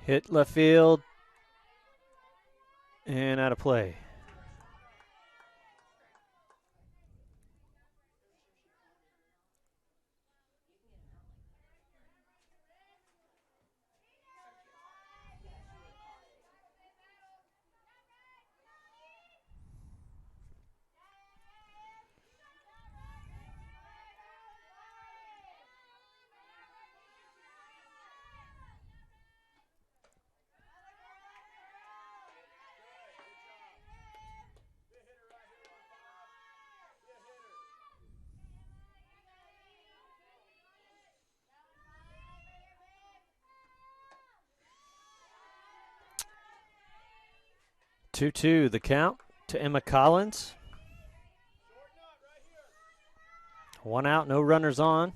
Hit left field and out of play. 2-2 the count to Emma Collins. 1 out, no runners on.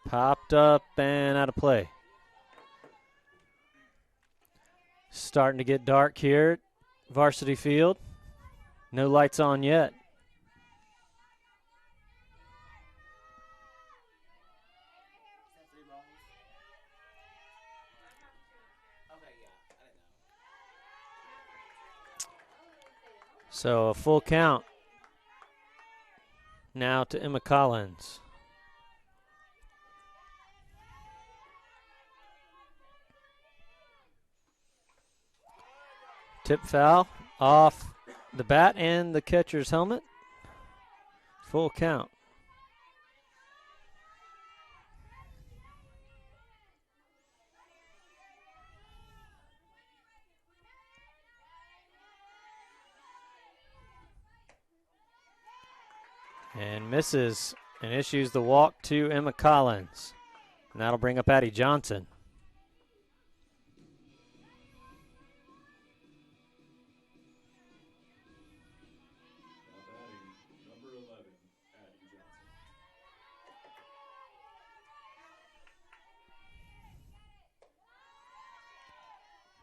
Popped up and out of play. Starting to get dark here at Varsity Field. No lights on yet. So a full count now to Emma Collins. Tip foul off the bat and the catcher's helmet. Full count. And misses and issues the walk to Emma Collins. And that'll bring up Addie Johnson.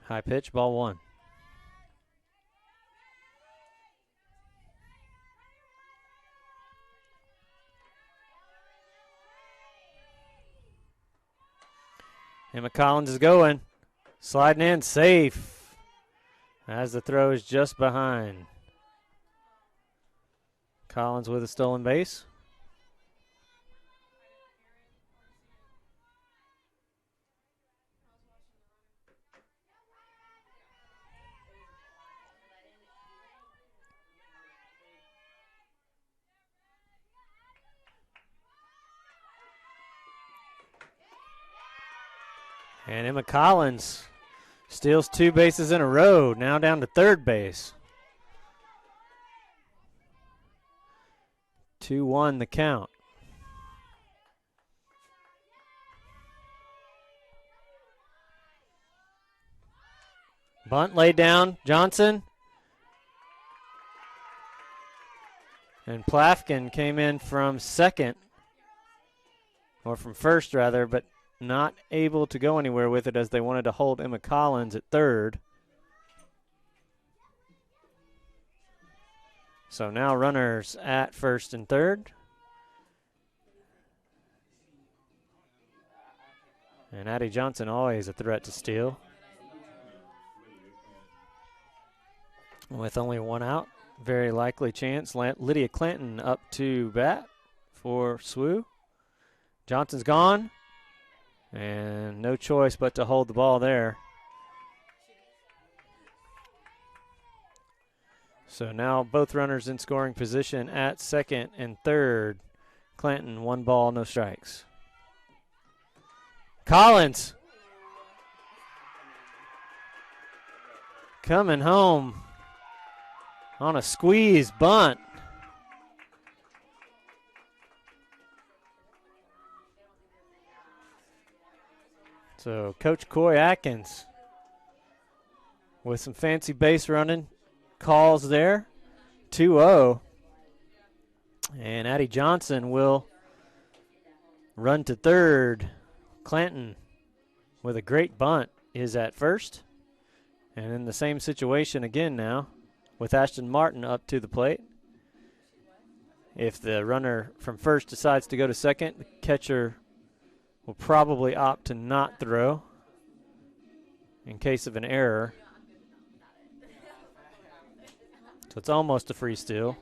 High pitch, ball 1. Emma Collins is going. Sliding in, safe. As the throw is just behind. Collins with a stolen base. And Emma Collins steals 2 bases in a row, now down to third base. 2-1 the count. Bunt laid down, Johnson. And Plafkin came in from second, or from first rather, but not able to go anywhere with it as they wanted to hold Emma Collins at third. So now runners at first and third. And Addie Johnson always a threat to steal. With only 1 out, very likely chance. Lydia Clanton up to bat for SWU. Johnson's gone. And no choice but to hold the ball there. So now both runners in scoring position at second and third. Clanton, 1 ball, no strikes. Collins coming home on a squeeze bunt. So Coach Coy Atkins with some fancy base running calls there. 2-0. And Addie Johnson will run to third. Clanton with a great bunt is at first. And in the same situation again now with Ashton Martin up to the plate. If the runner from first decides to go to second, the catcher will probably opt to not throw in case of an error. So it's almost a free steal.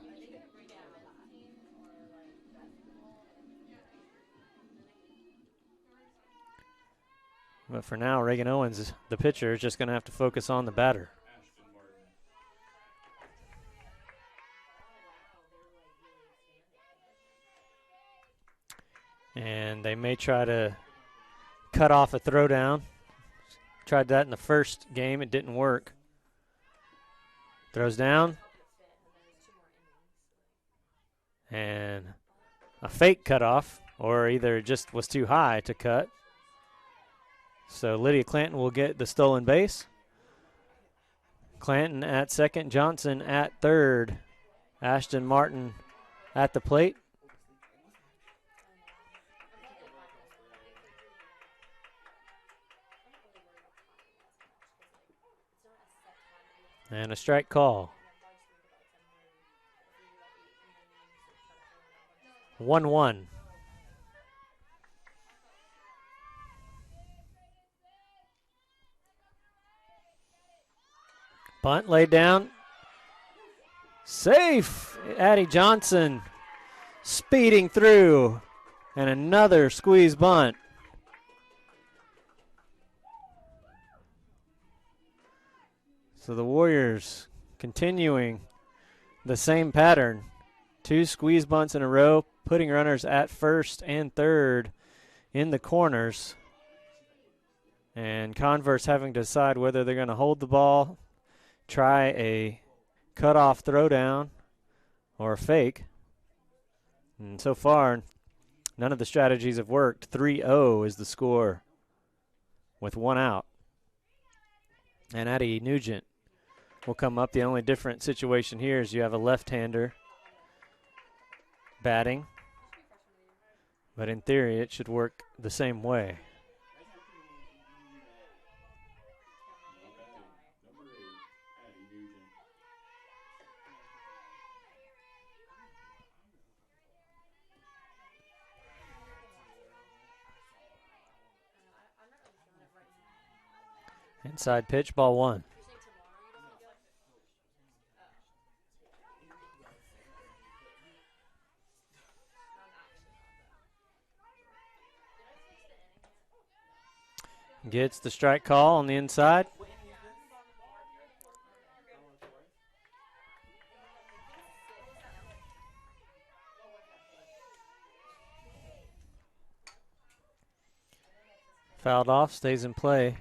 But for now, Reagan Owens, the pitcher, is just going to have to focus on the batter. And they may try to cut off a throwdown. Tried that in the first game. It didn't work. Throws down. And a fake cutoff, or either it just was too high to cut. So Lydia Clanton will get the stolen base. Clanton at second, Johnson at third. Ashton Martin at the plate. And a strike call. 1-1. Bunt laid down. Safe. Addie Johnson speeding through. And another squeeze bunt. So the Warriors continuing the same pattern. 2 squeeze bunts in a row, putting runners at first and third in the corners. And Converse having to decide whether they're going to hold the ball, try a cutoff throwdown, or a fake. And so far, none of the strategies have worked. 3-0 is the score with 1 out. And Addie Nugent will come up. The only different situation here is you have a left-hander batting. But in theory, it should work the same way. Inside pitch, ball 1. Gets the strike call on the inside. Fouled off, stays in play.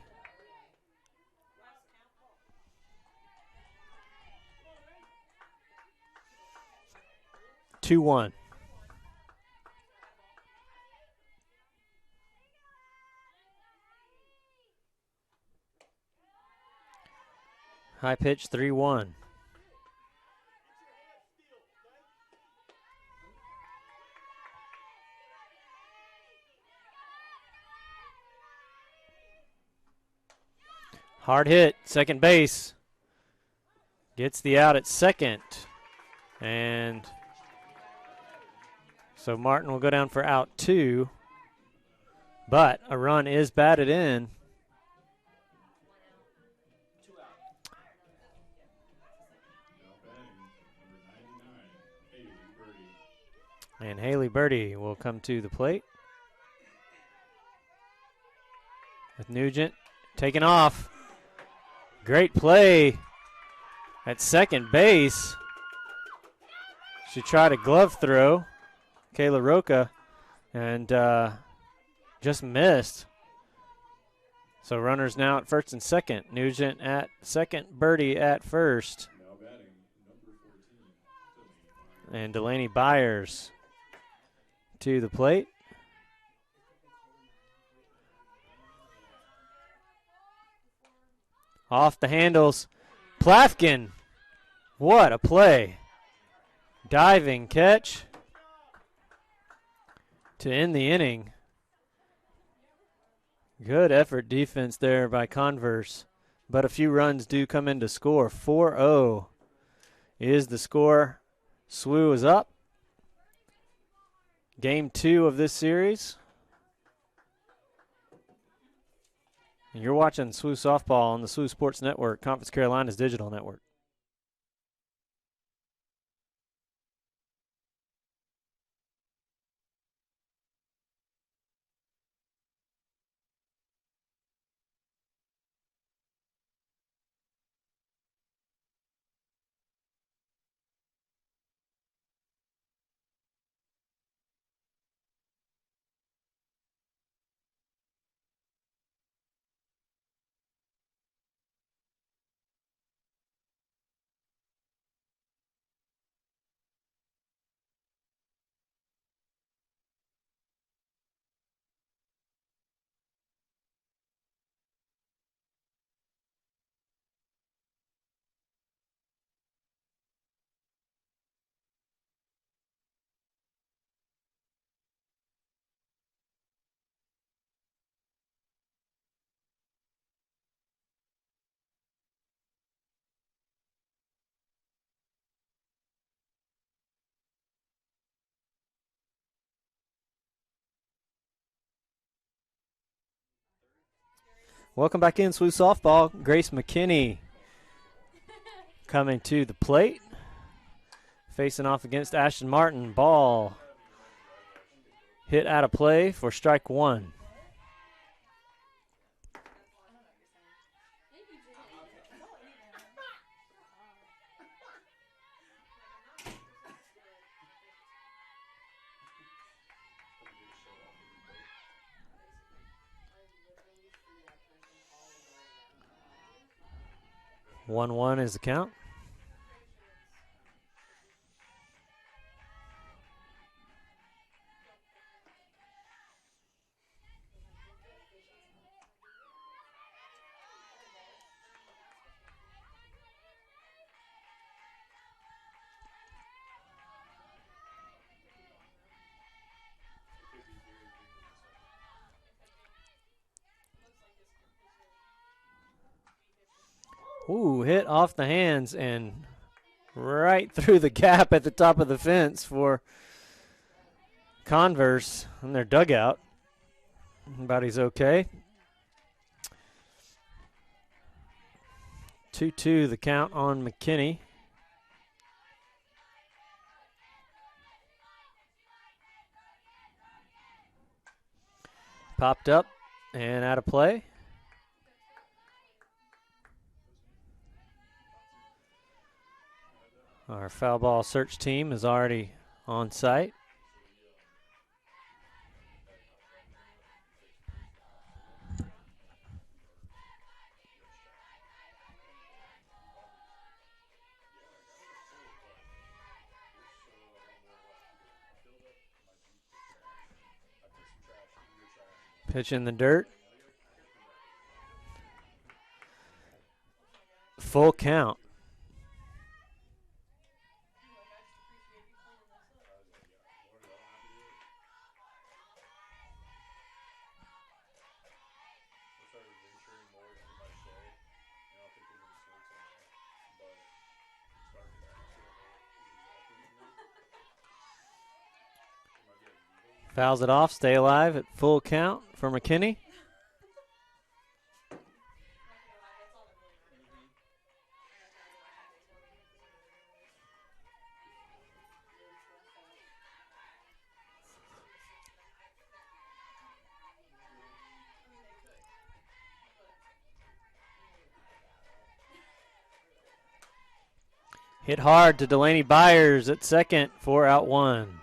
Two one. High pitch, 3-1. Hard hit, second base. Gets the out at second. And so Martin will go down for out 2. But a run is batted in. And Haley Birdie will come to the plate. With Nugent taking off. Great play at second base. She tried a glove throw, Kayla Roca, and just missed. So runners now at first and second. Nugent at second, Birdie at first. And Delaney Byers to the plate. Off the handles. Plafkin. What a play. Diving catch to end the inning. Good effort defense there by Converse. But a few runs do come in to score. 4-0 is the score. SWU is up. Game 2 of this series. And you're watching SWU Softball on the SWU Sports Network, Conference Carolina's digital network. Welcome back in, SWU softball. Grace McKinney coming to the plate. Facing off against Ashton Martin. Ball hit out of play for strike one. One is the count. Ooh, hit off the hands and right through the gap at the top of the fence for Converse in their dugout. But he's okay. 2-2 the count on McKinney. Popped up and out of play. Our foul ball search team is already on site. Pitch in the dirt. Full count. Fouls it off, stay alive at full count for McKinney. Hit hard to Delaney Byers at second for out one.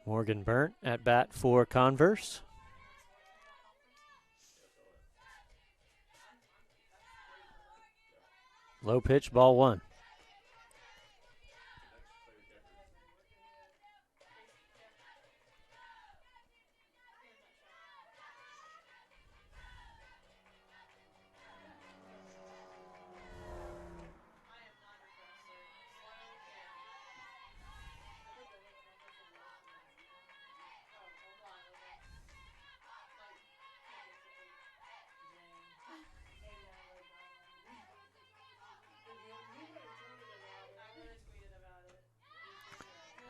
Morgan Burnt at bat for Converse. Low pitch, ball one.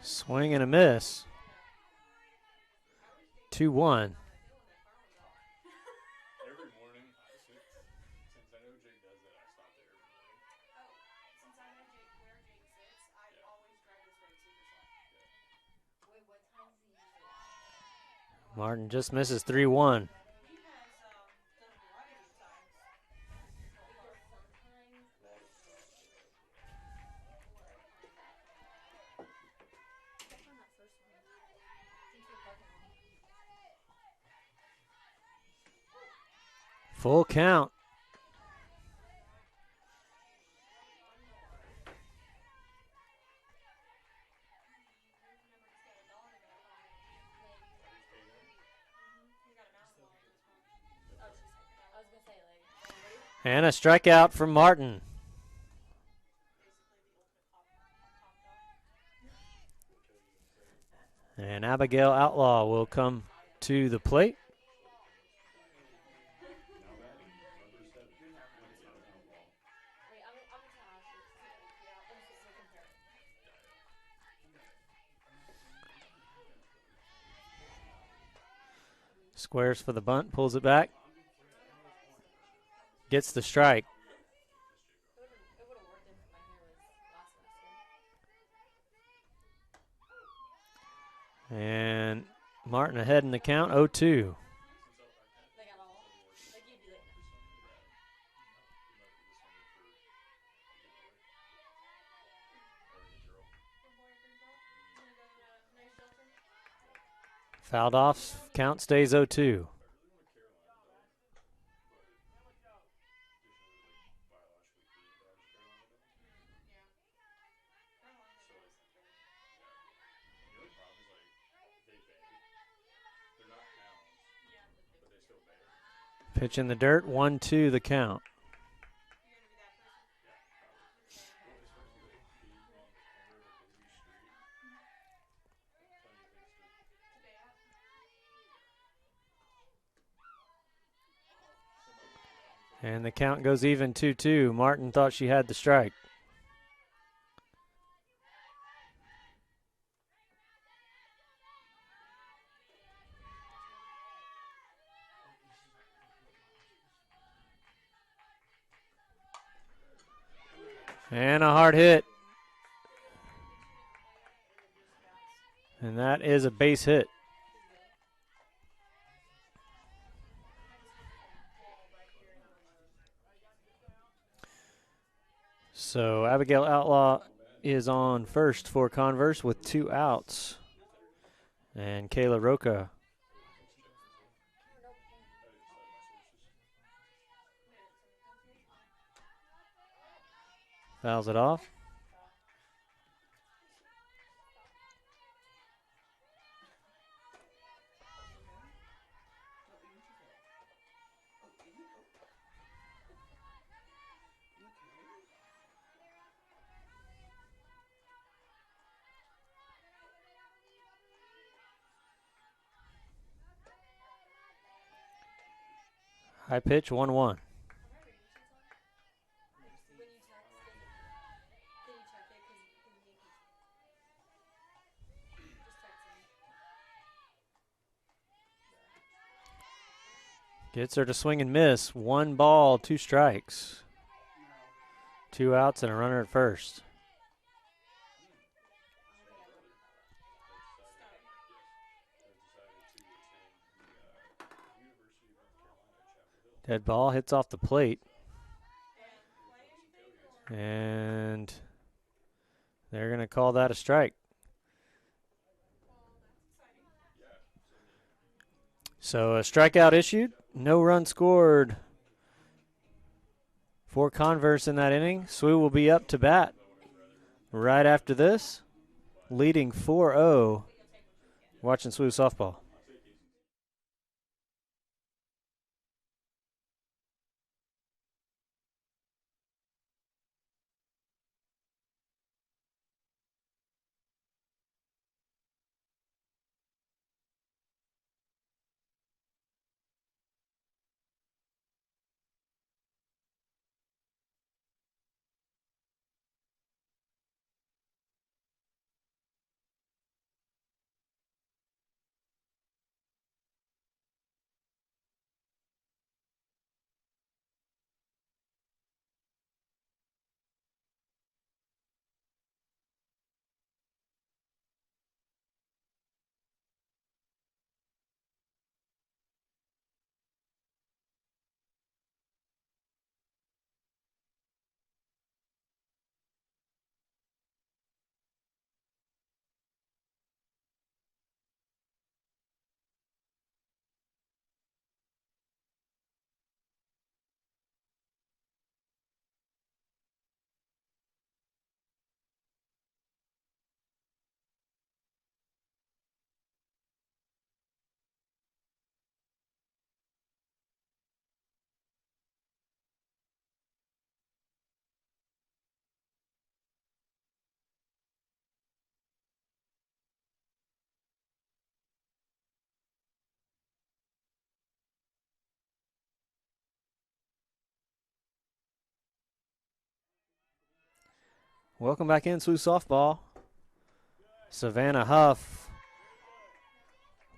Swing and a miss. 2-1. Martin just misses 3-1. Full count. And a strikeout from Martin. And Abigail Outlaw will come to the plate. Squares for the bunt, pulls it back. Gets the strike. And Martin ahead in the count, 0-2. Fouled off, count stays 0-2. Pitch in the dirt, 1-2 the count. And the count goes even 2-2. Martin thought she had the strike. And a hard hit. And that is a base hit. So Abigail Outlaw is on first for Converse with 2 outs. And Kayla Roca fouls it off. High pitch, 1-1. Gets her to swing and miss. 1 ball, 2 strikes. 2 outs and a runner at first. Dead ball hits off the plate. And they're going to call that a strike. So a strikeout issued. No run scored for Converse in that inning. SWU will be up to bat right after this, leading 4-0. Watching SWU softball. Welcome back in, SWU softball. Savannah Huff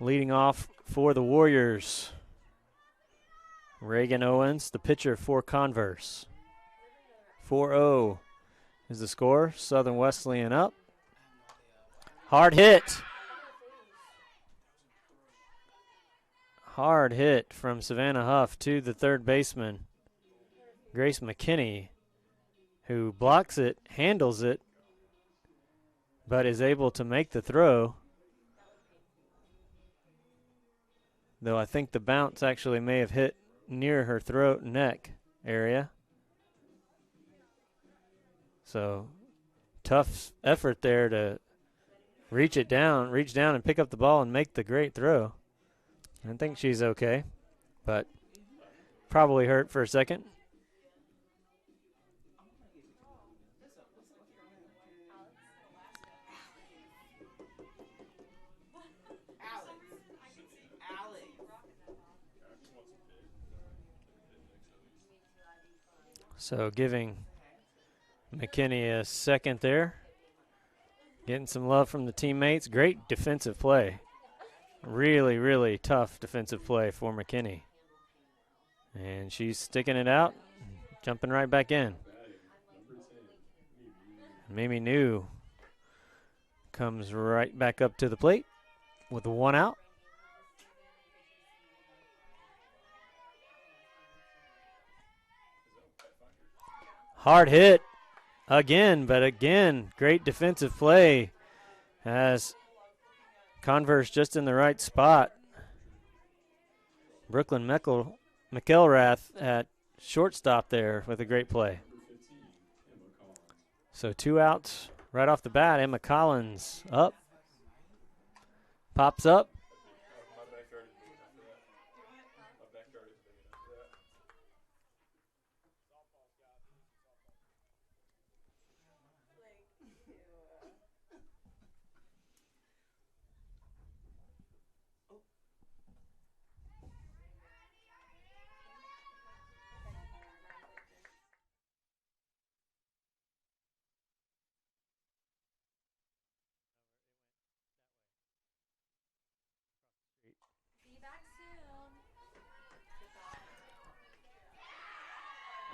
leading off for the Warriors. Reagan Owens, the pitcher for Converse. 4-0 is the score. Southern Wesleyan up. Hard hit. Hard hit from Savannah Huff to the third baseman, Grace McKinney, who blocks it, handles it, but is able to make the throw. Though I think the bounce actually may have hit near her throat and neck area. So tough effort there to reach down and pick up the ball and make the great throw. I think she's okay, but probably hurt for a second. So giving McKinney a second there. Getting some love from the teammates. Great defensive play. Really, really tough defensive play for McKinney. And she's sticking it out, jumping right back in. Mimi New comes right back up to the plate with 1 out. Hard hit again, but again, great defensive play as Converse just in the right spot. Brooklyn McElrath at shortstop there with a great play. So 2 outs right off the bat. Emma Collins up. Pops up.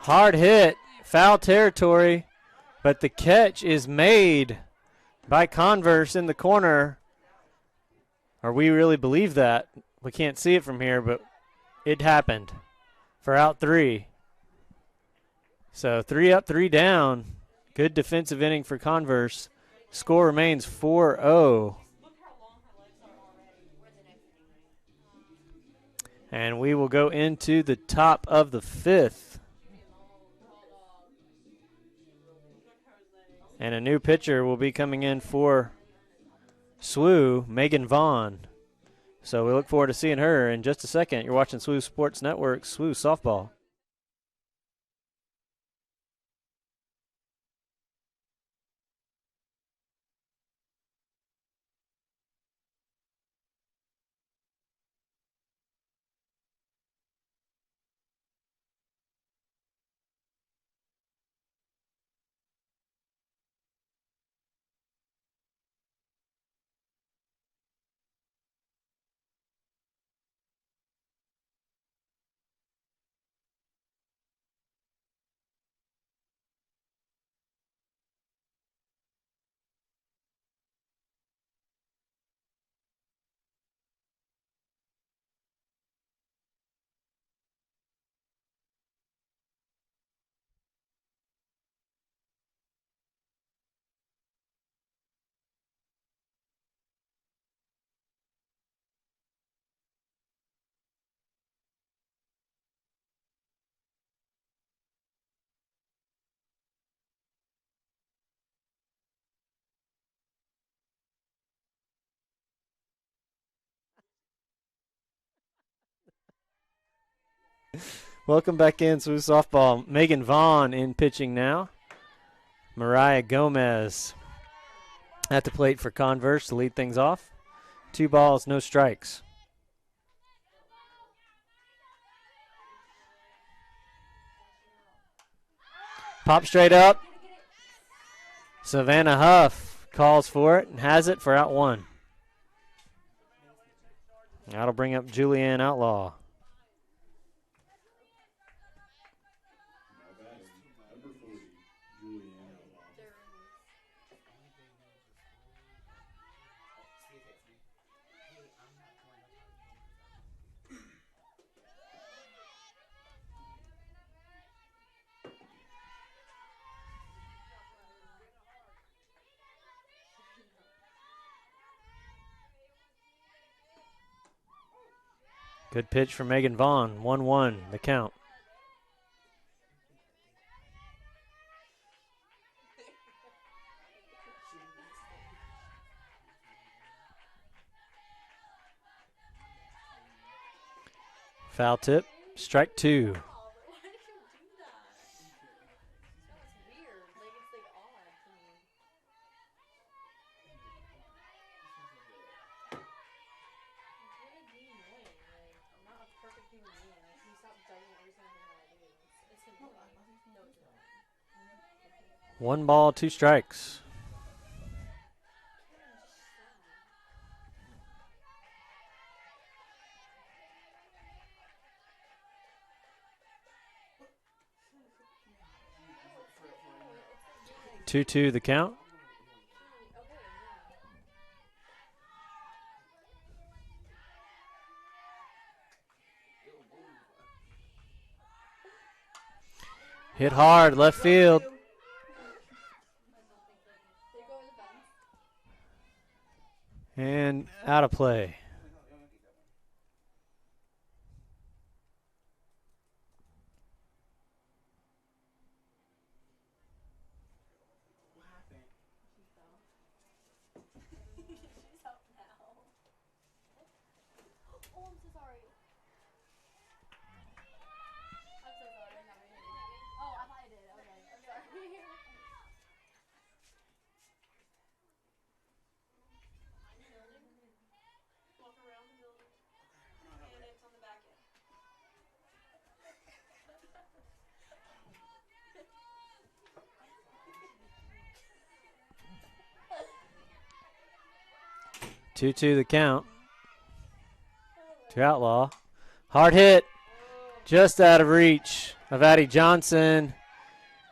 Hard hit, foul territory, but the catch is made by Converse in the corner. Or we really believe that. We can't see it from here, but it happened for out 3. So 3 up, 3 down. Good defensive inning for Converse. Score remains 4-0. And we will go into the top of the 5th. And a new pitcher will be coming in for SWU, Megan Vaughn. So we look forward to seeing her in just a second. You're watching SWU Sports Network, SWU Softball. Welcome back in, SWU Softball. Megan Vaughn in pitching now. Mariah Gomez at the plate for Converse to lead things off. 2 balls, no strikes. Pop straight up. Savannah Huff calls for it and has it for out one. That'll bring up Julianne Outlaw. Good pitch from Megan Vaughn. 1-1, the count. Foul tip, strike two. One ball, two strikes. Two, the count. Hit hard, left field. And out of play. Two, the count. To Outlaw. Hard hit. Just out of reach of Addie Johnson.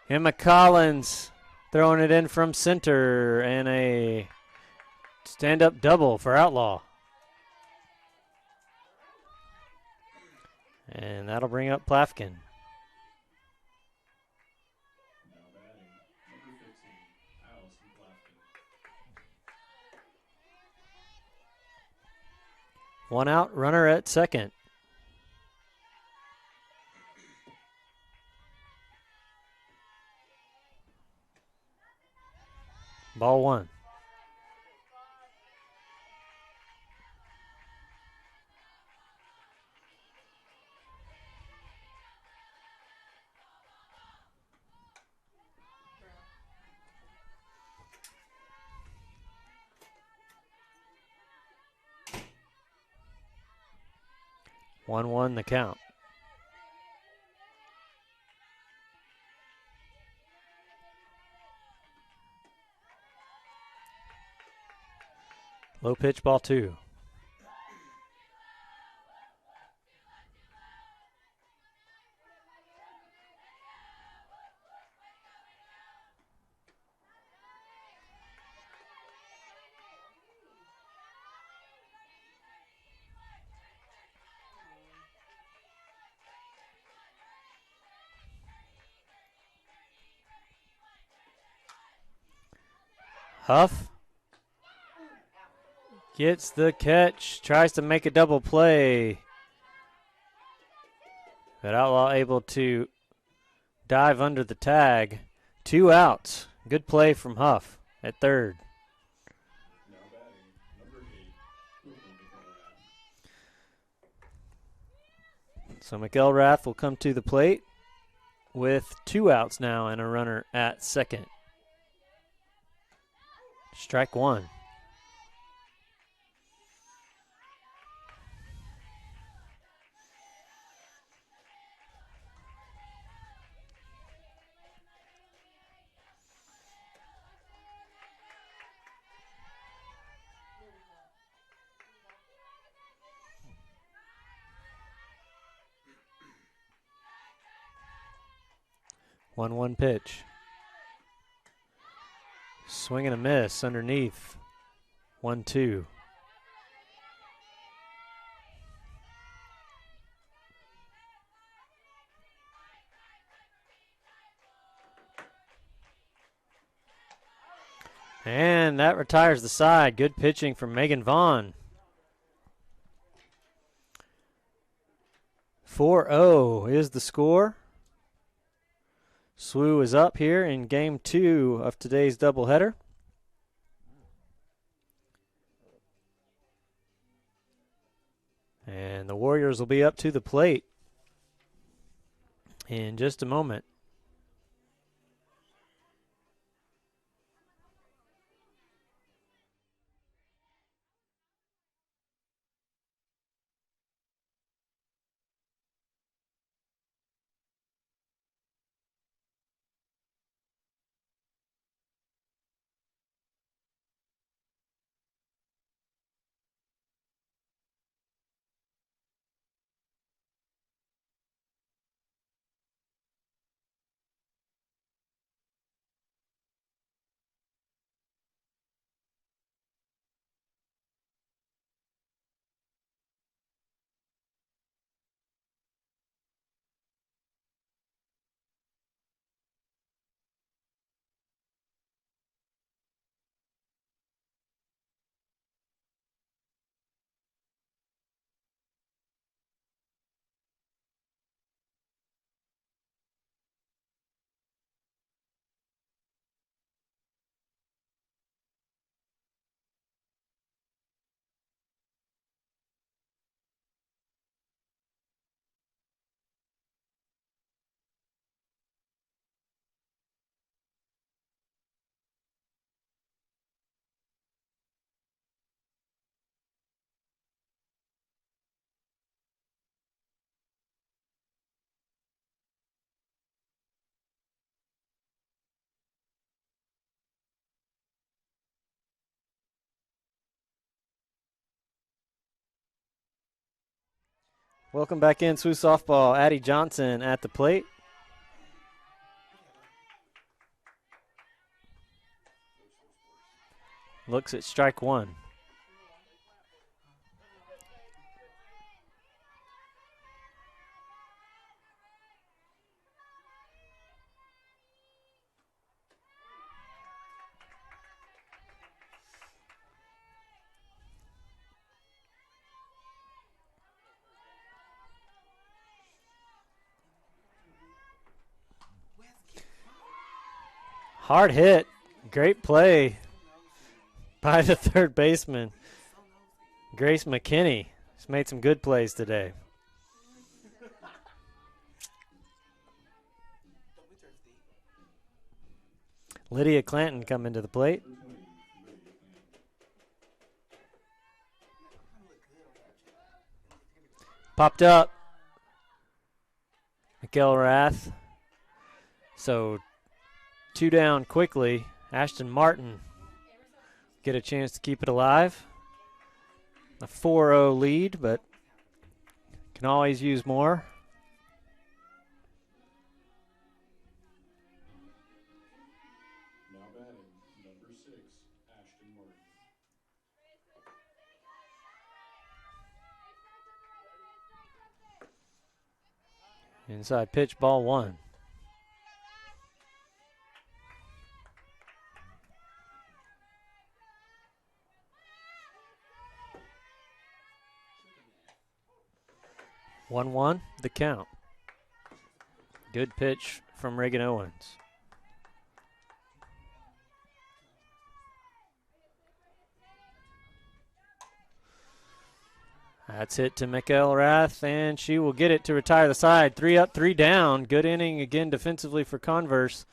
Emma Collins throwing it in from center. And a stand-up double for Outlaw. And that'll bring up Plafkin. One out, runner at second. Ball one. One, the count. Low pitch, ball two. Huff gets the catch, tries to make a double play. But Outlaw able to dive under the tag. 2 outs. Good play from Huff at third. So McElrath will come to the plate with 2 outs now and a runner at second. Strike one. 1-1 pitch. Swing and a miss underneath. 1-2. And that retires the side. Good pitching from Megan Vaughn. 4-0 is the score. SWU is up here in game 2 of today's doubleheader. And the Warriors will be up to the plate in just a moment. Welcome back in, SWU softball. Addie Johnson at the plate. Looks at strike one. Hard hit. Great play by the third baseman, Grace McKinney. She's made some good plays today. Lydia Clanton coming to the plate. Popped up. Mikael Rath. So 2 down quickly. Ashton Martin get a chance to keep it alive. A 4-0 lead, but can always use more. Now batting, number 6, Ashton Martin. Inside pitch, ball 1. One, the count. Good pitch from Reagan Owens. That's hit to Mikael Rath, and she will get it to retire the side. 3 up, 3 down. Good inning again defensively for Converse.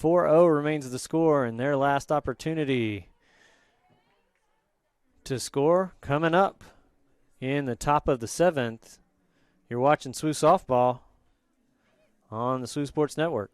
4-0 remains the score, and their last opportunity to score coming up in the top of the 7th. You're watching SWU Softball on the SWU Sports Network.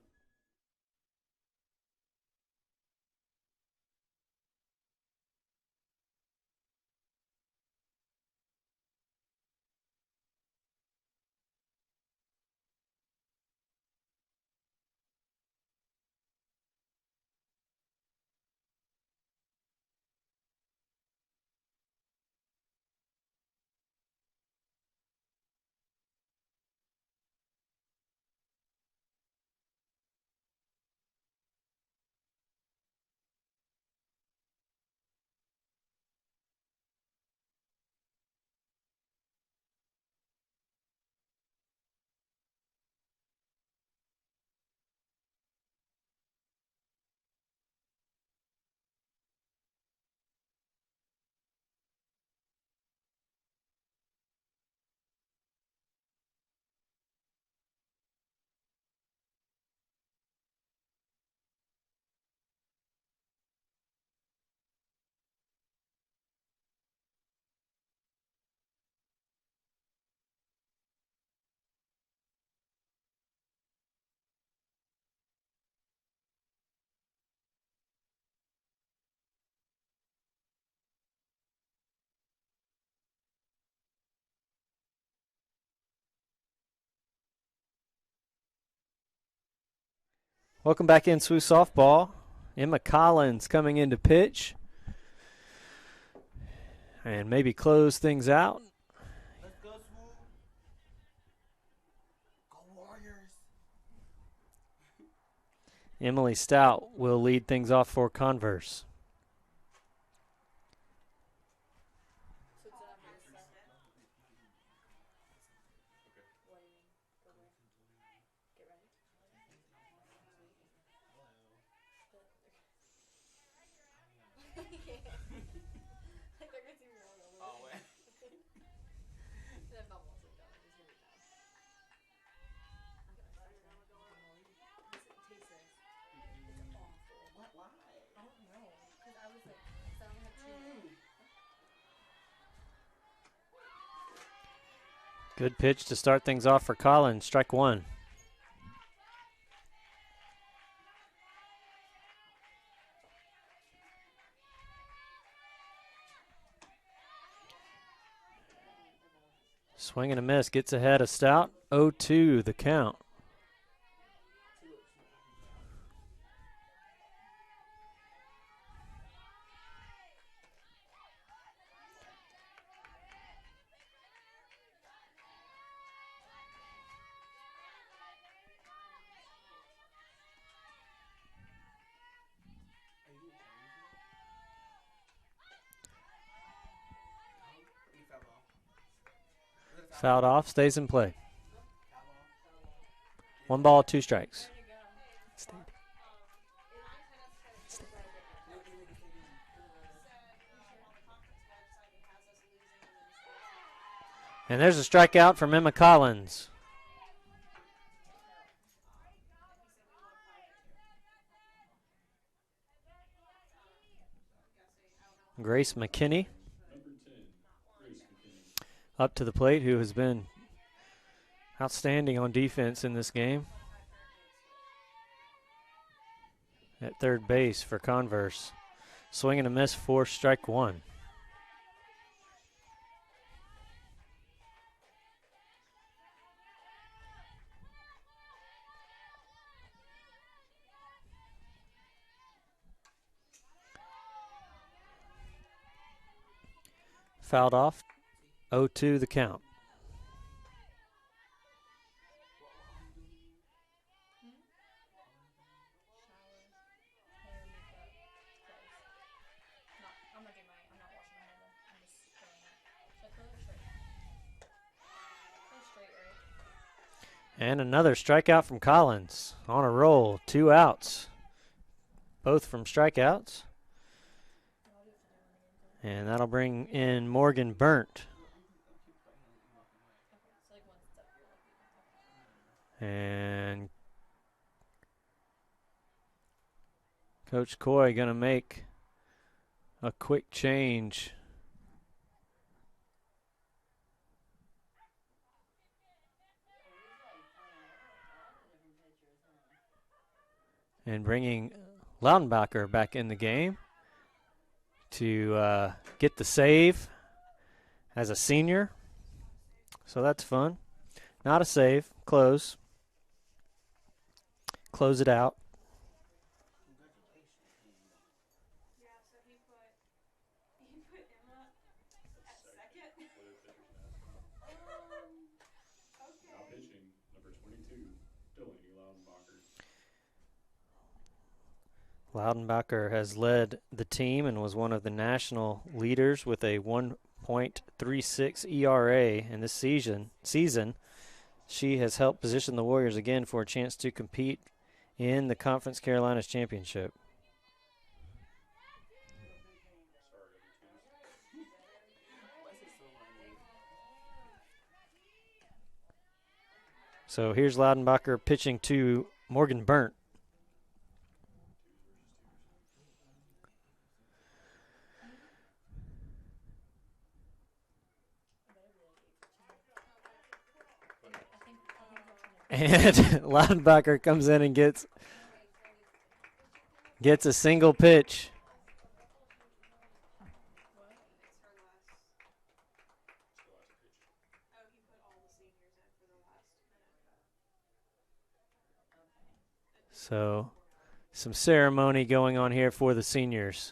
Welcome back in SWU softball. Emma Collins coming in to pitch. And maybe close things out. Let's go, SWU. Go Warriors. Emily Stout will lead things off for Converse. Good pitch to start things off for Collins. Strike one. Swing and a miss. Gets ahead of Stout. 0-2 the count. Fouled off, stays in play. 1 ball, 2 strikes. And there's a strikeout from Emma Collins. Grace McKinney up to the plate, who has been outstanding on defense in this game. At third base for Converse. Swing and a miss for strike one. Fouled off. 0-2 the count. And another strikeout from Collins. On a roll, 2 outs. Both from strikeouts. And that'll bring in Morgan Burnt. And Coach Coy going to make a quick change. And bringing Loudenbacher back in the game to get the save as a senior. So that's fun. Not a save. Close. Close it out. Now pitching, number 22, Delaney Loudenbacher. Loudenbacher has led the team and was one of the national leaders with a 1.36 ERA in this season. She has helped position the Warriors again for a chance to compete in the Conference Carolinas Championship. So here's Loudenbacher pitching to Morgan Burnt. And Loudenbacher comes in and gets a single pitch. So some ceremony going on here for the seniors.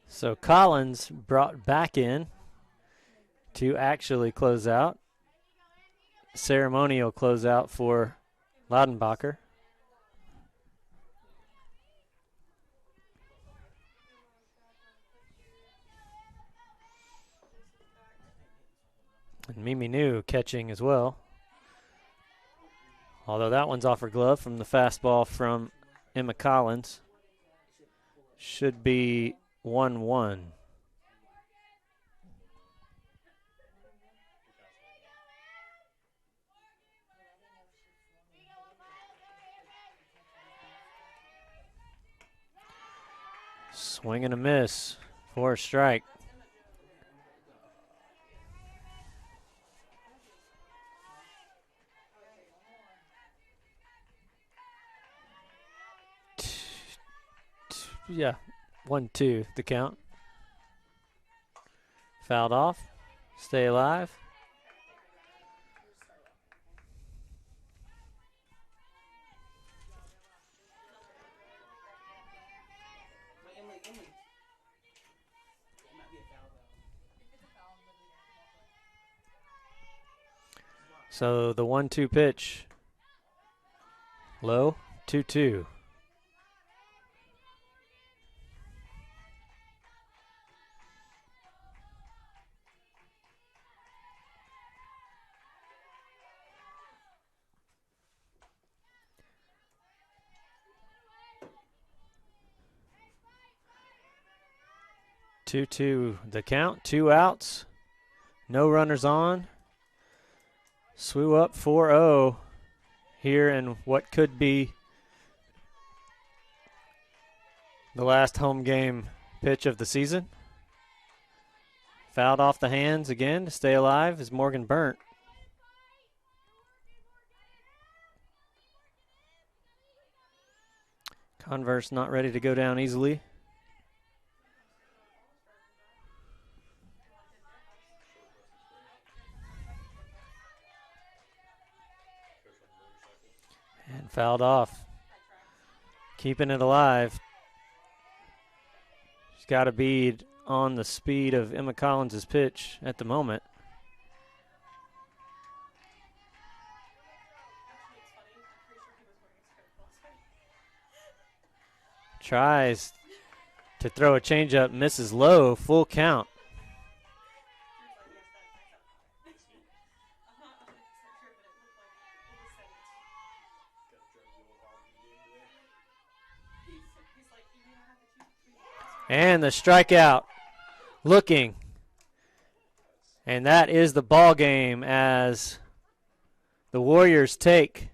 So Collins brought back in to actually close out. Ceremonial closeout for Loudenbacher. And Mimi New catching as well. Although that one's off her glove from the fastball from Emma Collins. Should be 1-1. Swing and a miss for a strike. Yeah, 1-2 the count. Fouled off. Stay alive. So the 1-2 pitch. Low, 2-2. The count, 2 outs, no runners on. SWU up 4-0 here in what could be the last home game pitch of the season. Fouled off the hands again to stay alive is Morgan Burnt. Converse not ready to go down easily. And fouled off. Keeping it alive. She's got to be on the speed of Emma Collins' pitch at the moment. Tries to throw a changeup, misses low, full count. And the strikeout, looking. And that is the ball game as the Warriors take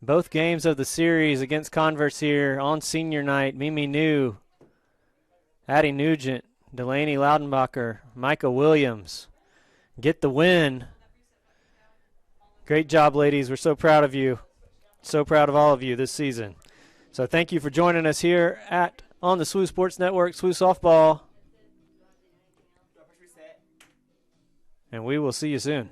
both games of the series against Converse here on senior night. Mimi New, Addie Nugent, Delaney Loudenbacher, Micah Williams get the win. Great job, ladies. We're so proud of you. So proud of all of you this season. So thank you for joining us here on the SWU Sports Network, SWU Softball. And we will see you soon.